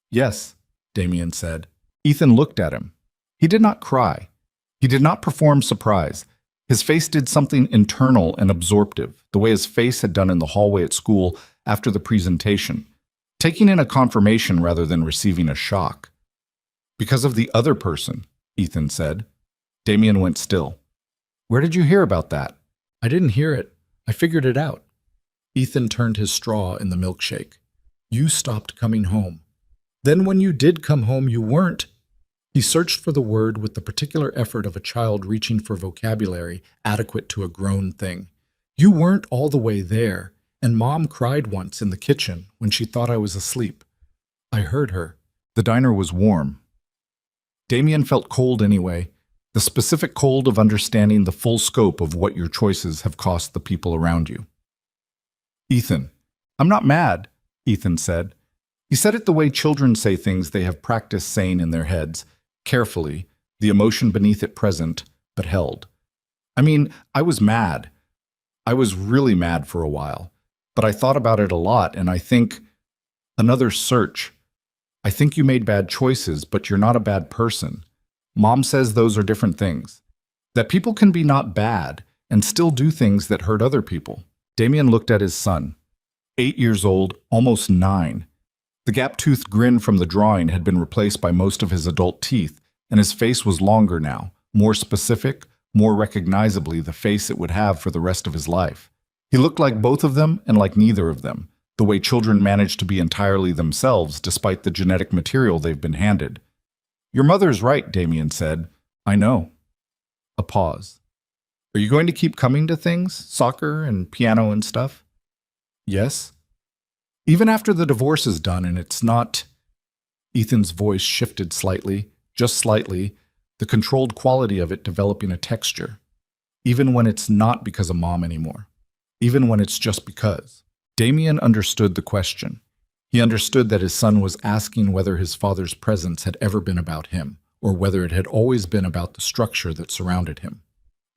"Yes," Damien said. Ethan looked at him. He did not cry. He did not perform surprise. His face did something internal and absorptive, the way his face had done in the hallway at school after the presentation, taking in a confirmation rather than receiving a shock. "Because of the other person," Ethan said. Damien went still. "Where did you hear about that?" "I didn't hear it. I figured it out." Ethan turned his straw in the milkshake. "You stopped coming home. Then when you did come home, you weren't." He searched for the word with the particular effort of a child reaching for vocabulary adequate to a grown thing. "You weren't all the way there, and Mom cried once in the kitchen when she thought I was asleep. I heard her." The diner was warm. Damien felt cold anyway, the specific cold of understanding the full scope of what your choices have cost the people around you. "Ethan, I'm not mad," Ethan said. He said it the way children say things they have practiced saying in their heads, carefully, the emotion beneath it present, but held. "I mean, I was mad. I was really mad for a while, but I thought about it a lot, and I think, another search. I think you made bad choices, but you're not a bad person. Mom says those are different things. That people can be not bad and still do things that hurt other people." Damien looked at his son. 8 years old, almost 9. The gap-toothed grin from the drawing had been replaced by most of his adult teeth, and his face was longer now, more specific, more recognizably the face it would have for the rest of his life. He looked like both of them and like neither of them, the way children manage to be entirely themselves despite the genetic material they've been handed. "Your mother's right," Damien said. "I know." A pause. "Are you going to keep coming to things, soccer and piano and stuff?" "Yes." "Even after the divorce is done and it's not—" Ethan's voice shifted slightly, just slightly, the controlled quality of it developing a texture. "Even when it's not because of Mom anymore. Even when it's just because." Damien understood the question. He understood that his son was asking whether his father's presence had ever been about him, or whether it had always been about the structure that surrounded him.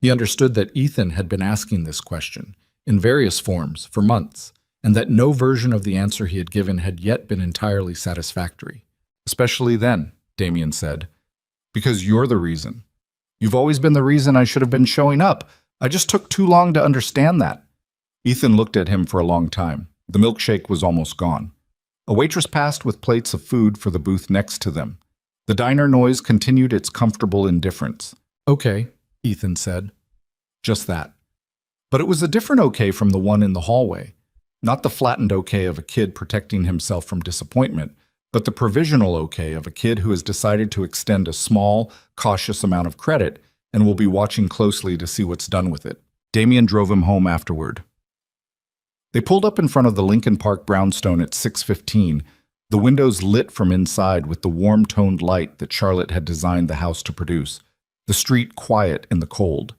He understood that Ethan had been asking this question, in various forms, for months, and that no version of the answer he had given had yet been entirely satisfactory. "Especially then," Damien said, "because you're the reason. You've always been the reason I should have been showing up. I just took too long to understand that." Ethan looked at him for a long time. The milkshake was almost gone. A waitress passed with plates of food for the booth next to them. The diner noise continued its comfortable indifference. "Okay," Ethan said. Just that. But it was a different okay from the one in the hallway. Not the flattened okay of a kid protecting himself from disappointment, but the provisional okay of a kid who has decided to extend a small, cautious amount of credit and will be watching closely to see what's done with it. Damien drove him home afterward. They pulled up in front of the Lincoln Park brownstone at 6:15, the windows lit from inside with the warm-toned light that Charlotte had designed the house to produce, the street quiet in the cold.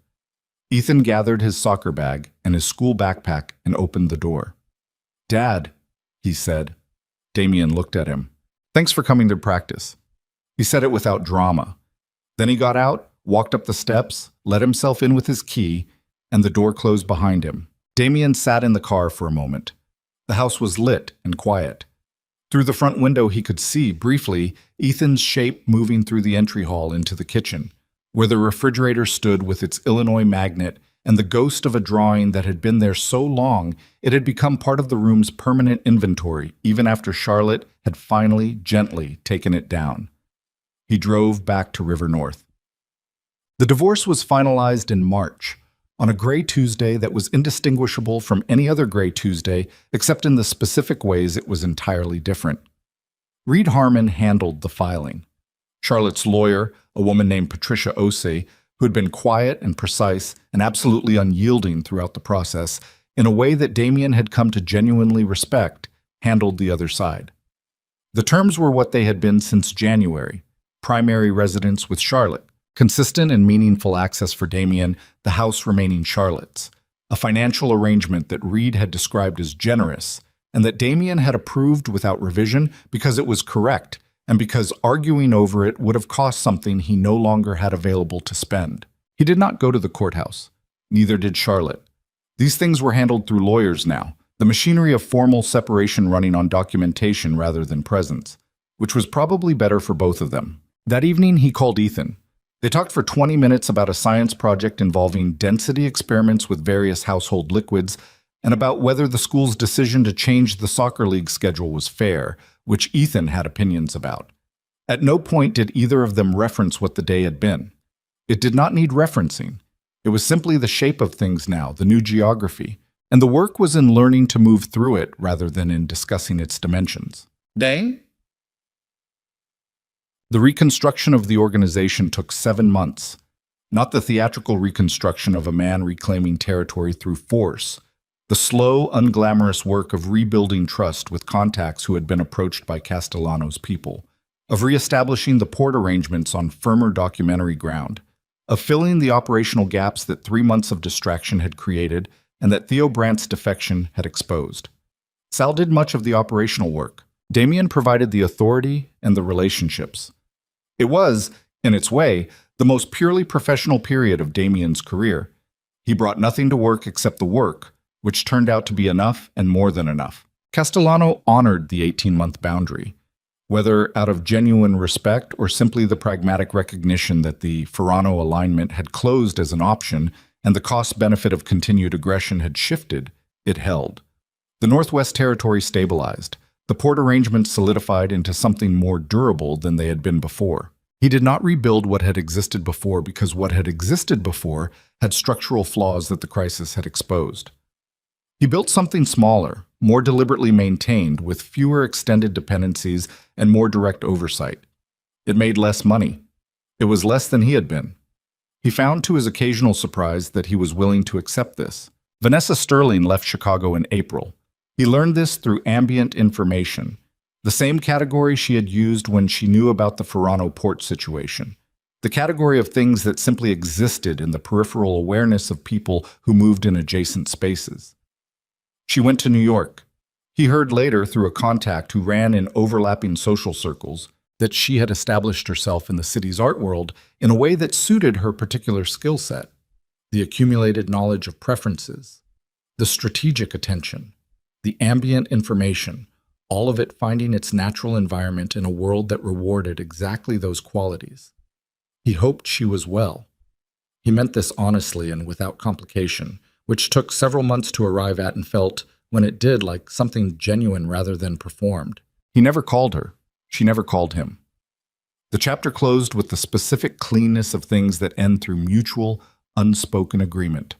Ethan gathered his soccer bag and his school backpack and opened the door. "Dad," he said. Damien looked at him. "Thanks for coming to practice." He said it without drama. Then he got out, walked up the steps, let himself in with his key, and the door closed behind him. Damien sat in the car for a moment. The house was lit and quiet. Through the front window he could see, briefly, Ethan's shape moving through the entry hall into the kitchen, where the refrigerator stood with its Illinois magnet and the ghost of a drawing that had been there so long it had become part of the room's permanent inventory, even after Charlotte had finally, gently taken it down. He drove back to River North. The divorce was finalized in March, on a gray Tuesday that was indistinguishable from any other gray Tuesday, except in the specific ways it was entirely different. Reed Harmon handled the filing. Charlotte's lawyer, a woman named Patricia Osei, who had been quiet and precise and absolutely unyielding throughout the process, in a way that Damien had come to genuinely respect, handled the other side. The terms were what they had been since January: primary residence with Charlotte, consistent and meaningful access for Damien, the house remaining Charlotte's, a financial arrangement that Reed had described as generous, and that Damien had approved without revision because it was correct, and because arguing over it would have cost something he no longer had available to spend. He did not go to the courthouse. Neither did Charlotte. These things were handled through lawyers now, the machinery of formal separation running on documentation rather than presence, which was probably better for both of them. That evening, he called Ethan. They talked for 20 minutes about a science project involving density experiments with various household liquids, and about whether the school's decision to change the soccer league schedule was fair, which Ethan had opinions about. At no point did either of them reference what the day had been. It did not need referencing. It was simply the shape of things now, the new geography, and the work was in learning to move through it rather than in discussing its dimensions. Day? The reconstruction of the organization took 7 months, not the theatrical reconstruction of a man reclaiming territory through force, the slow, unglamorous work of rebuilding trust with contacts who had been approached by Castellano's people, of reestablishing the port arrangements on firmer documentary ground, of filling the operational gaps that 3 months of distraction had created and that Theo Brandt's defection had exposed. Sal did much of the operational work. Damien provided the authority and the relationships. It was, in its way, the most purely professional period of Damien's career. He brought nothing to work except the work, which turned out to be enough and more than enough. Castellano honored the 18-month boundary, whether out of genuine respect or simply the pragmatic recognition that the Ferrano alignment had closed as an option and the cost-benefit of continued aggression had shifted. It held. The Northwest Territory stabilized. The port arrangements solidified into something more durable than they had been before. He did not rebuild what had existed before because what had existed before had structural flaws that the crisis had exposed. He built something smaller, more deliberately maintained, with fewer extended dependencies and more direct oversight. It made less money. It was less than he had been. He found to his occasional surprise that he was willing to accept this. Vanessa Sterling left Chicago in April. He learned this through ambient information, the same category she had used when she knew about the Ferrano port situation, the category of things that simply existed in the peripheral awareness of people who moved in adjacent spaces. She went to New York. He heard later through a contact who ran in overlapping social circles that she had established herself in the city's art world in a way that suited her particular skill set, the accumulated knowledge of preferences, the strategic attention, the ambient information, all of it finding its natural environment in a world that rewarded exactly those qualities. He hoped she was well. He meant this honestly and without complication, which took several months to arrive at and felt, when it did, like something genuine rather than performed. He never called her. She never called him. The chapter closed with the specific cleanness of things that end through mutual, unspoken agreement.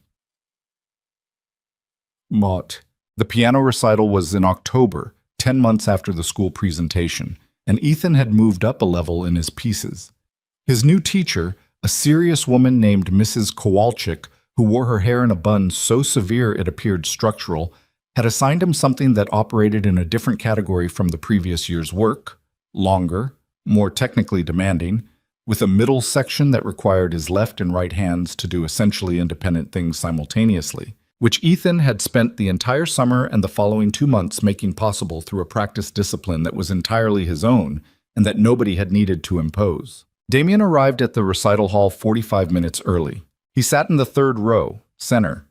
Mott. The piano recital was in October, 10 months after the school presentation, and Ethan had moved up a level in his pieces. His new teacher, a serious woman named Mrs. Kowalczyk, who wore her hair in a bun so severe it appeared structural, had assigned him something that operated in a different category from the previous year's work, longer, more technically demanding, with a middle section that required his left and right hands to do essentially independent things simultaneously, which Ethan had spent the entire summer and the following 2 months making possible through a practice discipline that was entirely his own and that nobody had needed to impose. Damien arrived at the recital hall 45 minutes early. He sat in the third row, center.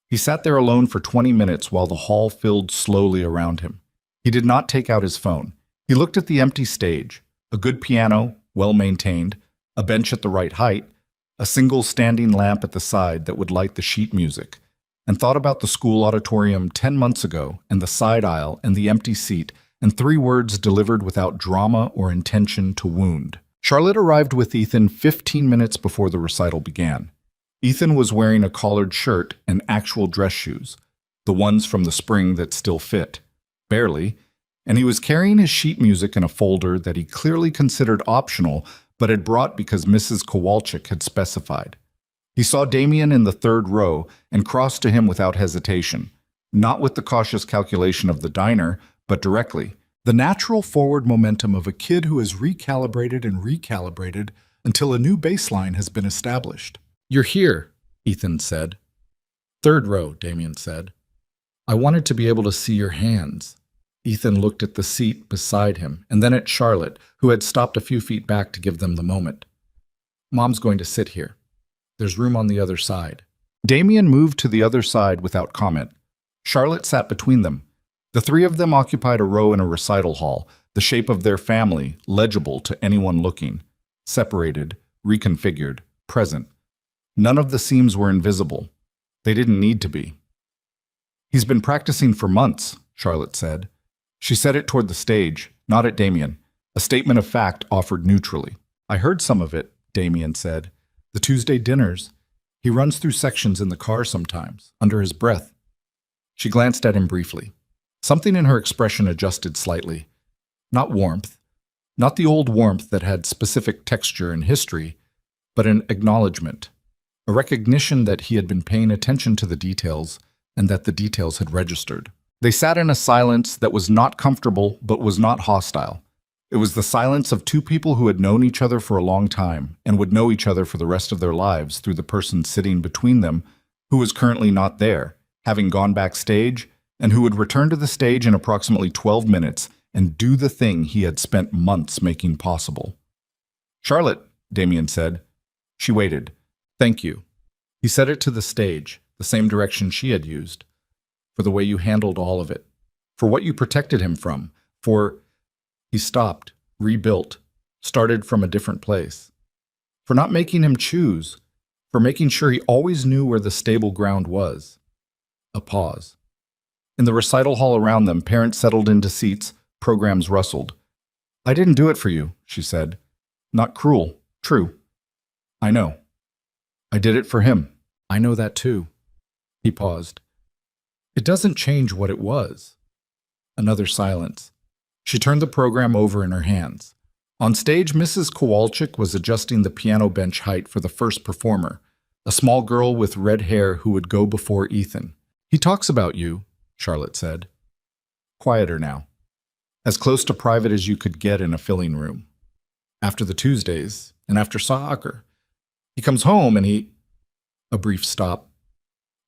He sat there alone for 20 minutes while the hall filled slowly around him. He did not take out his phone. He looked at the empty stage, a good piano, well-maintained, a bench at the right height, a single standing lamp at the side that would light the sheet music, and thought about the school auditorium 10 months ago and the side aisle and the empty seat and 3 words delivered without drama or intention to wound. Charlotte arrived with Ethan 15 minutes before the recital began. Ethan was wearing a collared shirt and actual dress shoes, the ones from the spring that still fit, barely, and he was carrying his sheet music in a folder that he clearly considered optional but had brought because Mrs. Kowalczyk had specified. He saw Damien in the third row and crossed to him without hesitation, not with the cautious calculation of the diner, but directly. The natural forward momentum of a kid who has recalibrated and recalibrated until a new baseline has been established. "You're here," Ethan said. "Third row," Damien said. "I wanted to be able to see your hands." Ethan looked at the seat beside him and then at Charlotte, who had stopped a few feet back to give them the moment. "Mom's going to sit here. There's room on the other side." Damien moved to the other side without comment. Charlotte sat between them. The three of them occupied a row in a recital hall, the shape of their family legible to anyone looking. Separated, reconfigured, present. None of the seams were invisible. They didn't need to be. "He's been practicing for months," Charlotte said. She said it toward the stage, not at Damien, a statement of fact offered neutrally. "I heard some of it," Damien said. "The Tuesday dinners. He runs through sections in the car sometimes, under his breath." She glanced at him briefly. Something in her expression adjusted slightly. Not warmth, not the old warmth that had specific texture and history, but an acknowledgement, a recognition that he had been paying attention to the details and that the details had registered. They sat in a silence that was not comfortable but was not hostile. It was the silence of two people who had known each other for a long time and would know each other for the rest of their lives through the person sitting between them, who was currently not there, having gone backstage, and who would return to the stage in approximately 12 minutes and do the thing he had spent months making possible. "Charlotte," Damien said. She waited. "Thank you." He said it to the stage, the same direction she had used. "For the way you handled all of it. For what you protected him from. For—" He stopped, rebuilt, started from a different place. "For not making him choose. For making sure he always knew where the stable ground was." A pause. In the recital hall around them, parents settled into seats, programs rustled. "I didn't do it for you," she said. "Not cruel. True. I know. I did it for him. I know that too." He paused. "It doesn't change what it was." Another silence. She turned the program over in her hands. On stage, Mrs. Kowalczyk was adjusting the piano bench height for the first performer, a small girl with red hair who would go before Ethan. "He talks about you," Charlotte said. Quieter now. As close to private as you could get in a filling room. "After the Tuesdays, and after soccer. He comes home and he—" A brief stop.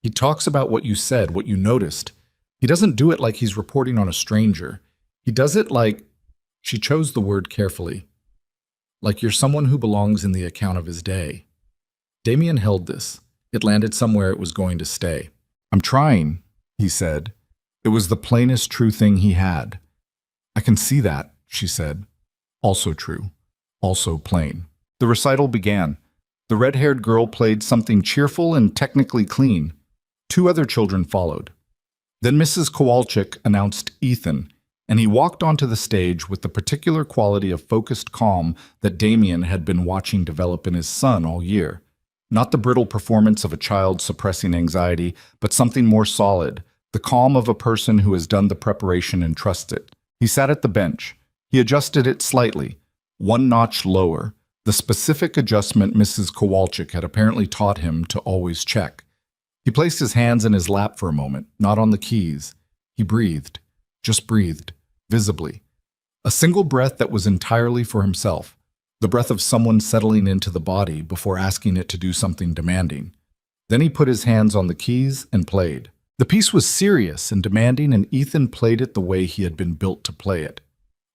"He talks about what you said, what you noticed. He doesn't do it like he's reporting on a stranger. He does it like—" She chose the word carefully. "Like you're someone who belongs in the account of his day." Damien held this. It landed somewhere it was going to stay. "I'm trying," he said. It was the plainest true thing he had. "I can see that," she said. Also true. Also plain. The recital began. The red-haired girl played something cheerful and technically clean. Two other children followed. Then Mrs. Kowalczyk announced Ethan, and he walked onto the stage with the particular quality of focused calm that Damien had been watching develop in his son all year. Not the brittle performance of a child suppressing anxiety, but something more solid, the calm of a person who has done the preparation and trusts it. He sat at the bench. He adjusted it slightly, one notch lower, the specific adjustment Mrs. Kowalczyk had apparently taught him to always check. He placed his hands in his lap for a moment, not on the keys. He breathed, just breathed, visibly. A single breath that was entirely for himself, the breath of someone settling into the body before asking it to do something demanding. Then he put his hands on the keys and played. The piece was serious and demanding, and Ethan played it the way he had been built to play it,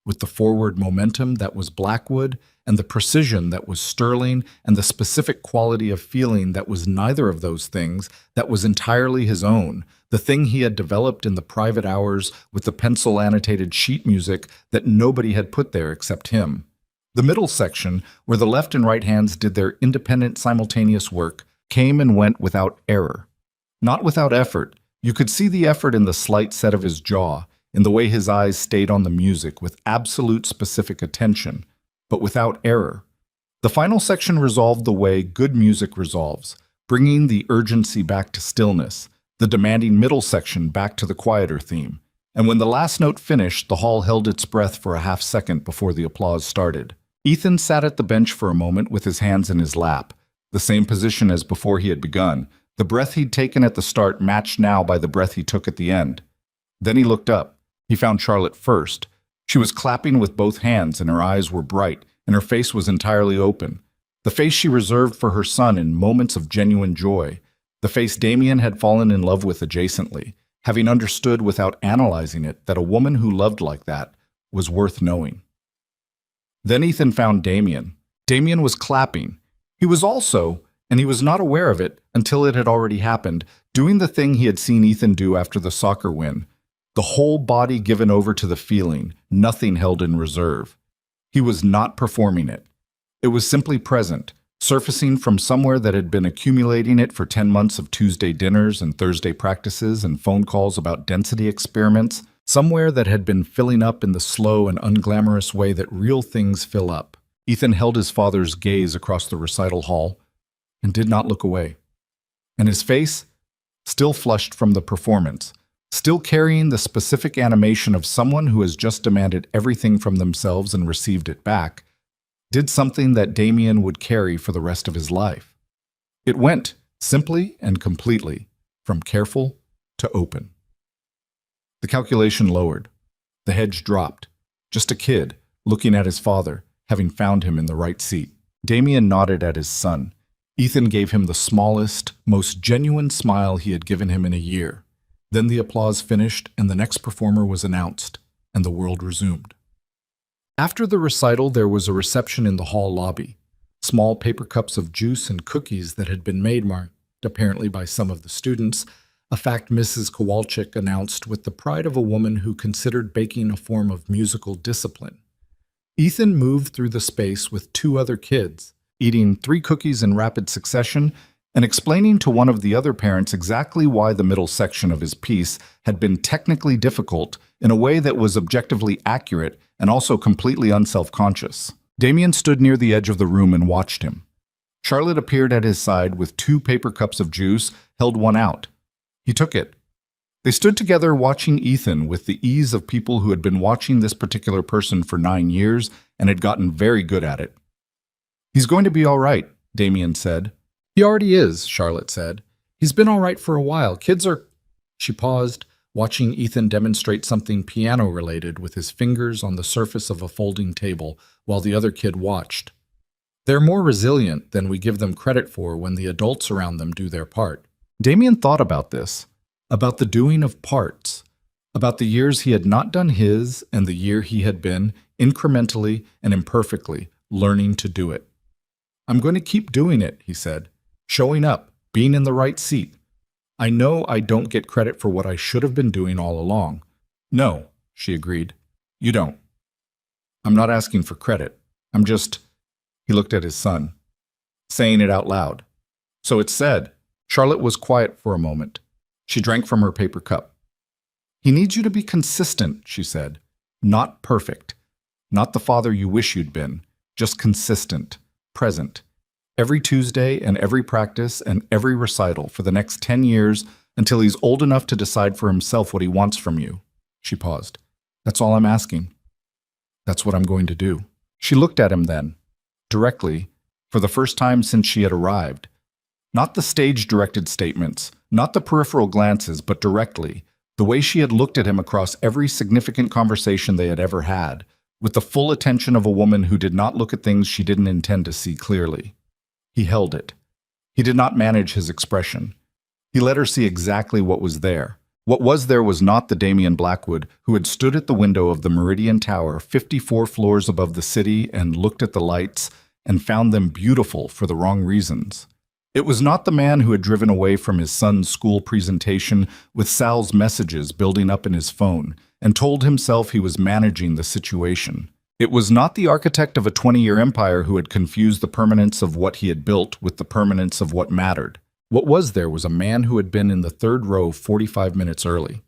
with the forward momentum that was Blackwood and the precision that was Sterling and the specific quality of feeling that was neither of those things, that was entirely his own, the thing he had developed in the private hours with the pencil-annotated sheet music that nobody had put there except him. The middle section, where the left and right hands did their independent simultaneous work, came and went without error. Not without effort. You could see the effort in the slight set of his jaw, in the way his eyes stayed on the music with absolute specific attention, but without error. The final section resolved the way good music resolves, bringing the urgency back to stillness, the demanding middle section back to the quieter theme. And when the last note finished, the hall held its breath for a half second before the applause started. Ethan sat at the bench for a moment with his hands in his lap, the same position as before he had begun. The breath he'd taken at the start matched now by the breath he took at the end. Then he looked up. He found Charlotte first. She was clapping with both hands, and her eyes were bright, and her face was entirely open. The face she reserved for her son in moments of genuine joy. The face Damien had fallen in love with adjacently, having understood without analyzing it that a woman who loved like that was worth knowing. Then Ethan found Damien. Damien was clapping. He was also, and he was not aware of it until it had already happened, doing the thing he had seen Ethan do after the soccer win. The whole body given over to the feeling, nothing held in reserve. He was not performing it. It was simply present, surfacing from somewhere that had been accumulating it for 10 months of Tuesday dinners and Thursday practices and phone calls about density experiments, somewhere that had been filling up in the slow and unglamorous way that real things fill up. Ethan held his father's gaze across the recital hall and did not look away. And his face, still flushed from the performance, still carrying the specific animation of someone who has just demanded everything from themselves and received it back, did something that Damien would carry for the rest of his life. It went, simply and completely, from careful to open. The calculation lowered. The hedge dropped. Just a kid, looking at his father, having found him in the right seat. Damien nodded at his son. Ethan gave him the smallest, most genuine smile he had given him in a year. Then the applause finished, and the next performer was announced, and the world resumed. After the recital, there was a reception in the hall lobby. Small paper cups of juice and cookies that had been made, marked apparently by some of the students, a fact Mrs. Kowalczyk announced with the pride of a woman who considered baking a form of musical discipline. Ethan moved through the space with 2 other kids, eating 3 cookies in rapid succession and explaining to one of the other parents exactly why the middle section of his piece had been technically difficult in a way that was objectively accurate and also completely unself-conscious. Damien stood near the edge of the room and watched him. Charlotte appeared at his side with 2 paper cups of juice, held one out. He took it. They stood together watching Ethan with the ease of people who had been watching this particular person for 9 years and had gotten very good at it. "He's going to be all right," Damien said. "He already is," Charlotte said. "He's been all right for a while. Kids are—" She paused, watching Ethan demonstrate something piano-related with his fingers on the surface of a folding table while the other kid watched. "They're more resilient than we give them credit for when the adults around them do their part." Damien thought about this, about the doing of parts, about the years he had not done his and the year he had been, incrementally and imperfectly, learning to do it. "I'm going to keep doing it," he said, "showing up, being in the right seat. I know I don't get credit for what I should have been doing all along." "No," she agreed. "You don't. I'm not asking for credit. I'm just—" He looked at his son, saying it out loud. "So it's said." Charlotte was quiet for a moment. She drank from her paper cup. "He needs you to be consistent," she said. "Not perfect. Not the father you wish you'd been. Just consistent. Present. Every Tuesday and every practice and every recital for the next 10 years until he's old enough to decide for himself what he wants from you." She paused. "That's all I'm asking. That's what I'm going to do." She looked at him then, directly, for the first time since she had arrived. Not the stage-directed statements, not the peripheral glances, but directly, the way she had looked at him across every significant conversation they had ever had, with the full attention of a woman who did not look at things she didn't intend to see clearly. He held it. He did not manage his expression. He let her see exactly what was there. What was there was not the Damien Blackwood who had stood at the window of the Meridian Tower 54 floors above the city and looked at the lights and found them beautiful for the wrong reasons. It was not the man who had driven away from his son's school presentation with Sal's messages building up in his phone and told himself he was managing the situation. It was not the architect of a 20-year empire who had confused the permanence of what he had built with the permanence of what mattered. What was there was a man who had been in the 3rd row 45 minutes early.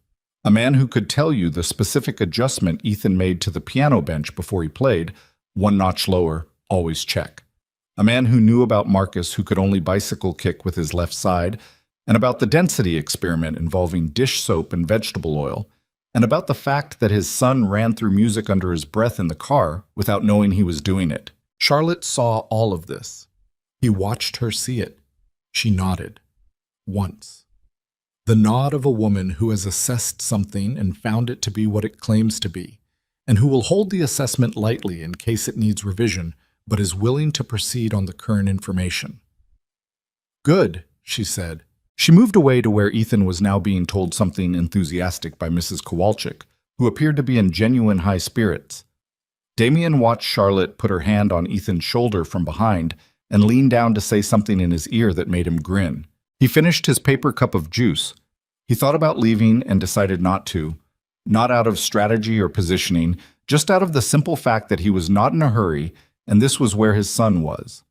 A man who could tell you the specific adjustment Ethan made to the piano bench before he played, 1 notch lower, always check. A man who knew about Marcus who could only bicycle kick with his left side, and about the density experiment involving dish soap and vegetable oil, and about the fact that his son ran through music under his breath in the car without knowing he was doing it. Charlotte saw all of this. He watched her see it. She nodded. Once. The nod of a woman who has assessed something and found it to be what it claims to be, and who will hold the assessment lightly in case it needs revision, but is willing to proceed on the current information. Good, she said. She moved away to where Ethan was now being told something enthusiastic by Mrs. Kowalczyk, who appeared to be in genuine high spirits. Damien watched Charlotte put her hand on Ethan's shoulder from behind and leaned down to say something in his ear that made him grin. He finished his paper cup of juice. He thought about leaving and decided not to, not out of strategy or positioning, just out of the simple fact that he was not in a hurry and this was where his son was.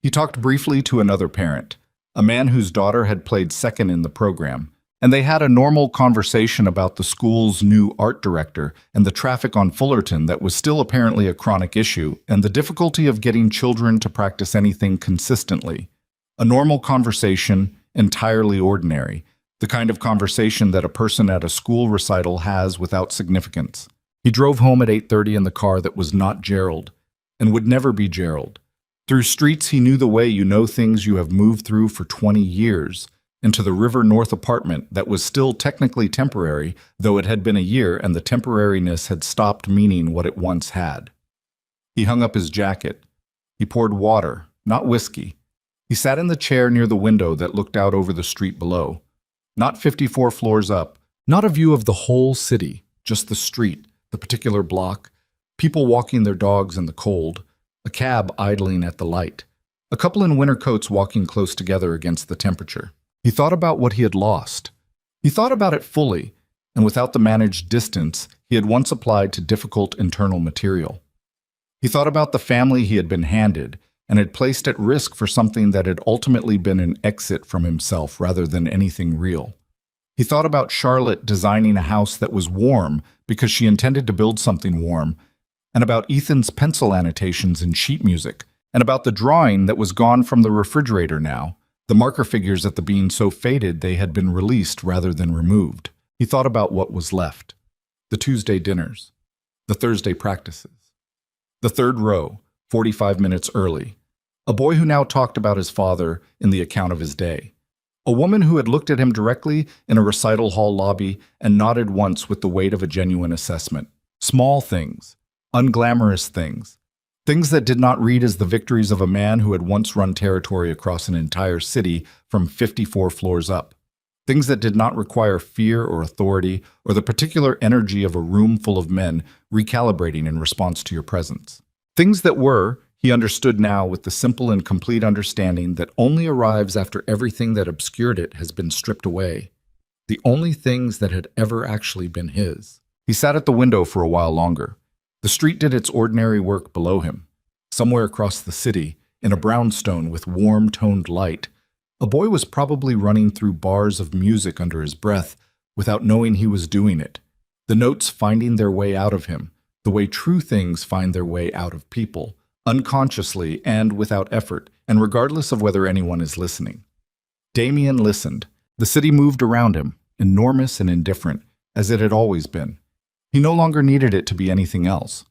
He talked briefly to another parent, a man whose daughter had played second in the program, and they had a normal conversation about the school's new art director and the traffic on Fullerton that was still apparently a chronic issue, and the difficulty of getting children to practice anything consistently. A normal conversation, entirely ordinary, the kind of conversation that a person at a school recital has without significance. He drove home at 8:30 in the car that was not Gerald, and would never be Gerald. Through streets he knew the way you know things you have moved through for 20 years, into the River North apartment that was still technically temporary, though it had been a year and the temporariness had stopped meaning what it once had. He hung up his jacket. He poured water, not whiskey. He sat in the chair near the window that looked out over the street below. Not 54 floors up, not a view of the whole city, just the street, the particular block, people walking their dogs in the cold, a cab idling at the light, a couple in winter coats walking close together against the temperature. He thought about what he had lost. He thought about it fully, and without the managed distance he had once applied to difficult internal material. He thought about the family he had been handed and had placed at risk for something that had ultimately been an exit from himself rather than anything real. He thought about Charlotte designing a house that was warm because she intended to build something warm, and about Ethan's pencil annotations in sheet music, and about the drawing that was gone from the refrigerator now, the marker figures at the being so faded they had been released rather than removed. He thought about what was left. The Tuesday dinners. The Thursday practices. The third row, 45 minutes early. A boy who now talked about his father in the account of his day. A woman who had looked at him directly in a recital hall lobby and nodded once with the weight of a genuine assessment. Small things. Unglamorous things. Things that did not read as the victories of a man who had once run territory across an entire city from 54 floors up. Things that did not require fear or authority or the particular energy of a room full of men recalibrating in response to your presence. Things that were, he understood now with the simple and complete understanding that only arrives after everything that obscured it has been stripped away. The only things that had ever actually been his. He sat at the window for a while longer. The street did its ordinary work below him. Somewhere across the city, in a brownstone with warm-toned light, a boy was probably running through bars of music under his breath without knowing he was doing it, the notes finding their way out of him, the way true things find their way out of people, unconsciously and without effort, and regardless of whether anyone is listening. Damien listened. The city moved around him, enormous and indifferent, as it had always been. He no longer needed it to be anything else.